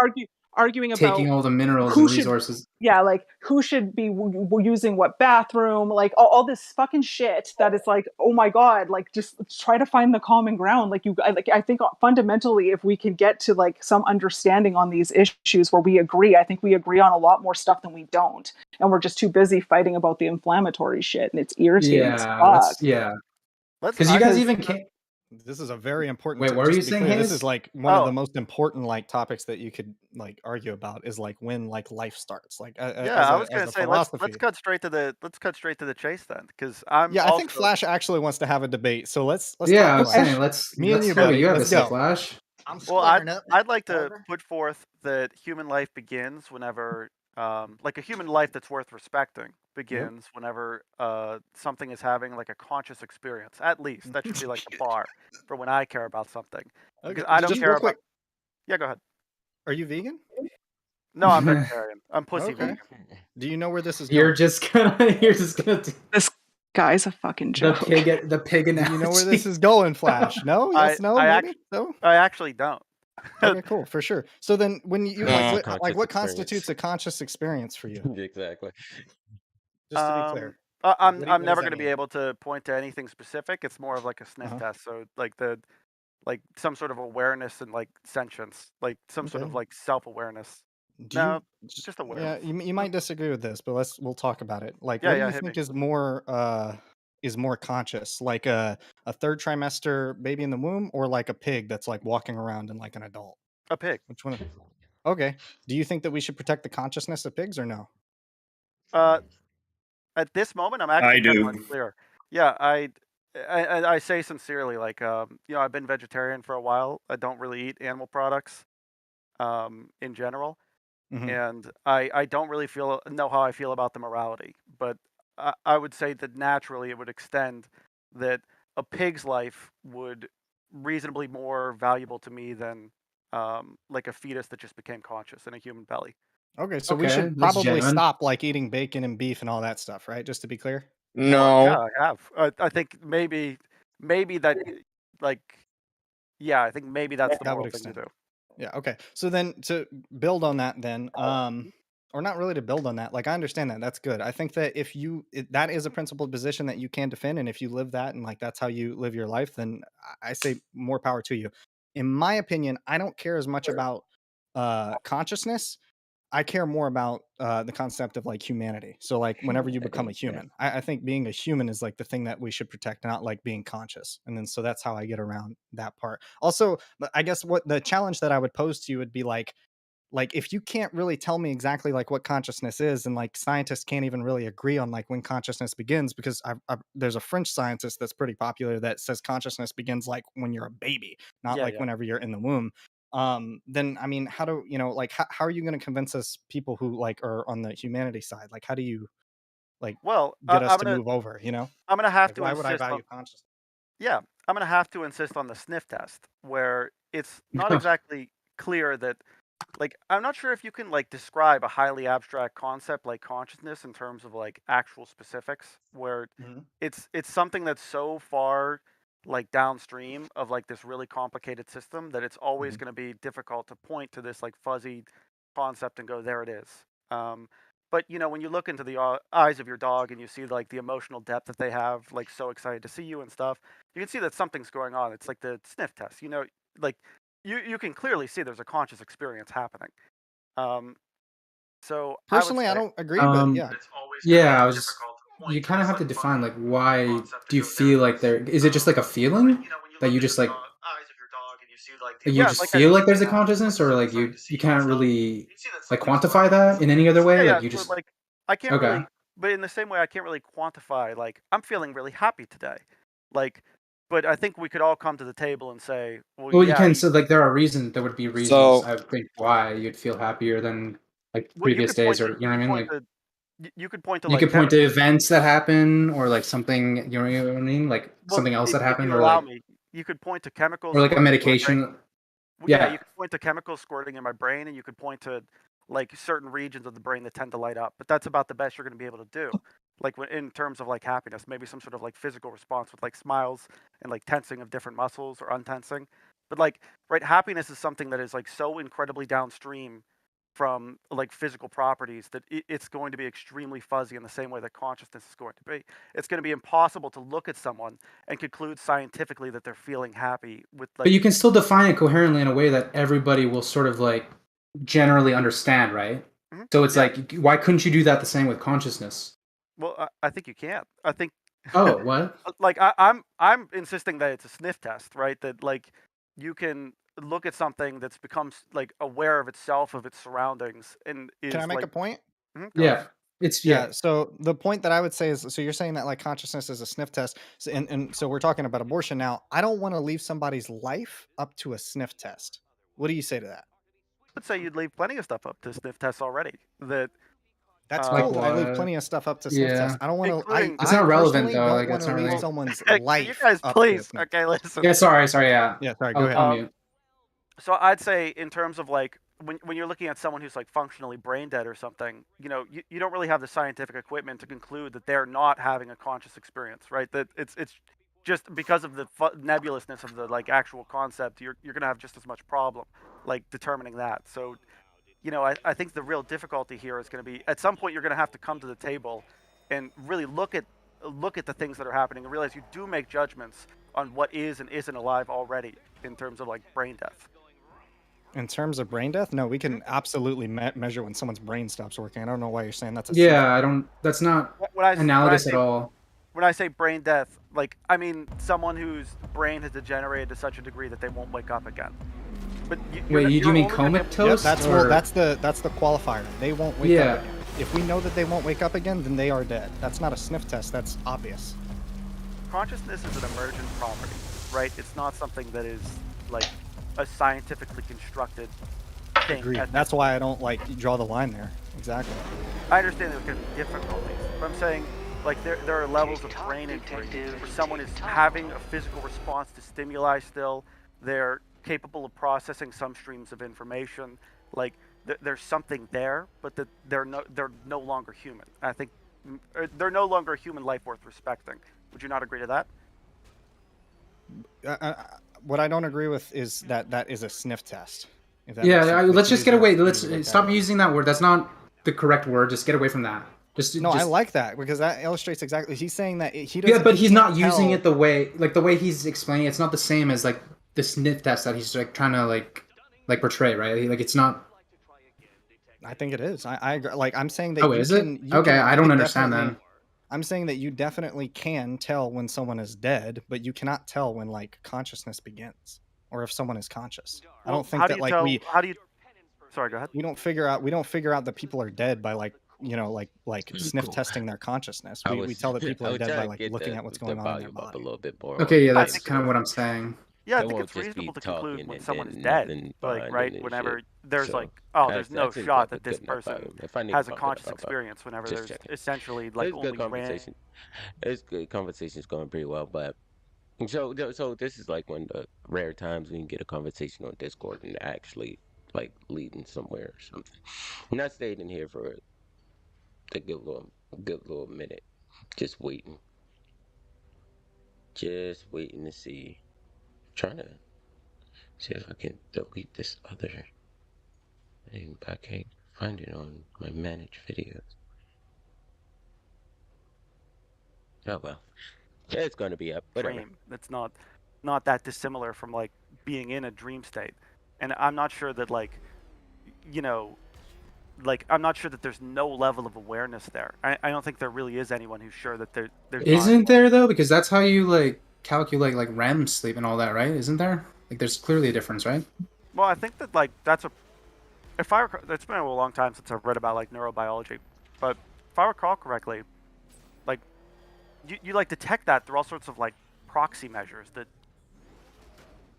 arguing about taking all the minerals who and should, resources. yeah, like who should be using what bathroom, like all this fucking shit that it's like, oh my god, like just try to find the common ground. Like I think fundamentally, if we can get to like some understanding on these issues where we agree, I think we agree on a lot more stuff than we don't, and we're just too busy fighting about the inflammatory shit, and it's irritating as fuck. Because you guys even can't. This is a very important. Wait, what are you just to be saying, clear, This Hayes? is like one of the most important like topics that you could like argue about is like when like life starts. Like Yeah, I was as gonna a say philosophy. let's cut straight to the chase then, because I'm Yeah, I think also Flash actually wants to have a debate. So let's Yeah, talk I was Flash. saying let's Me and you, hear what buddy. you have to Let's say, go. Flash. well, I'd like to put forth that human life begins whenever, like a human life that's worth respecting begins whenever something is having like a conscious experience. At least that should be like the bar for when I care about something. Because I don't Just care real about. quick. Yeah, go ahead. Are you vegan? No, I'm vegetarian. I'm pussy Okay. vegan. Do you know where this is going? You're just gonna This guy's a fucking the joke. pig Do analogy. you know where this is going, Flash? No? Yes, no, maybe? No? I actually don't. Okay, cool, for sure. So then when you like Conscious what experience. constitutes a conscious experience for you? Exactly. Just to be clear. I'm What does never that going to be mean? able to point to anything specific. It's more of like a sniff test. So like some sort of awareness and like sentience, like some sort of Okay. like self-awareness. Do No, you just Yeah, awareness. you might disagree with this, but we'll talk about it. Like, Yeah, what do yeah, you hit think me. is more conscious? Like a third trimester baby in the womb, or like a pig that's like walking around and like an adult? A pig. Which one? Okay. Do you think that we should protect the consciousness of pigs or no? At this moment, I'm actually I kind do. of unclear. Yeah, I say sincerely, like, you know, I've been vegetarian for a while. I don't really eat animal products, in general, and I don't really know how I feel about the morality. But I would say that naturally it would extend that a pig's life would reasonably more valuable to me than like a fetus that just became conscious in a human belly. Okay, so we Okay, should that's probably genuine. stop like eating bacon and beef and all that stuff, right? Just to be clear. Well, yeah, I have. I think maybe that, like, yeah, I think maybe that's the That would moral thing to extend. do. Yeah, okay. So then to build on that then, or not really to build on that, like I understand that. That's good. I think that if that is a principled position that you can defend, and if you live that and like that's how you live your life, then I say more power to you. In my opinion, I don't care as much about consciousness. I care more about the concept of like humanity. So like whenever you become a human, I think being a human is like the thing that we should protect, not like being conscious. And then so that's how I get around that part. Also, I guess what the challenge that I would pose to you would be like if you can't really tell me exactly like what consciousness is, and like scientists can't even really agree on like when consciousness begins, because there's a French scientist that's pretty popular that says consciousness begins like when you're a baby, not Yeah, like yeah. whenever you're in the womb. Then I mean, how do you know, like how are you going to convince us people who like are on the humanity side? Like how do you like Well, get us I'm to gonna move over. You know, I'm gonna have like to why would I insist value on consciousness? yeah, I'm gonna have to insist on the sniff test, where it's not exactly clear that, like, I'm not sure if you can like describe a highly abstract concept like consciousness in terms of like actual specifics, where it's something that's so far like downstream of like this really complicated system that it's always going to be difficult to point to this like fuzzy concept and go, there it is. But you know, when you look into the eyes of your dog and you see like the emotional depth that they have, like so excited to see you and stuff, you can see that something's going on. It's like the sniff test, you know, like you can clearly see there's a conscious experience happening. So Personally, I I would don't agree, but Um, yeah. yeah, I was just. You kind of have to define like why do you feel like there? Is it just like a feeling that you just like? Like, you Yeah, just like feel like there's a consciousness, or like you can't really like quantify that in any other way? yeah, Like you so just like I can't okay. really, but in the same way I can't really quantify like I'm feeling really happy today, like, but I think we could all come to the table and say, well, Well, you yeah, can. So like there are reasons. There would be reasons So I would think why you'd feel happier than like well, previous days, or you know what I mean? Like you could point to you like could point to events that happen, or like something. You know what I mean? Like well, something else that if happened, you or allow like me, you could point to chemicals or like a squirting in my brain. medication. Well, yeah, Yeah. you could point to chemicals squirting in my brain, and you could point to like certain regions of the brain that tend to light up. But that's about the best you're going to be able to do. Like in terms of like happiness, maybe some sort of like physical response with like smiles and like tensing of different muscles or untensing. But like, right, happiness is something that is like so incredibly downstream from like physical properties that it's going to be extremely fuzzy in the same way that consciousness is going to be. It's going to be impossible to look at someone and conclude scientifically that they're feeling happy with like. But you can still define it coherently in a way that everybody will sort of like generally understand, right? So it's like, why couldn't you do that the same with consciousness? Well, I think you can. I think. Oh, what? Like I'm insisting that it's a sniff test, right? That like you can look at something that's become like aware of itself, of its surroundings, and is Can I make like, a point? Go ahead. It's Yeah. So the point that I would say is, so you're saying that like consciousness is a sniff test, and so we're talking about abortion now. I don't want to leave somebody's life up to a sniff test. What do you say to that? Let's say you'd leave plenty of stuff up to sniff tests already. That's Like cool. I leave what? plenty of stuff up to sniff tests. I don't want to. Including- It's not relevant, personally though, don't like, want it's to not leave really- someone's Hey, life. you guys, up please. to a Okay, listen. Yeah, sorry, yeah. Yeah, sorry. Go I'll ahead. mute. So I'd say in terms of like when you're looking at someone who's like functionally brain dead or something, you know, you don't really have the scientific equipment to conclude that they're not having a conscious experience, right? That it's just because of the nebulousness of the like actual concept, you're gonna have just as much problem like determining that. So, you know, I think the real difficulty here is going to be at some point you're going to have to come to the table and really look at the things that are happening and realize you do make judgments on what is and isn't alive already in terms of like brain death. In terms of brain death, no, we can absolutely measure when someone's brain stops working. I don't know why you're saying that's a Yeah, I don't. That's not analogous at all. When I say brain death, like I mean someone whose brain has degenerated to such a degree that they won't wake up again. But Wait, do you mean comatose? Yep, that's the qualifier. They won't wake Yeah. up again. If we know that they won't wake up again, then they are dead. That's not a sniff test. That's obvious. Consciousness is an emergent property, right? It's not something that is like a scientifically constructed thing. Agreed. That's why I don't like draw the line there. Exactly. I understand there's going to be difficulties, but I'm saying like there are levels of brain injury where someone is having a physical response to stimuli still. They're capable of processing some streams of information. Like there's something there, but that they're no longer human. I think they're no longer a human life worth respecting. Would you not agree to that? What I don't agree with is that is a sniff test. Yeah, let's just get away. Let's stop using that word. That's not the correct word. Just get away from that. I like that because that illustrates exactly. He's saying that he doesn't. Yeah, but he's not using tell- it the way he's explaining. It's not the same as like the sniff test that he's like trying to like portray, right? Like it's not. I think it is. I agree. Like I'm saying that. Oh, is it? Okay, I don't understand then. I'm saying that you definitely can tell when someone is dead, but you cannot tell when like consciousness begins or if someone is conscious. I don't think how that do you like tell, we. How do you? Sorry, go ahead. We don't figure out that people are dead by like sniff testing their consciousness. We tell that people are dead by like looking at what's going on in their body. A little bit more. Okay, yeah, that's kind of what I'm saying. Yeah, I They think won't it's just be reasonable to conclude talking when and someone is then dead. nothing Like, behind right? it and Whenever shit. there's So like, oh, there's that no seems shot like a that this good enough person argument. If I need has to a bump it up, conscious bump up. experience. Whenever Just there's checking. essentially like It's good only conversation. It's good conversation's going pretty well, but so this is like one of the rare times we can get a conversation on Discord and actually like leading somewhere or something. I'm not staying in here for a good little minute, just waiting, to see. Trying to see if I can delete this other thing, but I can't find it on my managed videos. Oh well, it's gonna be up. Whatever. dream. It's not that dissimilar from like being in a dream state. And I'm not sure that like, you know, like I'm not sure that there's no level of awareness there. I don't think there really is anyone who's sure that there's not. Isn't there though? Because that's how you like calculate like REM sleep and all that, right? Isn't there? Like, there's clearly a difference, right? Well, I think that like that's a. If I recall, it's been a long time since I've read about like neurobiology, but if I recall correctly, like you like detect that through all sorts of like proxy measures that.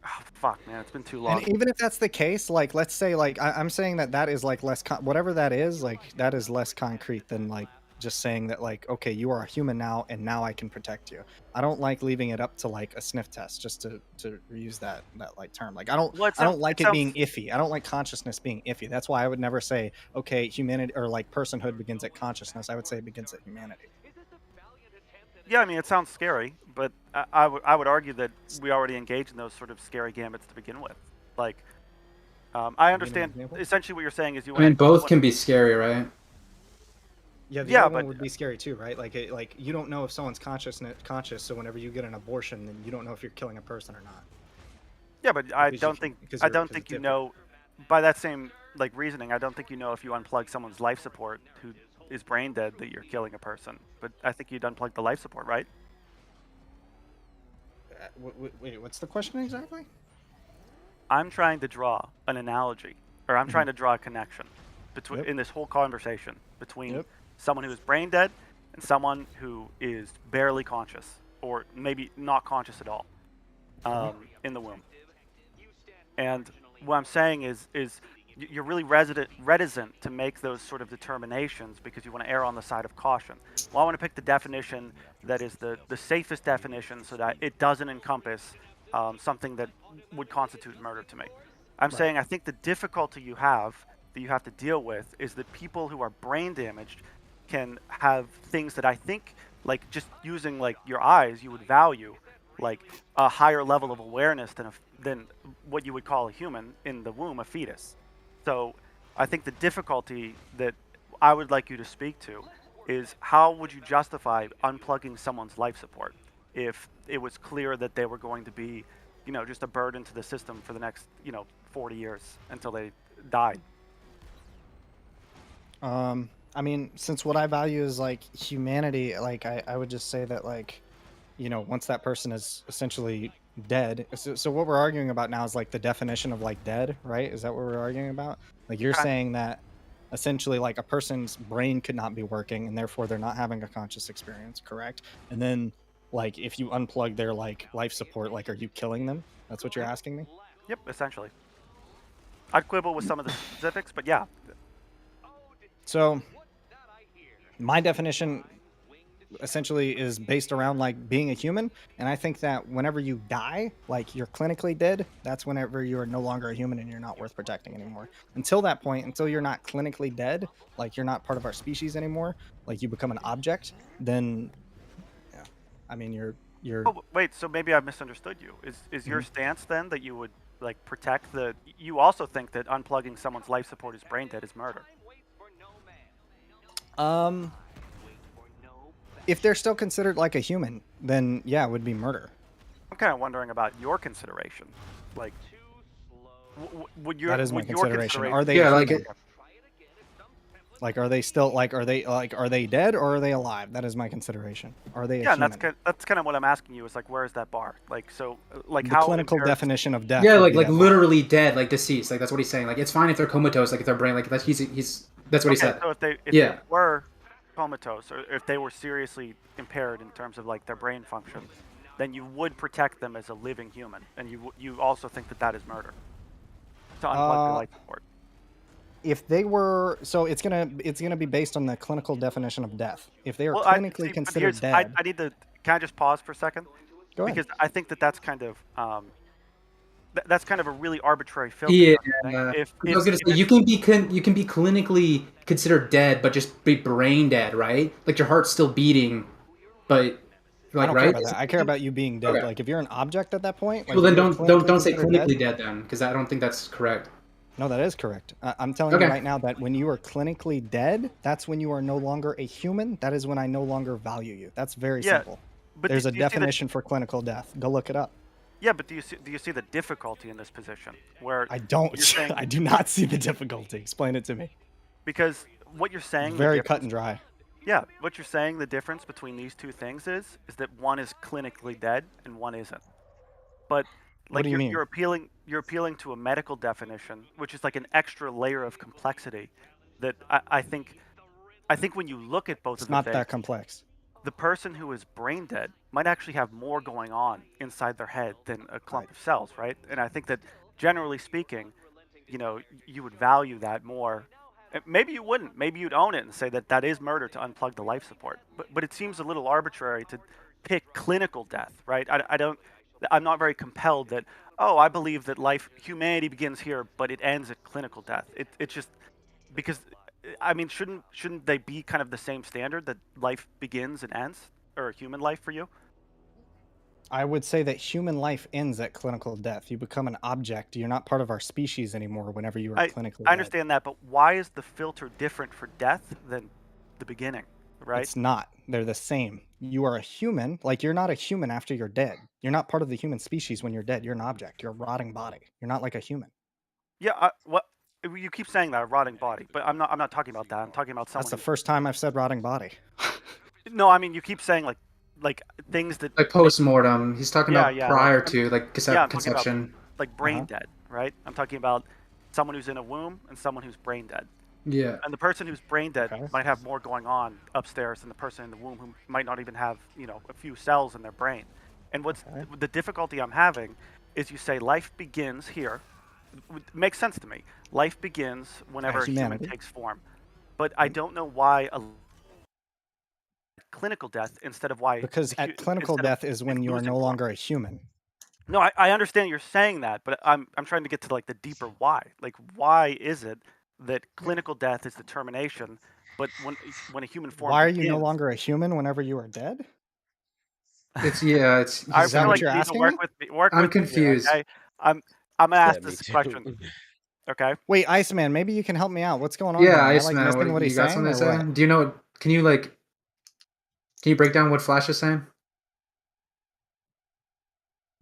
Oh, fuck, man, it's been too long. And even if that's the case, like, let's say, like, I'm saying that is like less, whatever that is, like, that is less concrete than like just saying that, like, okay, you are a human now, and now I can protect you. I don't like leaving it up to like a sniff test, just to reuse that like term. Like, I don't like it being iffy. I don't like consciousness being iffy. That's why I would never say, okay, humanity or like personhood begins at consciousness. I would say it begins at humanity. Yeah, I mean, it sounds scary, but I would argue that we already engage in those sort of scary gambits to begin with. Like, I understand essentially what you're saying is you. I mean, both can be scary, right? Yeah, the other one would be scary too, right? Like, like you don't know if someone's conscious, so whenever you get an abortion, then you don't know if you're killing a person or not. Yeah, but I don't think you know. By that same like reasoning, I don't think you know if you unplug someone's life support who is brain dead that you're killing a person. But I think you'd unplug the life support, right? Wait, what's the question exactly? I'm trying to draw an analogy, or I'm trying to draw a connection between in this whole conversation between someone who is brain dead and someone who is barely conscious, or maybe not conscious at all, in the womb. And what I'm saying is you're really reticent to make those sort of determinations because you want to err on the side of caution. Well, I want to pick the definition that is the safest definition so that it doesn't encompass something that would constitute murder to me. I'm saying I think the difficulty you have to deal with is that people who are brain damaged can have things that I think, like just using like your eyes, you would value like a higher level of awareness than what you would call a human in the womb, a fetus. So I think the difficulty that I would like you to speak to is how would you justify unplugging someone's life support if it was clear that they were going to be, just a burden to the system for the next, 40 years until they died? I mean, since what I value is like humanity, like I would just say that like, once that person is essentially dead. So what we're arguing about now is like the definition of like dead, right? Is that what we're arguing about? Like you're saying that essentially like a person's brain could not be working and therefore they're not having a conscious experience, correct? And then like if you unplug their like life support, like are you killing them? That's what you're asking me? Yep, essentially. I'd quibble with some of the specifics, but yeah. So my definition essentially is based around like being a human, and I think that whenever you die, like you're clinically dead, that's whenever you're no longer a human and you're not worth protecting anymore. Until that point, until you're not clinically dead, like you're not part of our species anymore, like you become an object, then yeah, I mean you're Oh, wait, so maybe I misunderstood you. Is your stance then that you would like protect you also think that unplugging someone's life support is brain dead is murder? If they're still considered like a human, then yeah, it would be murder. I'm kind of wondering about your consideration. Like, would your that is my would your consideration. Are they like are they still like are they dead or are they alive? That is my consideration. Are they a human? And that's kind of what I'm asking you is like, where is that bar? Like, so like the how clinical definition of death? Yeah, like literally dead, like deceased. Like that's what he's saying. Like it's fine if they're comatose, like if their brain, like that's that's what he said. So if they were comatose or if they were seriously impaired in terms of like their brain function, then you would protect them as a living human, and you also think that that is murder to unplug the life support. If they were, so it's gonna be based on the clinical definition of death. If they are Well, clinically considered dead, I need to. Can I just pause for a second? Go ahead. Because I think that that's kind of that's kind of a really arbitrary filter. Yeah, If I was gonna say you can be clinically considered dead, but just be brain dead, right? Like your heart's still beating, but I like don't right. care about that. I care about you being dead. Okay. Like if you're an object at that point, like Well, then if you're don't say considered clinically dead then, because I don't think that's correct. No, that is correct. I'm telling you right now that when you are clinically dead, that's when you are no longer a human. That is when I no longer value you. That's very simple. But There's do a you see the- definition for clinical death. Go look it up. Yeah, but do you see the difficulty in this position where I don't. You're saying, I do not see the difficulty. Explain it to me. because what you're saying. Very cut and dry. Yeah, what you're saying. The difference between these two things is that one is clinically dead and one isn't. But What like do you mean? you're appealing to a medical definition, which is like an extra layer of complexity that I think when you look at both It's of the not things, that complex. the person who is brain dead might actually have more going on inside their head than a clump of cells, right? And I think that generally speaking, you would value that more. Maybe you wouldn't. Maybe you'd own it and say that that is murder to unplug the life support. But it seems a little arbitrary to pick clinical death, right? I'm not very compelled that, oh, I believe that humanity begins here, but it ends at clinical death. It's just because, I mean, shouldn't they be kind of the same standard that life begins and ends, or human life for you? I would say that human life ends at clinical death. You become an object. You're not part of our species anymore whenever you are clinically I dead. understand that, but why is the filter different for death than the beginning, right? It's not. They're the same. You are a human. Like you're not a human after you're dead. You're not part of the human species when you're dead. You're an object. You're a rotting body. You're not like a human. Yeah, you keep saying that, a rotting body, but I'm not talking about that. I'm talking about someone That's the first time I've said rotting body. No, I mean, you keep saying like things that Like post-mortem. He's talking about prior like, to like I'm talking about, conception. like brain dead, right? I'm talking about someone who's in a womb and someone who's brain dead. Yeah. And the person who's brain dead might have more going on upstairs than the person in the womb who might not even have, a few cells in their brain. And what's the difficulty I'm having is you say life begins here. It makes sense to me. Life begins whenever a human humanity. takes form. But I don't know why a clinical death instead of why Because at clinical death is when you are no longer a human. No, I understand you're saying that, but I'm trying to get to like the deeper why. Like, why is it that clinical death is the termination, but when a human form Why are you no begins- longer a human whenever you are dead? It's I Is that feel what like you're you need to asking work me? with me. Work I'm with me here, confused. okay? I'm gonna ask Yeah, me this too. question. Okay. Wait, Iceman, maybe you can help me out. What's going on? Yeah, here? Am I, like, Iceman, missing what you he's got saying, something to or say? what? Do you know? Can you break down what Flash is saying?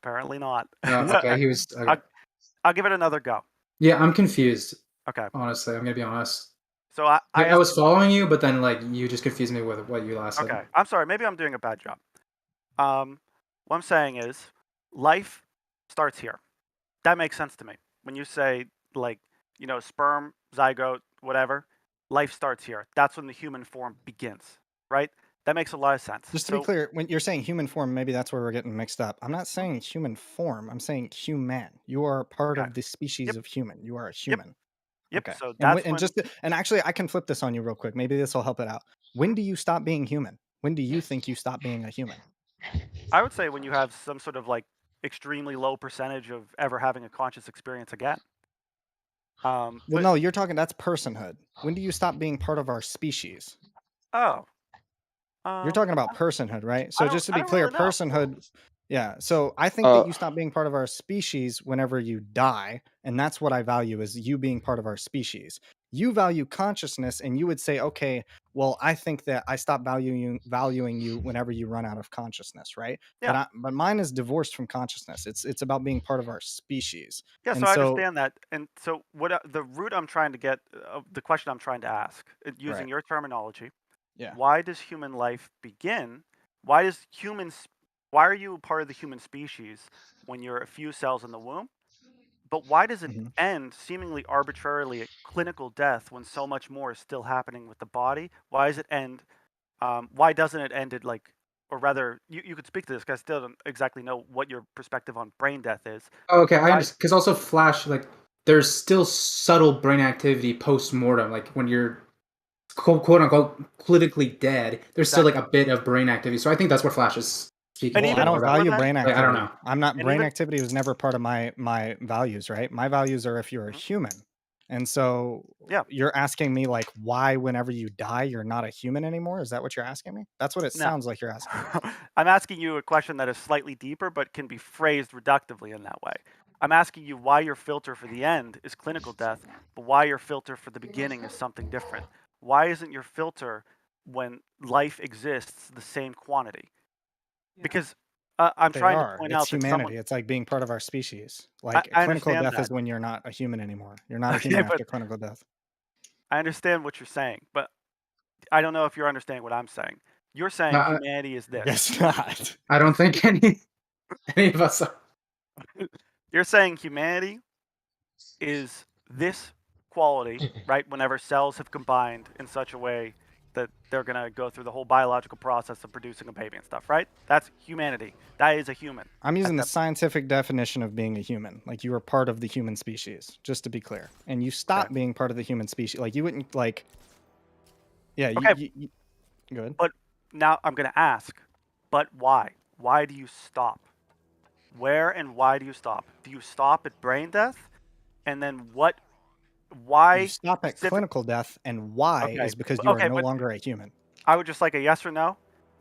Apparently not. No, okay, he was. Okay. I'll give it another go. Yeah, I'm confused. Okay. Honestly, I'm gonna be honest. So I I was following you, but then like you just confused me with what you last said. Okay, I'm sorry. Maybe I'm doing a bad job. What I'm saying is, life starts here. That makes sense to me. When you say like, sperm, zygote, whatever, life starts here. That's when the human form begins, right? That makes a lot of sense. Just to be clear, when you're saying human form, maybe that's where we're getting mixed up. I'm not saying human form. I'm saying human. You are part of the species of human. You are a human. Yep. Okay. So And, that's when. and actually, I can flip this on you real quick. Maybe this will help it out. When do you stop being human? When do you think you stop being a human? I would say when you have some sort of like extremely low percentage of ever having a conscious experience again. Well, no, you're talking. That's personhood. When do you stop being part of our species? Oh. You're talking about personhood, right? So just to I be don't clear, really know. personhood. Yeah. So I think that you stop being part of our species whenever you die, and that's what I value is you being part of our species. You value consciousness, and you would say, okay, well, I think that I stop valuing you whenever you run out of consciousness, right? Yeah. But mine is divorced from consciousness. It's about being part of our species. Yeah, And so I understand that. And so what the route I'm trying to get, the question I'm trying to ask, using Right. your terminology, Yeah. why does human life begin? Why are you part of the human species when you're a few cells in the womb? But why does it end seemingly arbitrarily at clinical death when so much more is still happening with the body? Why does it end? Why doesn't it end at like or rather, you could speak to this because I still don't exactly know what your perspective on brain death is. Oh, okay, I understand. Because also Flash, like, there's still subtle brain activity post-mortem. Like, when you're quote-unquote politically dead, there's still, like, a bit of brain activity. So I think that's what Flash is speaking Well, I don't value brain Like, activity. I don't know. I'm not brain activity was never part of my values, right? My values are if you're a human. And so you're asking me like why whenever you die you're not a human anymore? Is that what you're asking me? That's what it No. sounds like you're asking me. I'm asking you a question that is slightly deeper, but can be phrased reductively in that way. I'm asking you why your filter for the end is clinical death, but why your filter for the beginning is something different. Why isn't your filter when life exists the same quantity? Because I'm trying to point It's out that humanity. someone. It's like being part of our species. Like I clinical understand death that. is when you're not a human anymore. You're not a Okay, human but- after clinical death. I understand what you're saying, but I don't know if you're understanding what I'm saying. You're saying No, humanity is this. Guess not. I don't think any of us are. You're saying humanity is this quality, right? Whenever cells have combined in such a way that they're going to go through the whole biological process of producing a baby and stuff, right? That's humanity. That is a human. I'm using the scientific definition of being a human. Like you are part of the human species, just to be clear. And you stop being part of the human species. Like you wouldn't like. Yeah. Okay. You go ahead. But now I'm going to ask, but why? Why do you stop? Where and why do you stop? Do you stop at brain death? And then what? Why? You stop at clinical death, and why is because you are no longer a human. I would just like a yes or no,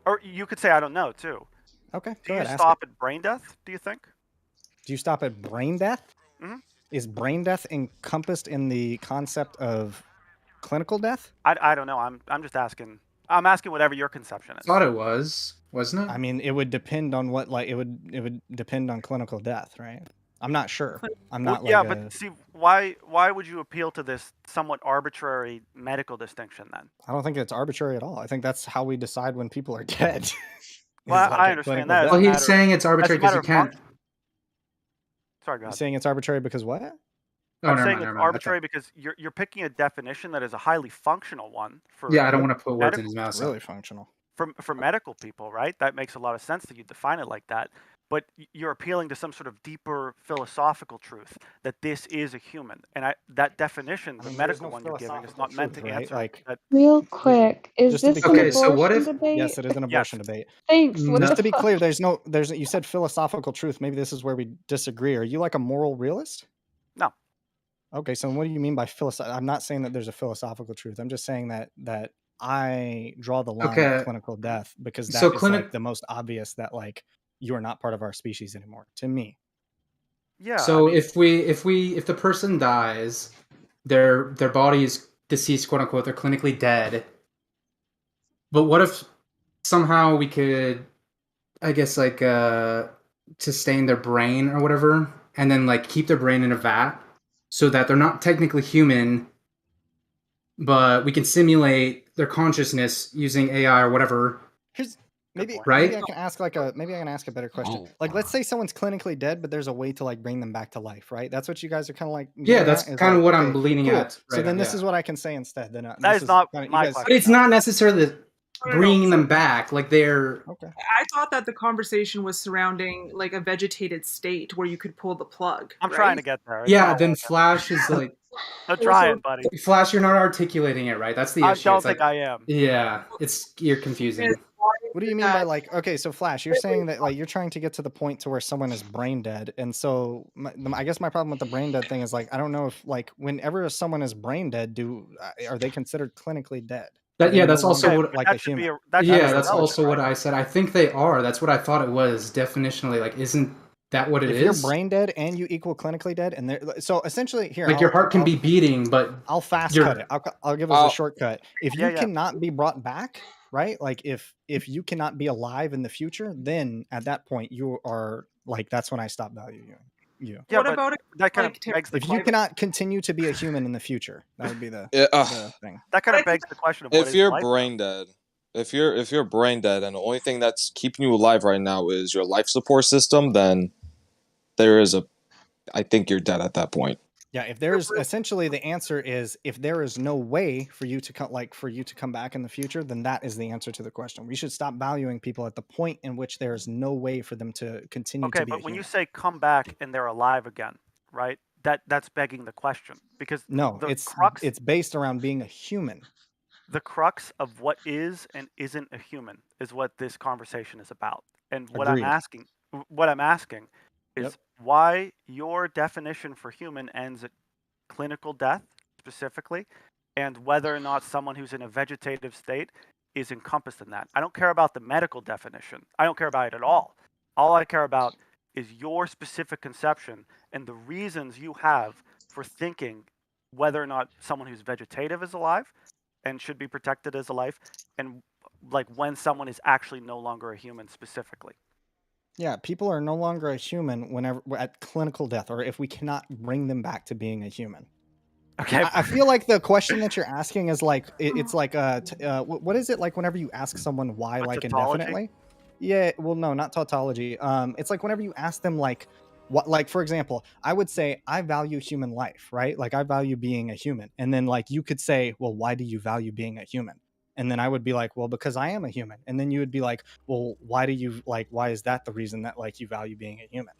or you could say I don't know too. Okay. Do Go you ahead. stop at brain death? Do you think? Do you stop at brain death? Mhm. Is brain death encompassed in the concept of clinical death? I don't know. I'm just asking. I'm asking whatever your conception is. Thought it was, wasn't it? I mean, it would depend on what it would depend on clinical death, right? I'm not sure. I'm not yeah, like but see, why would you appeal to this somewhat arbitrary medical distinction then? I don't think it's arbitrary at all. I think that's how we decide when people are dead. is Well, like I a understand clinical that. death. Well, he's saying it's arbitrary as a matter because you of can't. function. Sorry, go You're ahead. saying it's arbitrary because what? I'm saying it's arbitrary because you're picking a definition that is a highly functional one for. Yeah, I don't want to put words in medical his mouth. It's really functional. For medical people, right? That makes a lot of sense that you define it like that. But you're appealing to some sort of deeper philosophical truth that this is a human, and that definition, the medical one you're giving, is not meant to right? answer. Like, that. Real quick, is Just to be this clear, an abortion debate? yes, it is an abortion debate. Thanks. What Just the to be fuck? clear, you said philosophical truth. Maybe this is where we disagree. Are you like a moral realist? No. Okay, so what do you mean by philosophical? I'm not saying that there's a philosophical truth. I'm just saying that I draw the line at clinical death because that is like the most obvious that like you are not part of our species anymore to me. Yeah. So if the person dies, their body is deceased, quote unquote, they're clinically dead. But what if somehow we could, I guess, like sustain their brain or whatever, and then like keep their brain in a vat so that they're not technically human, but we can simulate their consciousness using AI or whatever. Maybe I can ask a better question. Like, let's say someone's clinically dead, but there's a way to like bring them back to life, right? That's what you guys are kind of like. Yeah, that's kind of what I'm leaning at. So right then now, this is what I can say instead. Then that is not kinda, my But it's not necessarily bringing them back. Like they're I thought that the conversation was surrounding like a vegetated state where you could pull the plug. I'm trying to get there. Yeah. Then Flash is like. I'm trying, buddy. Flash, you're not articulating it right. That's the I issue. don't It's think like, I am. Yeah, you're confusing. What do you mean by like? Okay, so Flash, you're saying that like you're trying to get to the point to where someone is brain dead, and so I guess my problem with the brain dead thing is like I don't know if like whenever someone is brain dead, are they considered clinically dead? That's also what like a human. That's also what I said. I think they are. That's what I thought it was definitionally. Like, isn't that what it if is? you're brain dead and you equal clinically dead, and so essentially here, like your heart can be beating, but I'll fast cut it. I'll give us a shortcut. If you cannot be brought back, right? Like if you cannot be alive in the future, then at that point you are like that's when I stop valuing you. Yeah, what about that kind of begs the if you cannot continue to be a human in the future, that would be the thing. That kind of begs the question of if you're brain dead. If you're brain dead and the only thing that's keeping you alive right now is your life support system, then I think you're dead at that point. Yeah, if there's essentially the answer is if there is no way for you to come back in the future, then that is the answer to the question. We should stop valuing people at the point in which there is no way for them to continue Okay, to be a but when you human. say come back and they're alive again, right? That's begging the question because No, the it's crux based around being a human. the crux of what is and isn't a human is what this conversation is about. And what Agreed. I'm asking is Yep. why your definition for human ends at clinical death specifically, and whether or not someone who's in a vegetative state is encompassed in that. I don't care about the medical definition. I don't care about it at all. All I care about is your specific conception and the reasons you have for thinking whether or not someone who's vegetative is alive and should be protected as a life, and like when someone is actually no longer a human specifically. Yeah, people are no longer a human whenever at clinical death, or if we cannot bring them back to being a human. Okay. I feel like the question that you're asking is like it's like what is it like whenever you ask someone why like tautology? indefinitely? Yeah, well, no, not tautology. It's like whenever you ask them like what, like for example, I would say I value human life, right? Like I value being a human, and then like you could say, well, why do you value being a human? And then I would be like, well, because I am a human. And then you would be like, well, why is that the reason that like you value being a human?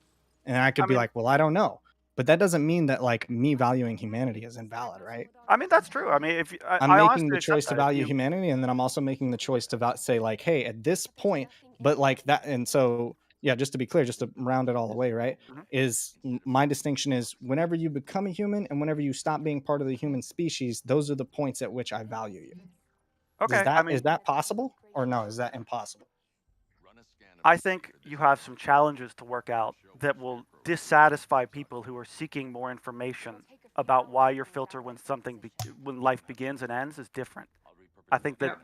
And I could be like, well, I don't know. But that doesn't mean that like me valuing humanity is invalid, right? I mean, that's true. I mean, if I'm I making honestly the accept choice to that. If value you- humanity, and then I'm also making the choice to say like, hey, at this point, but like that, and so yeah, just to be clear, just to round it all the way, right? Is my distinction is whenever you become a human and whenever you stop being part of the human species, those are the points at which I value you. Okay, Is that possible or no? Is that impossible? I think you have some challenges to work out that will dissatisfy people who are seeking more information about why your filter when when life begins and ends is different. I think that,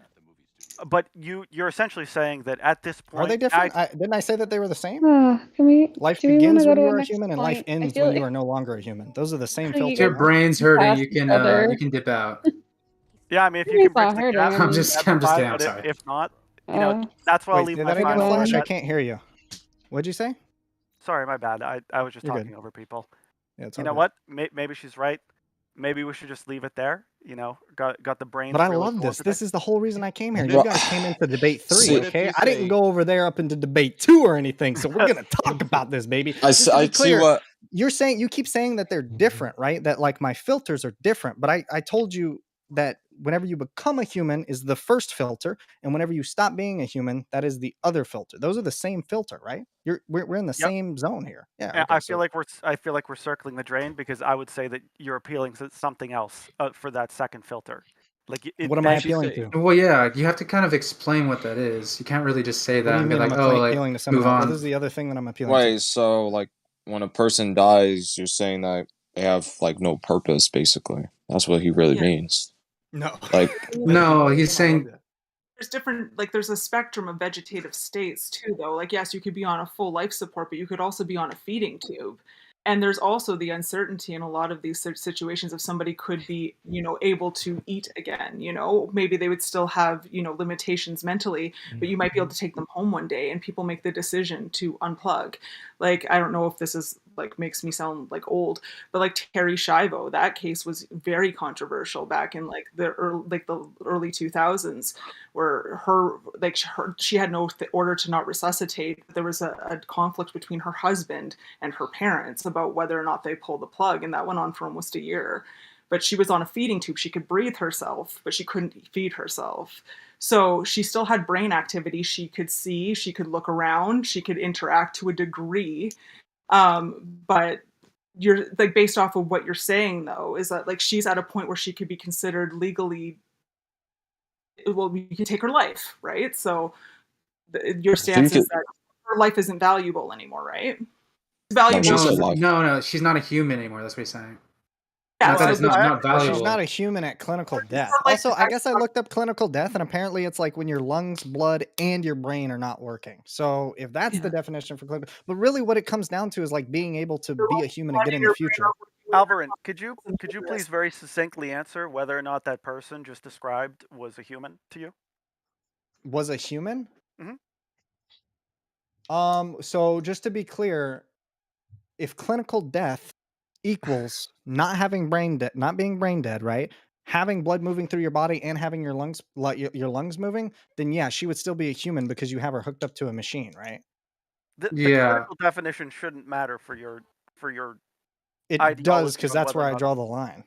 but you're essentially saying that at this point, Are they different? Didn't I say that they were the same? Can we? Life Do we want begins to go when to you a are a next human, and point? life I ends feel when you like are no longer a human. Those are the same you filter. If your guys brain's keep hurting, past you each can other. you can dip out. yeah, I mean, if you It's can bridge not the hurting. gap, I I'm mean, just that'd be kidding. fine, I'm but sorry. if not, you know, uh, that's where I'll Wait, leave say my that again, final Flash. I comment. can't hear you. What'd you say? Sorry, my bad. I was just You're talking good. over people. Yeah, it's You all know good. what? Maybe she's right. Maybe we should just leave it there. You know, got the brains. But I really love going this. today. This is the whole reason I came here. Well, You guys came into debate 3, see- okay? I didn't go over there up into debate 2 or anything. So we're gonna talk about this, baby. Just to be I see clear, what you keep saying that they're different, right? That like my filters are different. But I told you that whenever you become a human is the first filter, and whenever you stop being a human, that is the other filter. Those are the same filter, right? We're in the Yep. same zone here. Yeah. And Okay, I feel like we're circling the drain because I would say that you're appealing to something else for that second filter. Like What am I appealing to? Well, yeah, you have to kind of explain what that is. You can't really just say What that do you and be mean like, I'm oh, like appealing to someone move else? on. What is the other thing that I'm appealing to? Wait, so like when a person dies, you're saying that they have like no purpose, basically. That's what he really means. No. Like No, he's saying There's different, like there's a spectrum of vegetative states too, though. Like, yes, you could be on a full life support, but you could also be on a feeding tube. And there's also the uncertainty in a lot of these situations if somebody could be, able to eat again, maybe they would still have, limitations mentally, but you might be able to take them home one day and people make the decision to unplug. Like, I don't know if this is like makes me sound like old, but like Terry Schiavo, that case was very controversial back in like the early 2000s, where she had no order to not resuscitate. There was a conflict between her husband and her parents about whether or not they pulled the plug, and that went on for almost a year. But she was on a feeding tube. She could breathe herself, but she couldn't feed herself. So she still had brain activity. She could see, she could look around, she could interact to a degree. But you're like, based off of what you're saying though, is that like she's at a point where she could be considered legally, well, you can take her life, right? So your stance is that her life isn't valuable anymore, right? It's valuable. No, she's not a human anymore. That's what he's saying. Yeah, Not that it's not Well, valuable. she's not a human at clinical death. Also, I guess I looked up clinical death, and apparently it's like when your lungs, blood, and your brain are not working. So if that's the definition for clinical, but really what it comes down to is like being able to be a human again in the future. Alvarin, could you please very succinctly answer whether or not that person just described was a human to you? Was a human? Mm-hmm. So just to be clear, if clinical death equals not having not being brain dead, right? Having blood moving through your body and having your lungs your lungs moving, then yeah, she would still be a human because you have her hooked up to a machine, right? The Yeah. clinical definition shouldn't matter for your It does ideology because on that's whether where or I not- draw the line.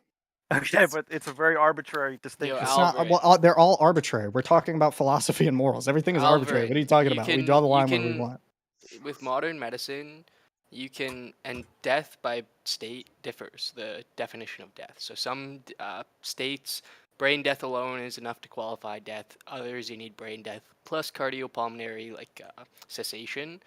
Okay, but it's a very arbitrary distinction. It's not. Well, they're all arbitrary. We're talking about philosophy and morals. Everything is arbitrary. What are you talking about? We draw the line when we want. With modern medicine, you can, and death by state differs, the definition of death. So some states, brain death alone is enough to qualify death. Others, you need brain death plus cardiopulmonary cessation.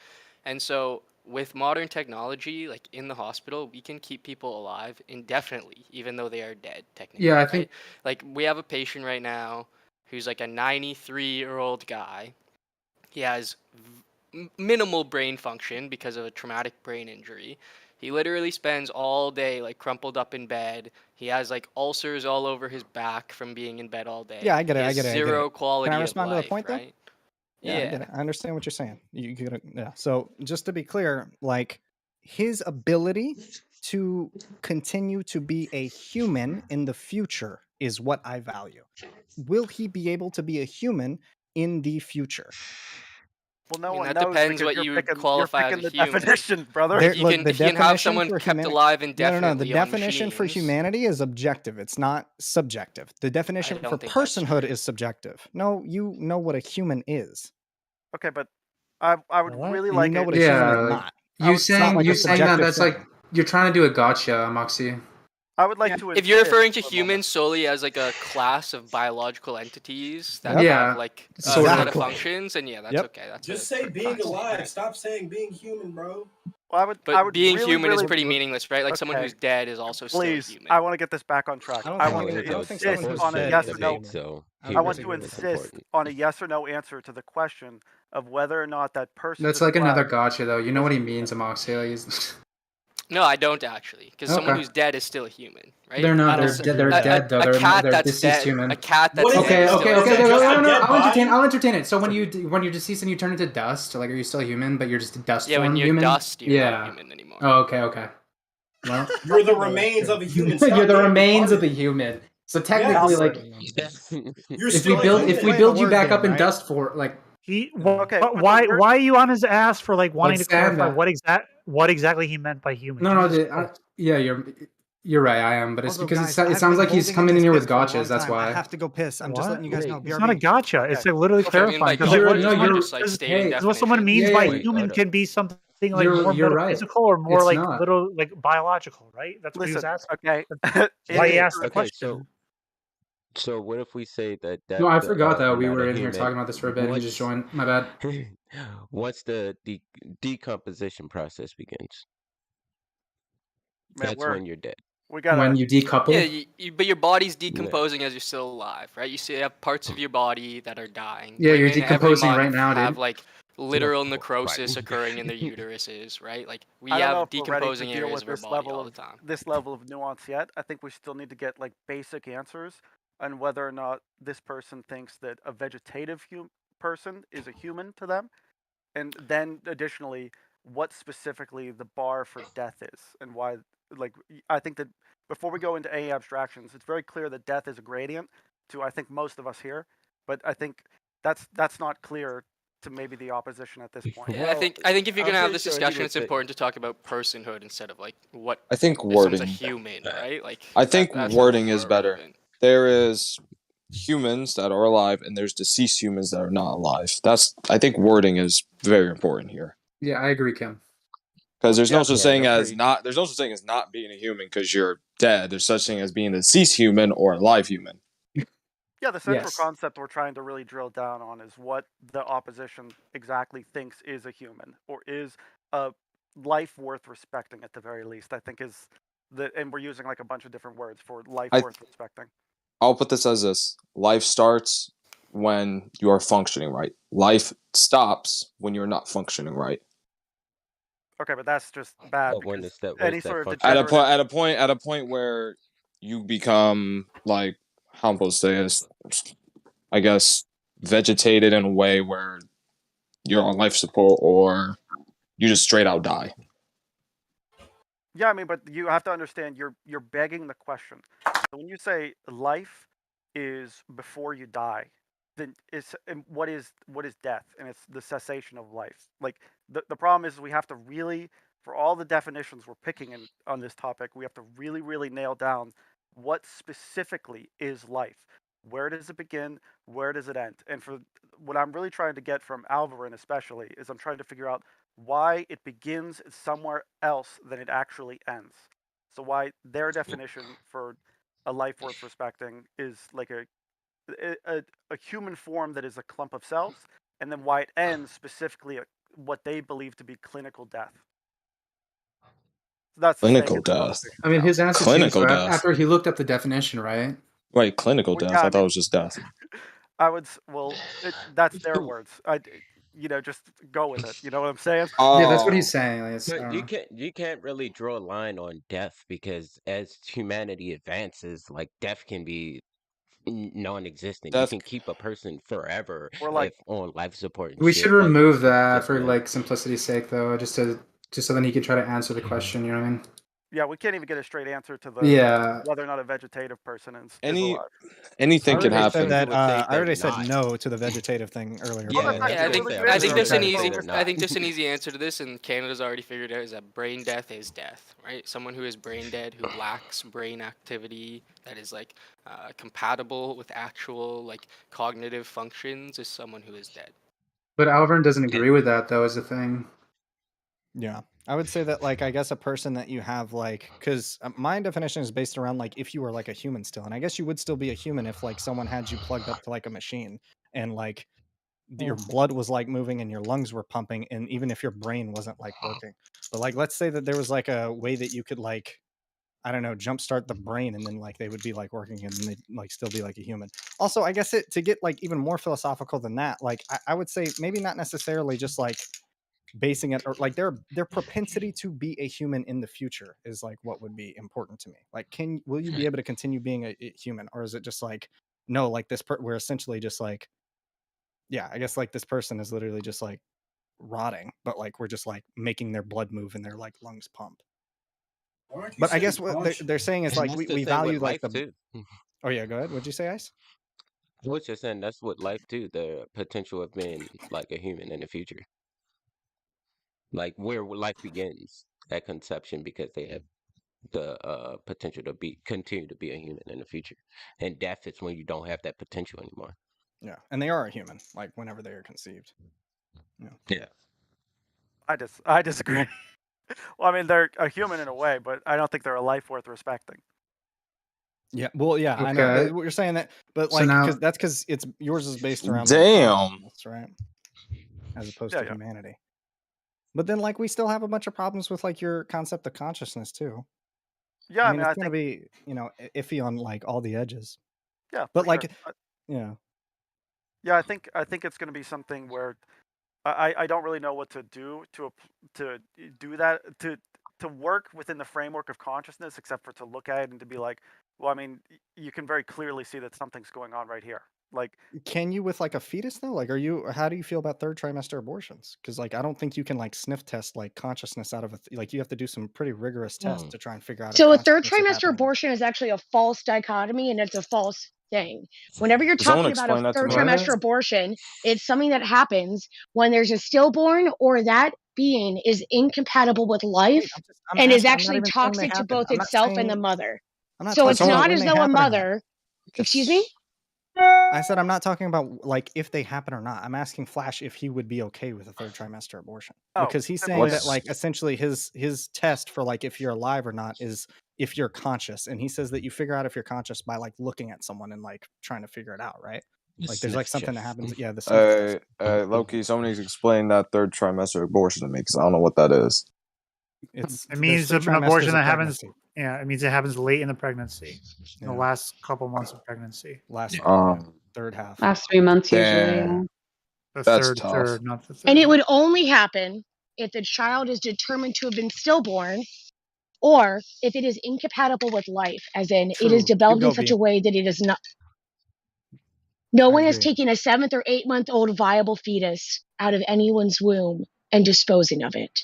And so with modern technology, like in the hospital, we can keep people alive indefinitely, even though they are dead, technically. Yeah, I right? think- Like, we have a patient right now who's like a 93-year-old guy. He has minimal brain function because of a traumatic brain injury. He literally spends all day like crumpled up in bed. He has like ulcers all over his back from being in bed all day. Yeah, I get it. He I has get it. Zero quality Can I of respond to life, the point though? right? Yeah, I get it. I understand what you're saying. You get it. Yeah. So just to be clear, like his ability to continue to be a human in the future is what I value. Will he be able to be a human in the future? Well, no I mean, one that knows depends because what you're you picking, qualify you're as a picking the human. definition, brother. There- You look, can, the if you can have definition someone for kept humani- alive No, indefinitely the on definition for machines, humanity is objective. It's not subjective. The definition don't for think that's personhood is subjective. No, you know what a human is. Okay, but I would really And like you know it. what a human Yeah, is like, not. you It's not saying like a you saying that subjective that's thing. like you're trying to do a gotcha, Moxie. I would like to. If you're insist referring to for a humans solely as like a class of biological entities that Yep. Yeah, have like a sort set of of. functions, and yeah, that's Yep. okay. That's Just a say being class. alive. Stop saying being human, bro. Well, But I would being really, human really, is pretty meaningless, right? Like someone Okay. who's dead is also Please, still human. I want to get this back on track. I don't I think want it- to I don't think insist someone who's on a dead yes is or no. human. So I want humans to is insist important. on a yes or no answer to the question of whether or not that person. That's like another described- gotcha though. You know what he means, Moxie. Like, he's- No, I don't actually, because someone Okay. who's dead is still a human, right? They're not. A- They're a- dead though. A They're cat they're that's deceased dead. human. A cat that's What is dead. Okay, is okay, still okay, a okay. human. just a No, dead body? I'll entertain it. So when you're deceased and you turn into dust, like, are you still human, but you're just a dust Yeah, when form you're human? dust, you're yeah. not human anymore. Oh, okay. Well, You're the remains of a human. Stop you're the being remains of retarded. a human. So technically, Yes. like, You're if still we a build human. if we build you back up in dust for like Okay, but why we're- are you on his ass for like wanting to clarify Sandman. what exactly he meant by human? no, Jesus Christ. yeah, you're right. I am, but it's Also, because guys, it I've sounds been like he's holding coming in this here with piss for a long gotchas. That's time. I why. have to go piss. I'm just What? letting you guys know. It's not a gotcha. It's like literally Okay, I mean, by clarifying. Because gotcha, like, it's no, more you're- just like because stating hey, what someone definitions. means Yeah, by yeah, human can be something like You're- more you're right. metaphysical or more It's like not. little like biological, right? That's what he was Listen, asking. okay. That's why he asked the Okay, question. so what if we say that No, I that's forgot that we not were a in here human? talking about this for a bit, and he just Once joined. My bad. once the decomposition process begins, Man, that's we're- when you're dead. We got When you decouple. Yeah, but your body's decomposing as you're still alive, right? You see, you have parts of your body that are dying. Yeah, you're Women every decomposing right month now, dude. have like literal Right. necrosis occurring in their uteruses, right? Like we I don't know have if we're ready to decomposing deal areas with of our this body level all the of time. this level of nuance yet. I think we still need to get like basic answers on whether or not this person thinks that a vegetative person is a human to them, and then additionally, what specifically the bar for death is, and why. Like, I think that before we go into any abstractions, it's very clear that death is a gradient to I think most of us here, but I think that's not clear to maybe the opposition at this point. Yeah, I think if you're I'm gonna have pretty this sure he discussion, would it's say- important to talk about personhood instead of like what I think if someone's a wording. human, right? Like I think that's wording more is better. relevant. There is humans that are alive, and there's deceased humans that are not alive. I think wording is very important here. Yeah, I agree, Kim. Because there's no Yeah, such thing no, as pretty- not. There's no such thing as not being a human because you're dead. There's such thing as being a deceased human or a live human. Yeah, the central Yes. concept we're trying to really drill down on is what the opposition exactly thinks is a human or is a life worth respecting at the very least. I think is and we're using like a bunch of different words for life worth respecting. I'll put this as this: life starts when you are functioning right. Life stops when you're not functioning right. Okay, but that's just bad. But when because is that- any where's that sort of function? At a point where you become like how I'm supposed to say this, I guess vegetated in a way where you're on life support or you just straight out die. Yeah, I mean, but you have to understand you're begging the question. So when you say life is before you die, then and what is death? And it's the cessation of life. Like the problem is we have to really, for all the definitions we're picking on this topic, we have to really nail down what specifically is life. Where does it begin? Where does it end? And for what I'm really trying to get from Alvarin especially is I'm trying to figure out why it begins somewhere else than it actually ends. So why their definition for a life worth respecting is like a human form that is a clump of cells, and then why it ends specifically at what they believe to be clinical death. So that's clinical death. I mean, his answer clinical seems death. after he looked up the definition, right? Right, clinical Well, death. yeah, I I thought it mean- was just death. I would that's their words. Just go with it. You know what I'm saying? Yeah, that's what he's saying. Like, But you can't really draw a line on death because as humanity advances, like death can be non-existent. Death- You can keep a person forever Or like- if on life support. And we shit, should like, remove that just for like- like simplicity's sake, though, just so then he can try to answer the question. You know what I mean? Yeah, we can't even get a straight answer to the Yeah. whether or not a vegetative person is Any alive. anything can I happen. said that, I they're already said not. no to the vegetative thing earlier. Yeah, by the way. that's Yeah, I what think they say. I think I'm there's an trying to say easy they're I not. think there's an easy answer to this, and Canada's already figured out is that brain death is death, right? Someone who is brain dead, who lacks brain activity that is like compatible with actual like cognitive functions, is someone who is dead. But Alvin doesn't agree with that, though, is the thing. Yeah, I would say that, like, I guess a person that you have, like, because my definition is based around, like, if you were, like, a human still. And I guess you would still be a human if, like, someone had you plugged up to, like, a machine and, like, your blood was, like, moving and your lungs were pumping, and even if your brain wasn't, like, working. But, like, let's say that there was, like, a way that you could, like, I don't know, jumpstart the brain, and then, like, they would be, like, working, and they'd, like, still be, like, a human. Also, I guess to get, like, even more philosophical than that, like, I would say maybe not necessarily just, like, basing it, or like their propensity to be a human in the future is like what would be important to me. Like, will you be able to continue being a human, or is it just like, no, like we're essentially just like, yeah, I guess like this person is literally just like rotting, but like we're just like making their blood move and their like lungs pump. But I guess what they're saying is And like that's we the thing value with like life, the. too. Oh yeah, go ahead. What'd you say, Ice? I was just saying that's what life too, the potential of being like a human in the future. Like where life begins at conception because they have the potential to continue to be a human in the future. And death is when you don't have that potential anymore. Yeah, and they are a human, like whenever they are conceived. Yeah. I disagree. Well, I mean, they're a human in a way, but I don't think they're a life worth respecting. Yeah, well, yeah, I know Okay. what you're saying that, but So like, now- because it's yours is based around Damn. consciousness, right? As opposed to Yeah. humanity. But then, like, we still have a bunch of problems with like your concept of consciousness too. Yeah, I mean, I it's gonna think be iffy on like all the edges. yeah, But for like, sure. yeah, Yeah, I think it's going to be something where I don't really know what to do to do that to work within the framework of consciousness, except for to look at it and to be like, well, I mean, you can very clearly see that something's going on right here. Like, can you with like a fetus though? Like, how do you feel about third trimester abortions? Because like, I don't think you can like sniff test like consciousness out of like you have to do some pretty rigorous tests to try and figure out. So if a third consciousness is trimester happening. abortion is actually a false dichotomy, and it's a false thing. Whenever you're Does someone talking about explain a that to third me? trimester abortion, it's something that happens when there's a stillborn or that being is incompatible with life I'm and is asking- I'm not actually even saying they toxic to happen. both I'm not itself and saying- the mother. I'm not So talking it's about not when as they though a happen or not. mother. Excuse me? I said I'm not talking about like if they happen or not. I'm asking Flash if he would be okay with a third trimester abortion Oh, because he's simple saying that answer. like essentially his test for like if you're alive or not is if you're conscious, and he says that you figure out if you're conscious by like looking at someone and like trying to figure it out, right? Like there's like something that happens. Yeah, the sniff test. Loki, somebody's explain that third trimester abortion to me because I don't know what that is. It's It means the an trimesters abortion of that happens. pregnancy. Yeah, it means it happens late in the pregnancy, in the Yeah. last couple months of pregnancy. Last third half. Last 3 months usually. Damn. The That's third, tough. not the third. And it would only happen if the child is determined to have been stillborn or if it is incompatible with life, as in it is True. developed Good in go, such B. a way that it is not. No one is agree. taking a 7th or 8-month-old viable fetus out of anyone's womb and disposing of it.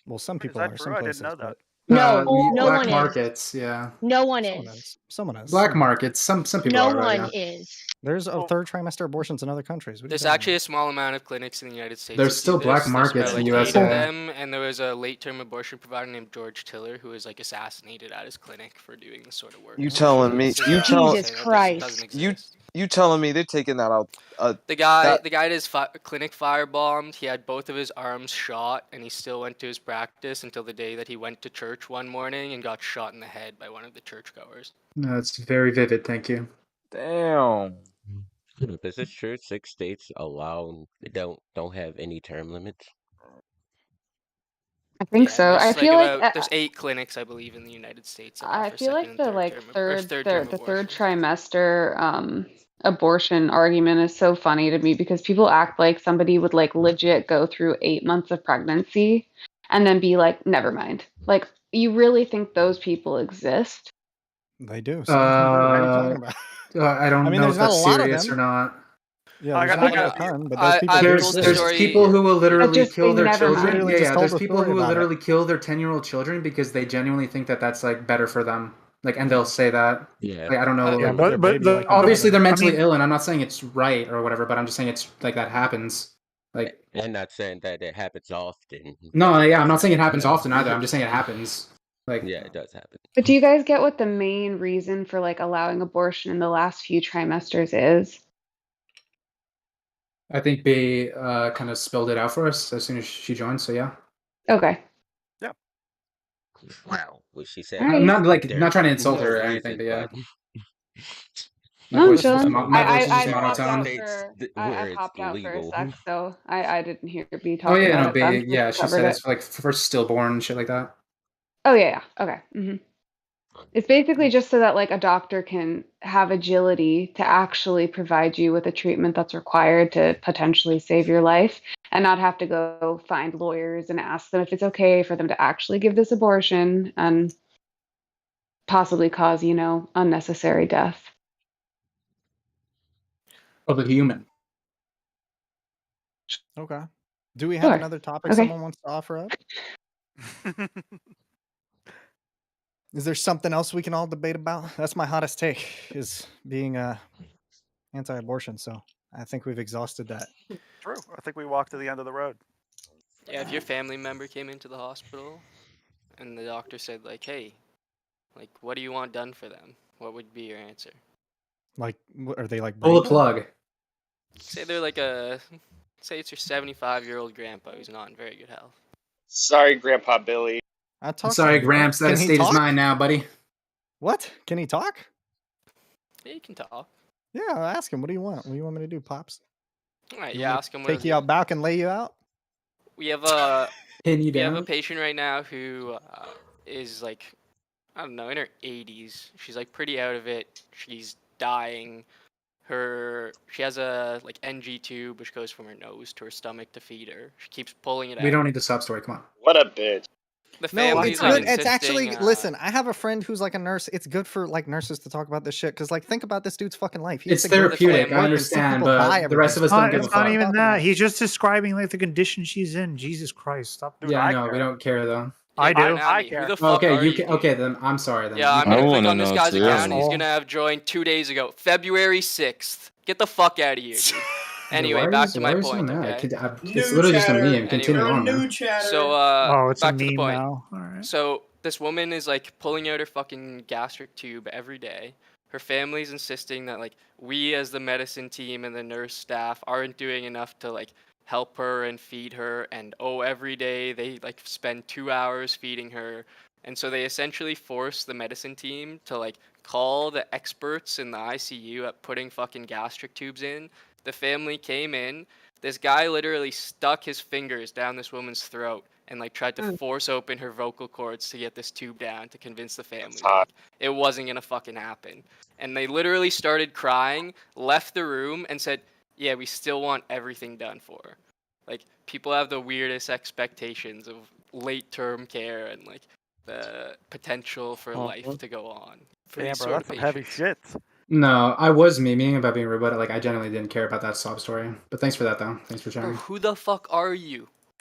Well, some Is people that are. true? Some I places, didn't know that. No, no black one markets, yeah. No one is. Someone is. Black markets. Some people No are. one Yeah. is. There's a third trimester abortions in other countries. What are you There's talking actually a small amount of clinics in the United States. There's that still do black this. markets There's in about, like, 8 USA. of them, and there was a late-term abortion provider named George Tiller who was like assassinated at his clinic for doing this sort of work. You telling me? You telling? Jesus Christ. You telling me they're taking that out? The guy that- had his clinic firebombed. He had both of his arms shot, and he still went to his practice until the day that he went to church one morning and got shot in the head by one of the churchgoers. No, it's very vivid. Thank you. Damn. Is this true? 6 states allow don't have any term limits. I think so. I There's, feel like there's 8 clinics, I believe, in the United States. That I offer feel like second the and like third term the third trimester abortion argument is so funny to me because people act like somebody would like legit go through 8 months of pregnancy and then be like, never mind. Like, you really think those people exist? They do. So what are you talking about? I don't know there's if not that's a lot of serious them. or not. Yeah, I there's got- not a ton, but those people There's people who will literally just kill they their never children. mind. Yeah, Just yeah. told There's the people story who will about it. literally kill their 10-year-old children because they genuinely think that that's like better for them. Like, and they'll say that. Yeah. Like, I don't know. Yeah, like, but obviously they're I mentally mean- ill, and I'm not saying it's right or whatever, but I'm just saying it's like that happens. Like, And not saying that it happens often. no, yeah, I'm not saying it happens often either. I'm just saying it happens. Like, Yeah, it does happen. But do you guys get what the main reason for like allowing abortion in the last few trimesters is? I think they kind of spelled it out for us as soon as she joined. So yeah. Okay. Wow, what she said. I'm not like There's not trying to insult no her or reason, anything, but yeah. but- No, I'm voice is chilling. just my voice is just I hopped out monotone. for where I it's hopped out for a legal. sec, so I didn't hear B Oh talking yeah, about no, it. but I'm but yeah, sure she covered said it. it's like for stillborn and shit like that. Oh yeah, yeah. Okay. It's basically just so that like a doctor can have agility to actually provide you with a treatment that's required to potentially save your life and not have to go find lawyers and ask them if it's okay for them to actually give this abortion and possibly cause, unnecessary death. Of a human. Okay. Do we have Sure. another topic Okay. someone wants to offer up? Is there something else we can all debate about? That's my hottest take, is being anti-abortion. So I think we've exhausted that. True. I think we walked to the end of the road. Yeah, if your family member came into the hospital and the doctor said like, "Hey, like, what do you want done for them?" What would be your answer? Like, are they like Pull the brain dead? plug. Say they're like say it's your 75-year-old grandpa who's not in very good health. Sorry, Grandpa Billy. I talk to Sorry, him. Gramps, that Can he estate is talk? mine now, buddy. What? Can he talk? Yeah, you can talk. Yeah, I'll ask him. What do you want? What do you want me to do, Pops? All right, You yeah, want me ask to him what take you out back and lay you out? We have a Pin you we have a down. patient right now who is like, I don't know, in her 80s. She's like pretty out of it. She's dying. She has a like NG tube which goes from her nose to her stomach to feed her. She keeps pulling it out. We don't need the sub story. Come on. What a bitch. The No, family's it's like good. It's actually insisting, listen. I have a friend who's like a nurse. It's good for like nurses to talk about this shit because like think about this dude's fucking life. He has It's to go to fucking therapeutic. I work and see understand, people die but every the rest day. of us don't give a It's not fuck. even that. He's just describing like the condition she's in. Jesus Christ, stop. Yeah, I know. We don't care though. I do. I care. Who the fuck Okay, are you you? can. Okay, then I'm sorry. Then Yeah, I'm You gonna can- click on this guy's too. account. He's Asshole. gonna have joined 2 days ago, February 6th. Get the fuck out of here, dude. Anyway, why are back you- to why my are you so point. mad? Okay. It's literally just a meme. Continue on, man. So, Oh, it's a back to the meme point. now. All right. So this woman is like pulling out her fucking gastric tube every day. Her family's insisting that like we as the medicine team and the nurse staff aren't doing enough to like help her and feed her, and every day they like spend 2 hours feeding her. And so they essentially force the medicine team to like call the experts in the ICU at putting fucking gastric tubes in. The family came in. This guy literally stuck his fingers down this woman's throat and like tried to force open her vocal cords to get this tube down to convince the family like, it wasn't gonna fucking happen. And they literally started crying, left the room, and said, "Yeah, we still want everything done for her." Like people have the weirdest expectations of late-term care and like the potential for life to go on. For Damn, these bro, sort that's of some heavy patients. shit. No, I was memeing about being rude, but like I genuinely didn't care about that sob story. But thanks for that, though. Thanks for Bro, sharing. who the fuck are you?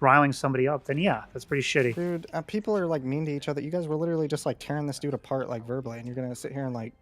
riling somebody up, then yeah, that's pretty shitty. Dude, people are like mean to each other. You guys were literally just like tearing this dude apart like verbally, and you're gonna sit here and like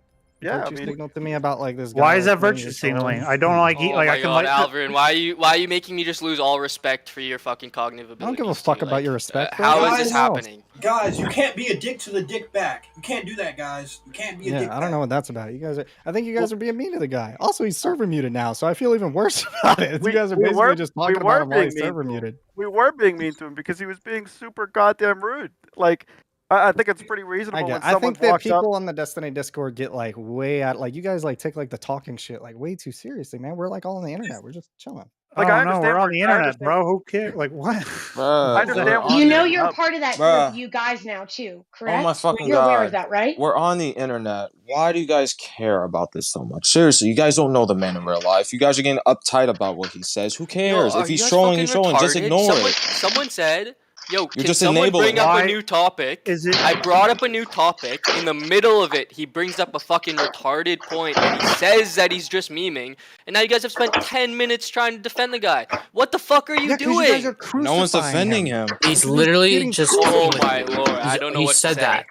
Yeah, virtue signal to me about like this guy. Why is like, that playing virtue his signaling? phone. I don't like. Oh Like my I can god, like. Alvin, why are you making me just lose all respect for your fucking cognitive abilities? I don't give a fuck about your respect. bro. How Go is this somewhere else. happening? Guys, you can't be a dick to the dick back. You can't do that, guys. You can't be a dick Yeah, I don't back. know what that's about. You guys are. I think you guys are being mean to the guy. Also, he's server muted now, so I feel even worse about it. You guys are basically just talking about him while he's server muted. We were being mean to him because he was being super goddamn rude. Like, I think it's pretty reasonable when I someone think that walks up. people on the Destiny Discord get like way out. Like you guys like take like the talking shit like way too seriously, man. We're like all on the internet. We're just chilling. Like, oh I no, understand we're on where- the I internet, understand- bro. Who cares? Like what? I understand. You know where- you're part of that Bruh. group, you guys now too, correct? Oh my fucking You're aware of god. that, right? We're on the internet. Why do you guys care about this so much? Seriously, you guys don't know the man in real life. You guys are getting uptight about what he says. Who cares? Yo, If are he's you guys trolling, fucking he's trolling. Just retarded? ignore someone, it. Someone said, yo, can just someone enabling bring up it. a new topic? Is it? I brought up a new topic. In the middle of it, he brings up a fucking retarded point, and he says that he's just memeing. And now you guys have spent 10 minutes trying to defend the guy. What the fuck are you doing? You guys are No one's crucifying defending him. He's literally getting just. Oh my lord, I don't know he what said to say. that.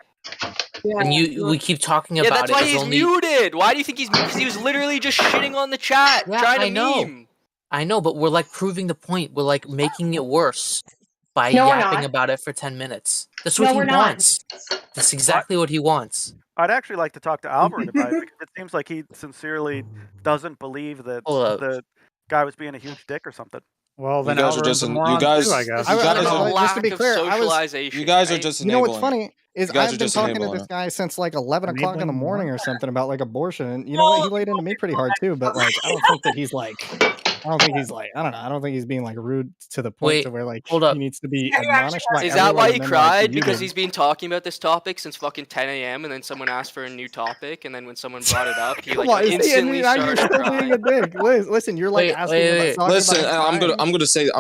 And we keep talking Yeah, about that's it. why It's he's only... muted. Why do you think he's muted? Because he was literally just shitting on the chat, Yeah, trying to I know. meme. I know, but we're like proving the point. We're like making it worse by No, we're yapping not. about it for 10 minutes. That's No, what he we're not. wants. That's exactly what he wants. I'd actually like to talk to Alvin about it because it seems like he sincerely doesn't believe that Hold up. the guy was being a huge dick or something. Well, then You guys are Alvarin's just a you moron guys. too, I guess. You I guys don't know, are. like, just to be clear, I was. socialization. You guys are right? just You know enabling. what's funny is You guys I've are been just talking to enabling this it. guy since like 11 o'clock in the Enabling morning what? or something about like abortion. You know what? He laid into me pretty hard too, but like I don't think that he's like. I don't think he's like. I don't know. I don't think he's being like rude to the point Wait, to where like hold up. he needs to be Yeah, he actually admonished by Is that why everyone he and then, like, cried? Because muted. he's been talking about this topic since fucking 10 a.m. and then someone asked for a new topic, and then when someone brought it up, he Come like on, instantly now you're started still being a crying. dick. Listen, you're like Wait, asking wait, about talking Listen, about I'm crying.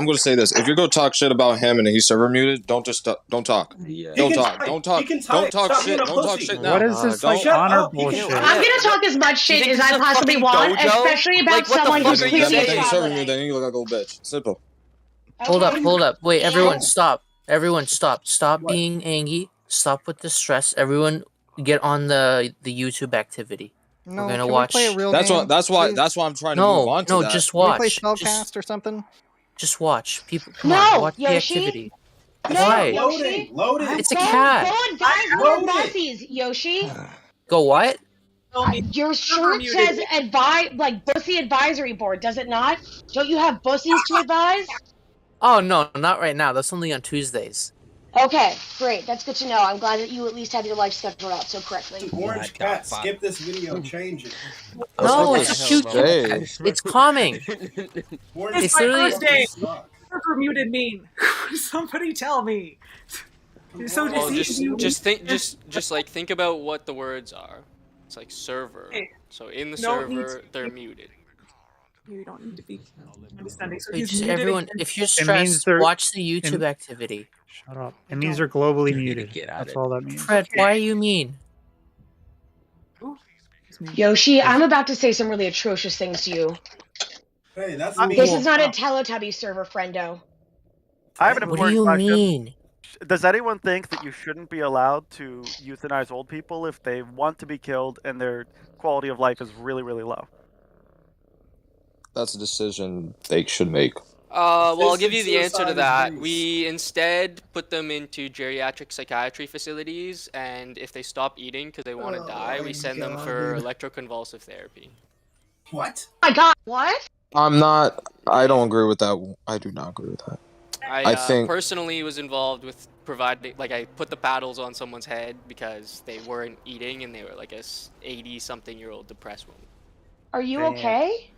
gonna say this. If you're gonna talk shit about him and he's server muted, don't talk. Yeah. Don't He can talk. type. Don't talk. He can Don't type. talk Stop shit. being a Don't talk pussy. shit now. What is this like Shut honor up. He can bullshit? type. I'm gonna talk as much Do you shit think as this I is a possibly fucking want, dojo? especially about Like, what the someone fuck who's are you clearly Then saying? a you server troglodyte. mute. Then you look like a little bitch. Simple. Hold up, Okay. hold up. Wait, everyone And stop. Everyone stop. Stop What? being angry. Stop with the stress. Everyone get on the YouTube activity. No, We're gonna can watch. we play a real That's game? why. That's why. please? That's why I'm trying to move No, on to no, that. just Can we play watch. Spellcast or something? Just watch. People, come on, No, watch the Yoshi. activity. No, Why? Yoshi. Loading. It's a Go cat. advise your Loading. bussies, Yoshi. Go what? Your shirt says Bussy Advisory Board, does it not? Don't you have bussies to advise? Oh no, not right now. That's only on Tuesdays. Okay, great. That's good to know. I'm glad that you at least have your life scheduled out so correctly. Orange cat. Skip this video. Change it. No, what it's the a cute hell, cat. man. It's calming. Orange It's It's my literally- first day. suck. Server muted mean? Somebody tell me. You're so Well, deceived. just like think about what the words are. It's like server. Hey, So in the no need server, to- they're muted. You don't need to be understanding. So Wait, he's just muted everyone, again. if you're means stressed, they're- watch the YouTube activity. Shut up. It means they're globally muted. Get out That's of all that means. Fred, why are you mean? Yoshi, I'm about to say some really atrocious things to you. Hey, that's This me. is not a Teletubby server, friendo. I have an What do important you question. mean? Does anyone think that you shouldn't be allowed to euthanize old people if they want to be killed and their quality of life is really, really low? That's a decision they should make. Well, I'll give you Assisted the answer to suicide that. is Greece. We instead put them into geriatric psychiatry facilities, and if they stop eating because they want to die, we send them for electroconvulsive therapy. What? Oh my god, what? I don't agree with that. I do not agree with that. I I think- personally was involved with providing, like, I put the paddles on someone's head because they weren't eating and they were like a 80-something-year-old depressed woman. Are you Damn. okay?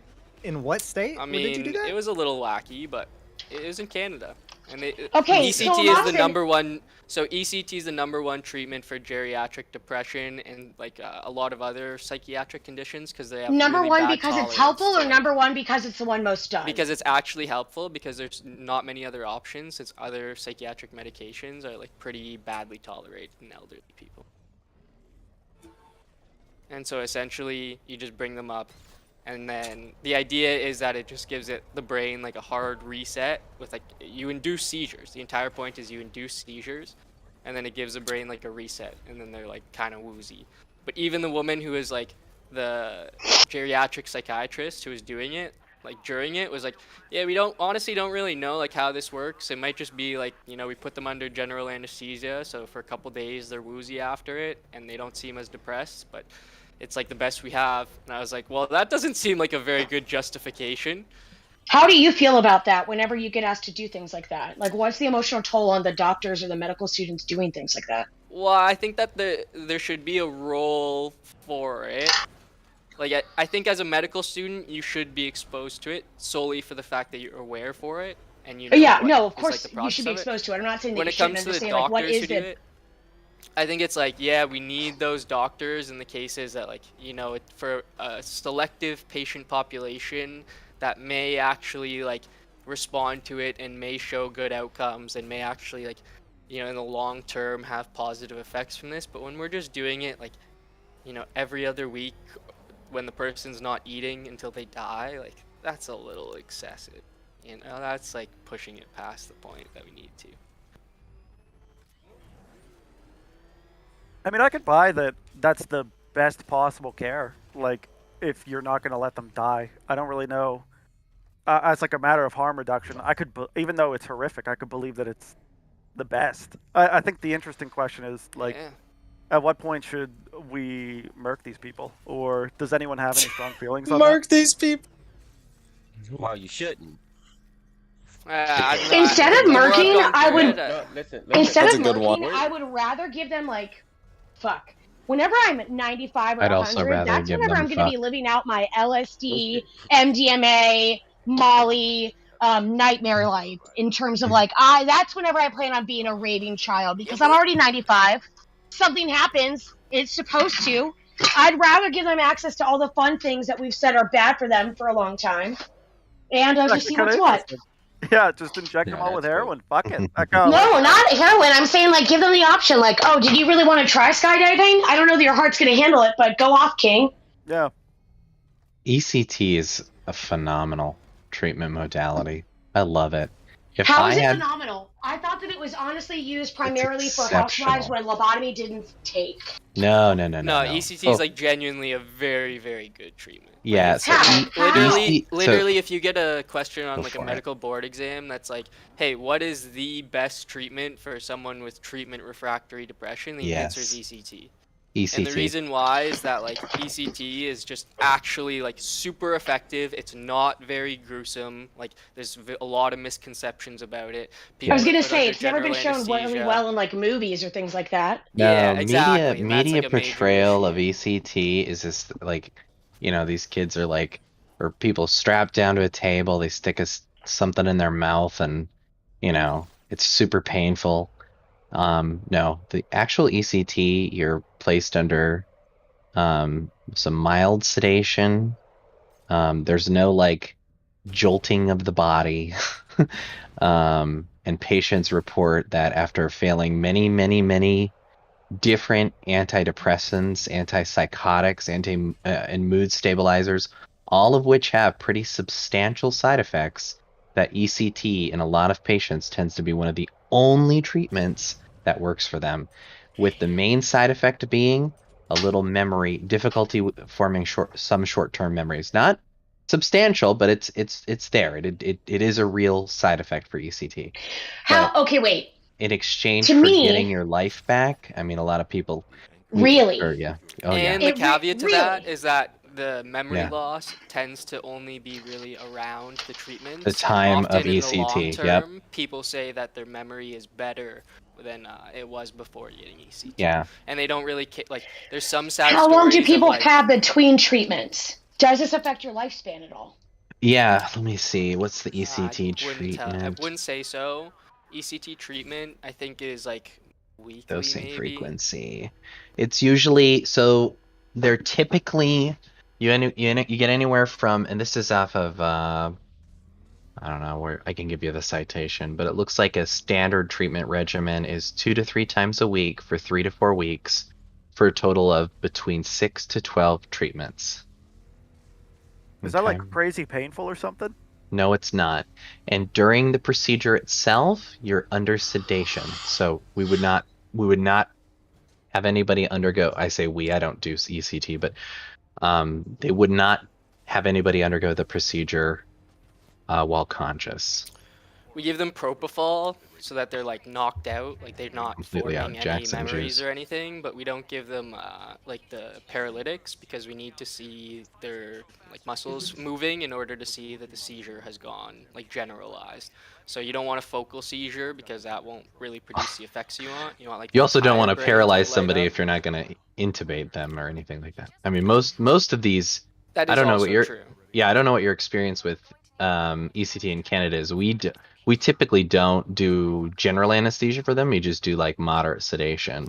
In what state? I Where did you mean, do that? it was a little wacky, but it was in Canada, and they Okay, ECT so is the Lawson- number one. So ECT is the number one treatment for geriatric depression and like a lot of other psychiatric conditions because they have Number really one bad because it's tolerance helpful, to, or like- number one because it's the one most done? because it's actually helpful because there's not many other options since other psychiatric medications are like pretty badly tolerated in elderly people. And so essentially you just bring them up and then the idea is that it just gives it the brain like a hard reset with like you induce seizures. The entire point is you induce seizures and then it gives the brain like a reset and then they're like kind of woozy. But even the woman who is like the geriatric psychiatrist who was doing it, like during it, was like, yeah, we honestly don't really know like how this works. It might just be like, you know, we put them under general anesthesia, so for a couple days they're woozy after it and they don't seem as depressed, but it's like the best we have. And I was like, well, that doesn't seem like a very good justification. How do you feel about that whenever you get asked to do things like that? Like, what's the emotional toll on the doctors or the medical students doing things like that? Well, I think that there should be a role for it. Like, I think as a medical student, you should be exposed to it solely for the fact that you're aware for it. And you know Yeah, what no, of is, course like, the you should be process of it. exposed to it. I'm not saying that When you it comes shouldn't. to I'm the just saying, like, what doctors is who do the... it, I think it's like, yeah, we need those doctors in the cases that, like, you know, for a selective patient population that may actually, like, respond to it and may show good outcomes and may actually, like, you know, in the long term have positive effects from this. But when we're just doing it, like, you know, every other week when the person's not eating until they die, like, that's a little excessive. You know, that's like pushing it past the point that we need to. I mean, I could buy that that's the best possible care. Like, if you're not going to let them die. I don't really know. As like a matter of harm reduction, I could, even though it's horrific, I could believe that it's the best. I think the interesting question is, like, at what point should we murk these people? Or does anyone have any strong feelings on Mark that? these people. Well, you shouldn't. Instead of murking, I would... Listen, Instead That's of a good one. murking, I would rather give them, like, fuck. Whenever I'm at 95 or I'd also 100, rather that's give whenever them I'm going to be fuck. living out my LSD, MDMA, Molly, nightmare life. In terms of, like, that's whenever I plan on being a raving child, because I'm already 95. Something happens, it's supposed to. I'd rather give them access to all the fun things that we've said are bad for them for a long time, and just see what's what. Yeah, just inject them all with heroin. Fuck it. No, not heroin. I'm saying, like, give them the option. Like, oh, did you really want to try skydiving? I don't know that your heart's going to handle it, but go off, King. Yeah. ECT is a phenomenal treatment modality. I love it. If How I is it had phenomenal? I thought that it was honestly used primarily for exceptional. housewives when lobotomy didn't take. no, ECT is like genuinely a very, very good treatment. Yeah, so Literally, if you get a question on Go like a for it. medical board exam that's like, hey, what is the best treatment for someone with treatment refractory depression? The answer is ECT. And the ECT. reason why is that like ECT is just actually like super effective. It's not very gruesome. Like there's a lot of misconceptions about it. I was People gonna put say under it's never been general shown really anesthesia. well in like movies or things like that. No, Yeah, exactly. media That's, like, a major portrayal of ECT is just like, you know, these kids are like, or people strapped down to a table, they stick something in their mouth, and you know, it's super painful. No, the actual ECT, you're placed under some mild sedation. There's no like jolting of the body. And patients report that after failing many different antidepressants, antipsychotics, and mood stabilizers, all of which have pretty substantial side effects, that ECT in a lot of patients tends to be one of the only treatments that works for them, with the main side effect being a little memory difficulty forming some short-term memories. Not substantial, but it's there. It is a real side effect for ECT. Okay, wait. In exchange To for me- getting your life back, I mean, a lot of people. Really? Yeah. Oh And yeah. the caveat to that is that the memory Yeah. loss tends to only be really around the treatment. The time of Often in the ECT, long yep. term, people say that their memory is better than it was before getting ECT. Yeah. And they don't really like. There's some sad How long do stories of, people like, have between treatments? Does this affect your lifespan at all? Yeah, let me see. What's the ECT wouldn't tell. I treatment? wouldn't say so. ECT treatment, I think, is like weekly, Dosing maybe. frequency. It's usually they're typically you get anywhere from, and this is off of I don't know where I can give you the citation, but it looks like a standard treatment regimen is 2 to 3 times a week for 3 to 4 weeks, for a total of between 6 to 12 treatments. Is that like Okay. crazy painful or something? No, it's not. And during the procedure itself, you're under sedation. So we would not have anybody undergo. I say we. I don't do ECT, but they would not have anybody undergo the procedure while conscious. We give them propofol so that they're like knocked out, like they're not Completely out, forming any Jackson memories juice. or anything. But we don't give them like the paralytics because we need to see their like muscles moving in order to see that the seizure has gone like generalized. So you don't want a focal seizure because that won't really produce the effects you want. You want like You the also don't want entire to brain paralyze light somebody up. if you're not going to intubate them or anything like that. I mean, most of these. That I is don't know what also your true. Yeah, I don't know what your experience with ECT in Canada is. We typically don't do general anesthesia for them. We just do like moderate sedation.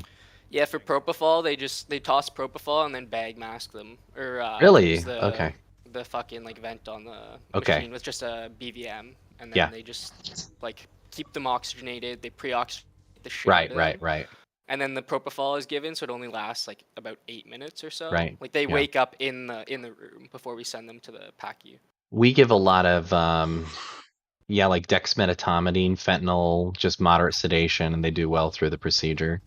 Yeah, for propofol, they toss propofol and then bag mask them, or Really? use Okay. the fucking like vent on the Okay. machine with just a BVM, and then Yeah. they just like keep them oxygenated. They pre-oxygenate the shit Right, out of right, them, right. and then the propofol is given, so it only lasts like about 8 minutes or so. Right, Like they yeah. wake up in the room before we send them to the PACU. We give a lot of like dexmedetomidine, fentanyl, just moderate sedation, and they do well through the procedure.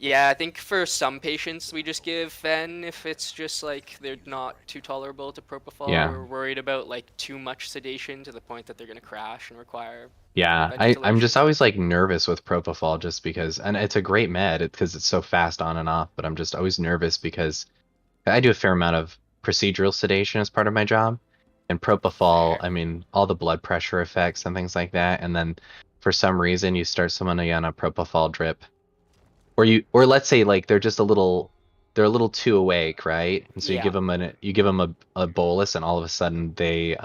Yeah, I think for some patients we just give fen if it's just like they're not too tolerable to propofol. Yeah. We're worried about like too much sedation to the point that they're gonna crash and require Yeah, I'm ventilation. just always like nervous with propofol just because, and it's a great med because it's so fast on and off, but I'm just always nervous because I do a fair amount of procedural sedation as part of my job. And propofol, I mean, all the blood pressure effects and things like that. And then for some reason you start someone on a propofol drip. Or let's say like they're a little too awake, right? And so you Yeah. give them a bolus and all of a sudden they're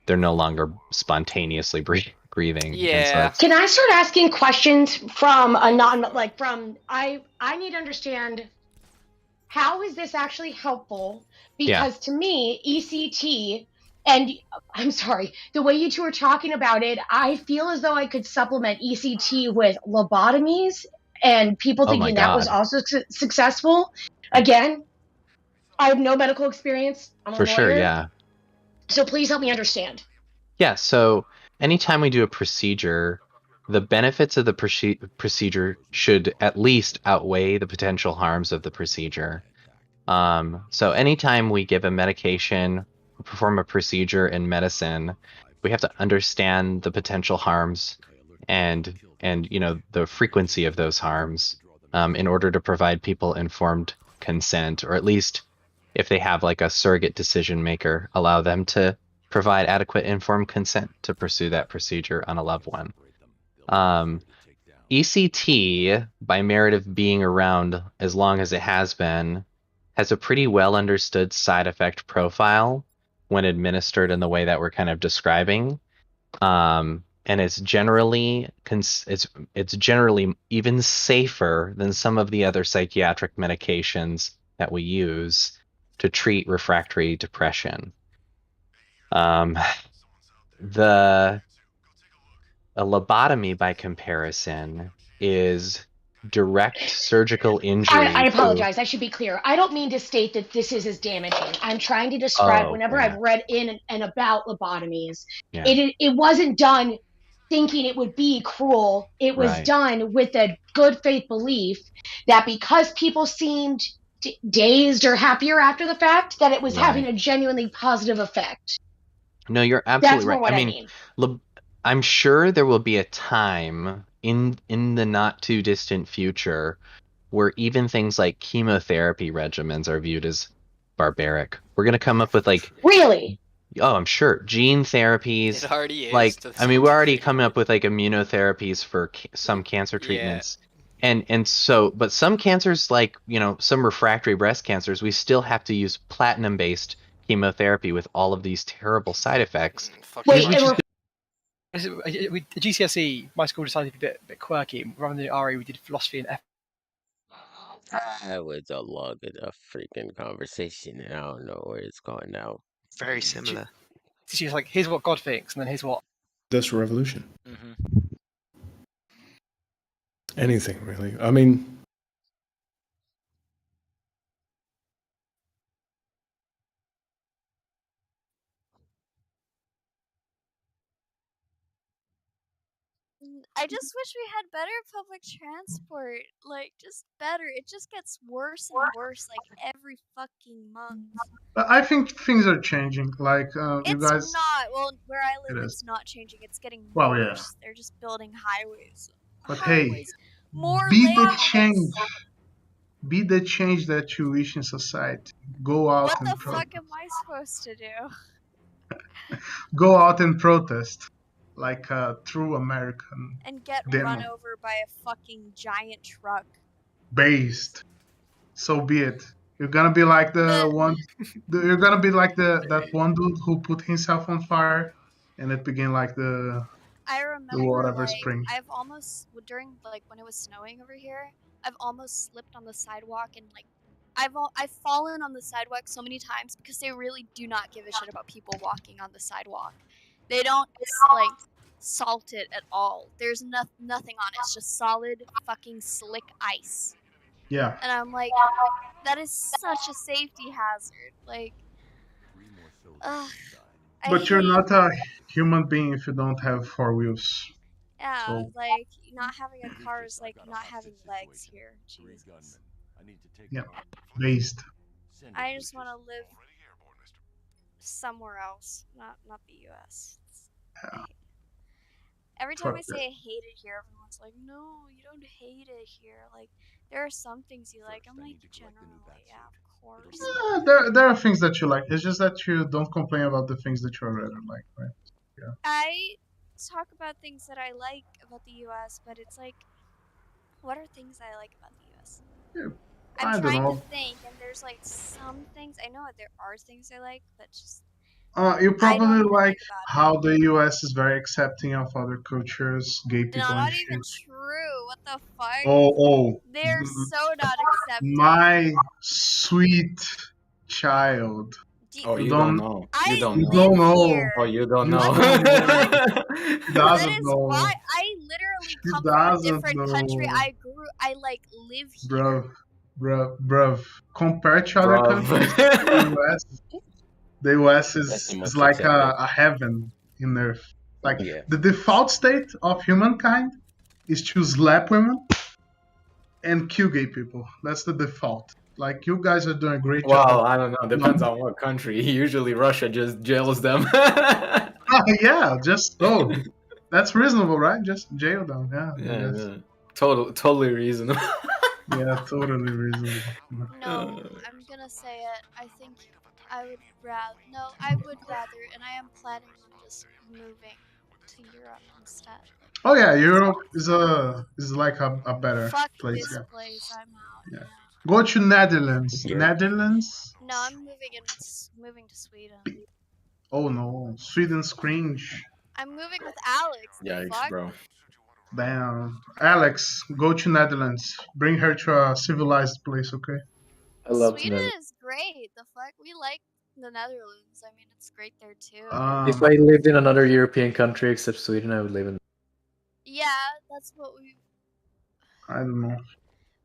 no longer spontaneously breathing. And so Yeah. Can I start asking questions from a non like from I need to understand how is this actually helpful? Yeah. Because to me, ECT and I'm sorry, the way you two are talking about it, I feel as though I could supplement ECT with lobotomies and people Oh my thinking that was God. also successful. Again, I have no medical experience. I'm a For sure, lawyer. yeah. So please help me understand. Yeah, so anytime we do a procedure, the benefits of the procedure should at least outweigh the potential harms of the procedure. So anytime we give a medication, perform a procedure in medicine, we have to understand the potential harms and the frequency of those harms in order to provide people informed consent, or at least if they have like a surrogate decision maker, allow them to provide adequate informed consent to pursue that procedure on a loved one. ECT, by merit of being around as long as it has been, has a pretty well understood side effect profile when administered in the way that we're kind of describing. And it's generally it's generally even safer than some of the other psychiatric medications that we use to treat refractory depression. A lobotomy, by comparison, is direct surgical injury. I to- apologize. I should be clear. I don't mean to state that this is as damaging. I'm trying to describe whenever yeah. I've read in and about lobotomies, Yeah. it wasn't done thinking it would be cruel. It was Right. done with a good faith belief that because people seemed dazed or happier after the fact, that it was having Right. a genuinely positive effect. No, you're That's absolutely more right. what I I mean, mean. I'm sure there will be a time in the not too distant future where even things like chemotherapy regimens are viewed as barbaric. We're gonna come up with like, Really? oh, I'm sure, gene therapies. It already is Like, to I mean, some we're already degree. coming up with like immunotherapies for some cancer Yeah. treatments. And so, but some cancers, like, some refractory breast cancers, we still have to use platinum-based chemotherapy with all of these terrible side effects. Wait, With the GCSE, my school decided to be a bit quirky. Rather than RE, we did philosophy and F. That was a long enough freaking conversation, and I don't know where it's going now. Very similar. She's like, here's what God thinks, and then here's what. Industrial Revolution. Mm-hmm. Anything really. I mean, I just wish we had better public transport. Like, just better. It just gets worse and worse, like, every fucking month. But I think things are changing. Like you It's guys, not. Well, where I it live, is. it's not changing. It's getting Well, worse. yeah. They're just building highways. But hey, Highways. More be the lanes. change. Be the change that you wish in society. Go out What and the fuck am I supposed to do? go out and protest like a true American And get demo run over by a fucking giant truck. based. So be it. You're gonna be like the one. You're gonna be like that one dude who put himself on fire, and it began like the I the remember, whatever like, spring. I've almost, during, like, when it was snowing over here, I've almost slipped on the sidewalk and, like, I've fallen on the sidewalk so many times because they really do not give a shit about people walking on the sidewalk. They don't, like, salt it at all. There's nothing on it. It's just solid fucking slick ice. Yeah. And I'm like, that is such a safety hazard. Like, ugh. But you're not a human being if you don't have four wheels. Yeah, So like, not having a car is like not having legs here. Jesus. yeah, based. I just want to live somewhere else, not the U.S. Every time Fuck I say I hate it here, everyone's like, "No, you don't hate it here." Like, there are some things you like. I'm like, generally, yeah, of course. There are things that you like. It's just that you don't complain about the things that you already like, right? Yeah. I talk about things that I like about the U.S., but it's like, what are things I like about the U.S.? Yeah, I'm I don't trying know. to think, and there's like some things I know there are things I like, but just You probably like how the U.S. is very accepting of other cultures, gay people no, and not shit. even true. What the fuck? Oh, They're so not accepting. my sweet child. Oh, you don't know. You don't You know. don't know. Oh, you don't You know. don't know. He That doesn't is know. why I literally He come from a doesn't different country. know. I like live here. Bruv. Compared to other countries, the US That's the is most like accepted. a heaven in Earth. Like Yeah. the default state of humankind is to slap women and kill gay people. That's the default. Like you guys are doing a great Well, job. I don't know. Depends on what country. Usually Russia just jails them. Yeah, just that's reasonable, right? Just jail them. Yeah. I Yeah, guess. yeah. Totally reasonable. Yeah, totally reasonable. No, I'm gonna say it. I think I would rather. No, I would rather, and I am planning on just moving to Europe instead. Oh yeah, Europe is like a better Fuck place. this Yeah. place. I'm out. Yeah. Go to Netherlands. Netherlands. No, I'm moving to Sweden. Oh no, Sweden's cringe. I'm moving with Alex. The Yikes, fuck? bro. Damn. Alex, go to Netherlands. Bring her to a civilized place, okay? I love Sweden is great. The fuck? We like the Netherlands. I mean, it's great there too. If I lived in another European country except Sweden, I would live in. Yeah, that's what I don't know.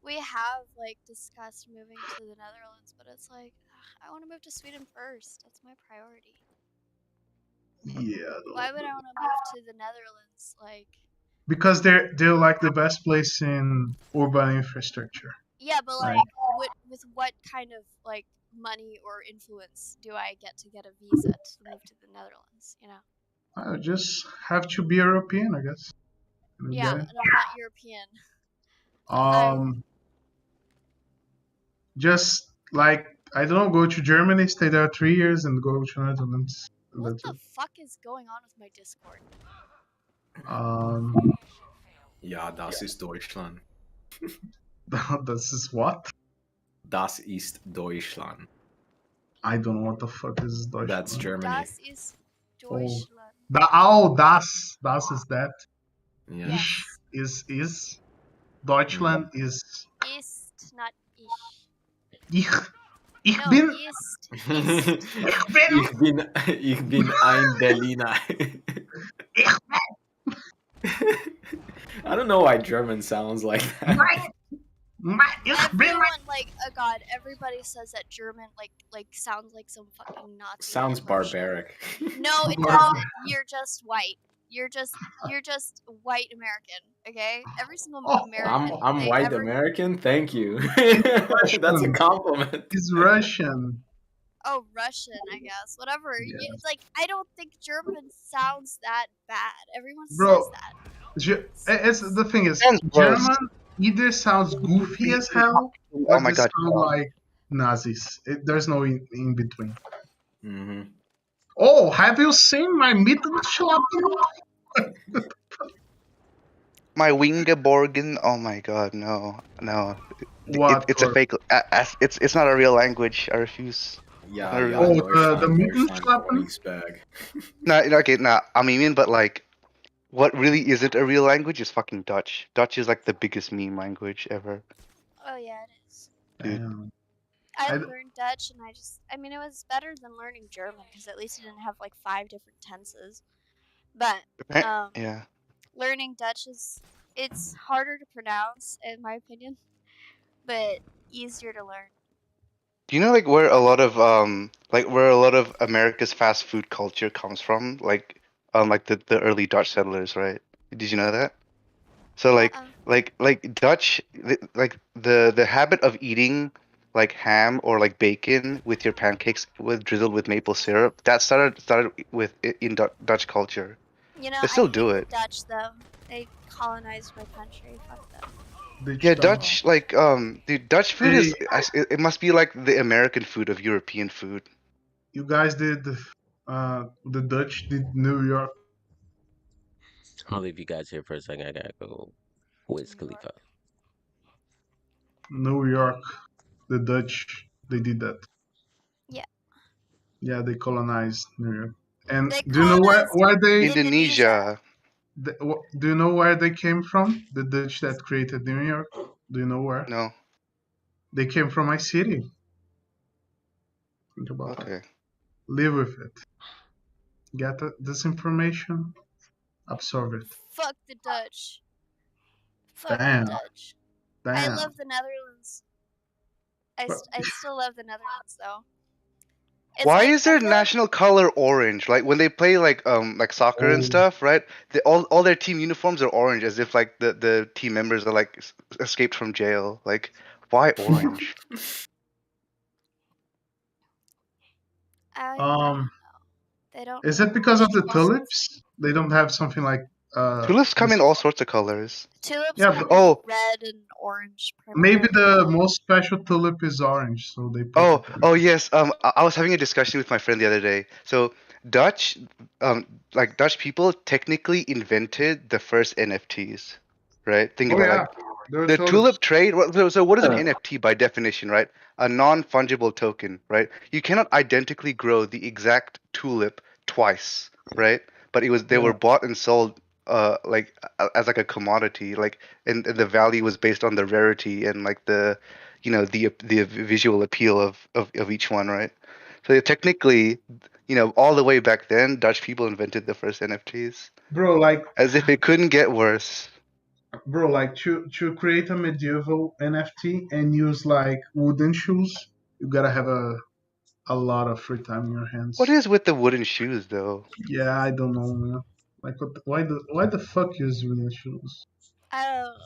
we have like discussed moving to the Netherlands, but it's like I want to move to Sweden first. That's my priority. Yeah. Why would I want to move to the Netherlands? Like, Because they're like the best place in urban infrastructure. yeah, but Right. like, with what kind of like money or influence do I get a visa to move to the Netherlands? You know? I just have to be European, I guess. Yeah, and I'm not European. Just like I don't know, go to Germany, stay there 3 years, and go to Netherlands. What the fuck is going on with my Discord? Ja, das ist Deutschland. Das is what? Das ist Deutschland. I don't know what the fuck is Deutschland. That's Germany. Das ist Deutschland. Das is that. Yeah. Ich is. Deutschland is. Ist, not ich. Ich No, bin. ist. Ich bin ein Berliner. I don't know why German sounds like that. Everyone, like, oh god, everybody says that German, like sounds like some fucking Nazi. Sounds barbaric. No, it doesn't. You're just white. you're just white American, okay? Every single Oh, American I'm they white ever American. Thank you. he's That's a Russian. compliment. He's Russian. Oh, Russian, I guess. Whatever. Yeah. Like, I don't think German sounds that bad. Everyone Bro, says that. it's the thing is Sounds gross. German either sounds goofy as hell Oh or my they god. sound like Nazis. There's no in between. Mm-hmm. Oh, have you seen my Mittelschlappen? My Wingeborgen. Oh my god, no. What? It's a fake. It's not a real language. I refuse. Yeah, Not a real yeah, Oh, language. the Deutschland, Mittelschlappen? bag. No, okay, nah. I mean, but like, what really isn't a real language is fucking Dutch. Dutch is like the biggest meme language ever. Oh yeah, it is. Dude. Damn. I learned Dutch, and I mean, it was better than learning German because at least it didn't have like 5 different tenses. But Yeah. learning Dutch it's harder to pronounce, in my opinion, but easier to learn. Do you know like where a lot of America's fast food culture comes from? Like the early Dutch settlers, right? Did you know that? So like Dutch like the habit of eating like ham or like bacon with your pancakes drizzled with maple syrup, that started with in Dutch culture. You know, They still I do hate it. the Dutch though. They colonized my country. Fuck them. Yeah, Dutch like dude, Dutch food is it must be like the American food of European food. You guys did the Dutch did New York. I'll leave you guys here for a second. I gotta go. Wiz Khalifa. New York, the Dutch, they did that. Yeah. Yeah, they colonized New York. And They do you know where they Indonesia. Do you know where they came from? The Dutch that created New York. Do you know where? No. They came from my city. Think about that. Live with it. Get this information. Absorb it. Fuck the Dutch. Fuck Damn. the Dutch. Damn. I love the Netherlands. I still love the Netherlands though. It's Why like, is their national color orange? Like when they play like soccer and stuff, right? All their team uniforms are orange, as if like the team members are like escaped from jail. Like, why orange? they don't. Is it because of the tulips? They don't have something like Tulips come in all sorts of colors. Tulips Yeah, come but- in red and orange. Maybe the most special tulip is orange, so they put Oh yes. I was having a discussion with my friend the other day. So Dutch people technically invented the first NFTs, right? Think Oh, about yeah. it. There are The tulips. tulip trade. So what is an NFT by definition, right? A non-fungible token, right? You cannot identically grow the exact tulip twice, right? But they were bought and sold as like a commodity, like and the value was based on the rarity and like the the visual appeal of each one, right? So technically, all the way back then, Dutch people invented the first NFTs. Bro, like As if it couldn't get worse. Bro, like to create a medieval NFT and use like wooden shoes, you gotta have a lot of free time in your hands. What is with the wooden shoes though? Yeah, I don't know, man. Like, why the fuck use wooden shoes? I don't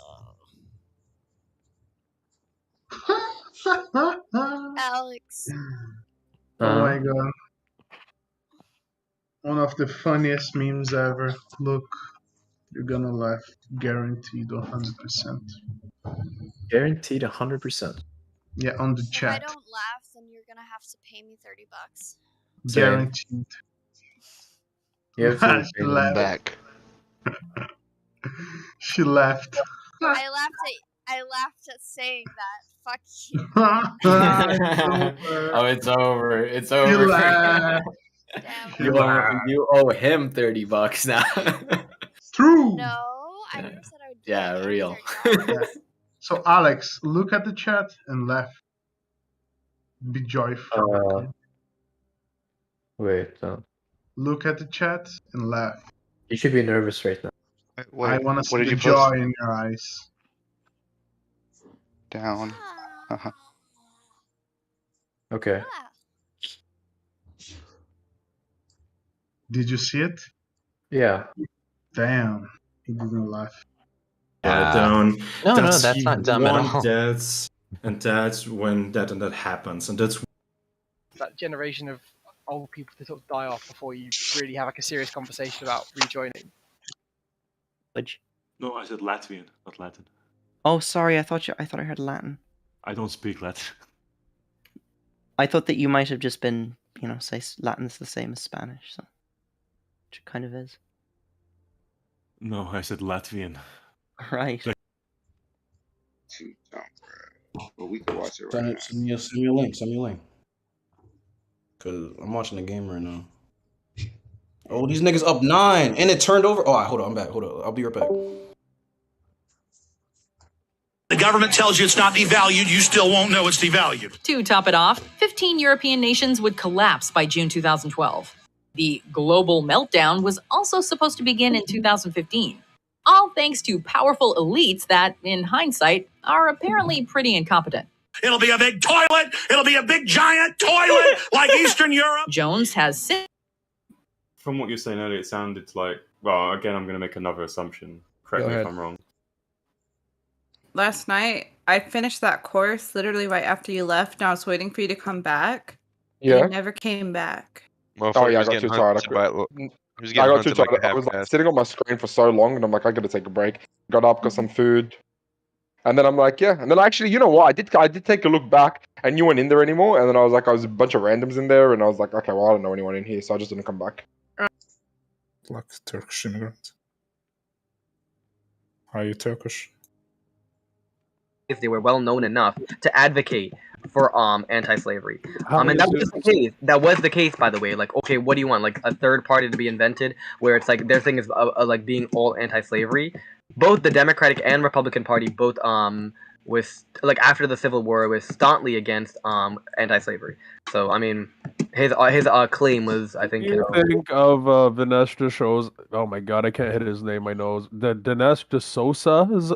know. Alex. Oh my god. One of the funniest memes ever. Look, you're gonna laugh. Guaranteed 100%. Guaranteed 100%. Yeah, on the If I chat. don't laugh, then you're gonna have to pay me $30. Guaranteed. You have to She pay them laughed. back. She laughed. I laughed at saying that. Fuck you. Oh, it's over. It's You over. laughed. You owe him $30 now. True. No, I never said I would. Yeah, real. Yeah. So Alex, look at the chat and laugh. Be joyful. Wait, Look at the chat and laugh. you should be nervous right now. I want to see what did the you joy post? in your eyes. Down. Uh-huh. Okay. Did you see it? Yeah. Damn, he didn't laugh. Yeah, down. No, that's that's not dumb at all. Death, and that's when that and that happens, and that's That generation of old people to sort of die off before you really have like a serious conversation about rejoining. Which? No, I said Latvian, not Latin. Oh, sorry. I thought I heard Latin. I don't speak Latin. I thought that you might have just been, say Latin's the same as Spanish, so which it kind of is. No, I said Latvian. Right. But we can watch it right Send now. me a link. Send me a link. Cause I'm watching the game right now. Oh, these niggas up 9, and it turned over. Oh, hold on, I'm back. Hold on, I'll be right back. The government tells you it's not devalued, you still won't know it's devalued. To top it off, 15 European nations would collapse by June 2012. The global meltdown was also supposed to begin in 2015. All thanks to powerful elites that, in hindsight, are apparently pretty incompetent. It'll be a big toilet. It'll be a big giant toilet like Eastern Europe. Jones has since. From what you're saying earlier, it sounded like. Well, again, I'm going to make another assumption. Correct Go me if ahead. I'm wrong. Last night, I finished that course literally right after you left, and I was waiting for you to come back. and Yeah. You never came back. Oh yeah, I got too tired. I got too tired. I was like sitting on my screen for so long, and I'm like, I gotta take a break. Got up, got some food, and then I'm like, yeah. And then actually, you know what? I did take a look back, and you weren't in there anymore. And then I was like, I was a bunch of randoms in there, and I was like, okay, well, I don't know anyone in here, so I just didn't come back. Like Turkish immigrant. Are you Turkish? If they were well known enough to advocate for anti-slavery. How And many that was the case. That was the case, by the way. Like, okay, what do you want? Like a third party to be invented, where it's like their thing is like being all anti-slavery. Both the Democratic and Republican Party, both was like after the Civil War, was staunchly against anti-slavery. So I mean, his claim was, I think. You think of Dinesh D'Souza? Oh my god, I can't hit his name. My nose. The Dinesh D'Souza is.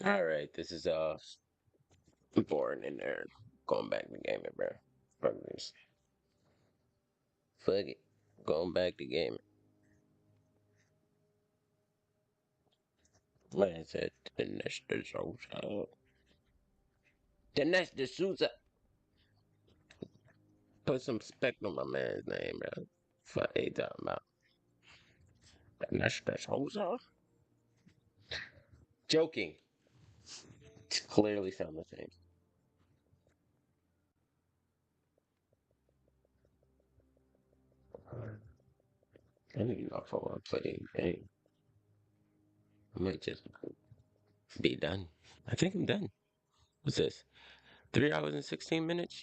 All right, this is boring in there. Going back to gaming, bro. Fuck this. Fuck it. Going back to gaming. Man said Dinesh D'Souza. Dinesh D'Souza. Put some respect on my man's name, bro. Fuck they talking about. Dinesh D'Souza? Joking. Clearly sound the same. I need not follow up playing game. I might just be done. I think I'm done. What's this? 3 hours and 16 minutes?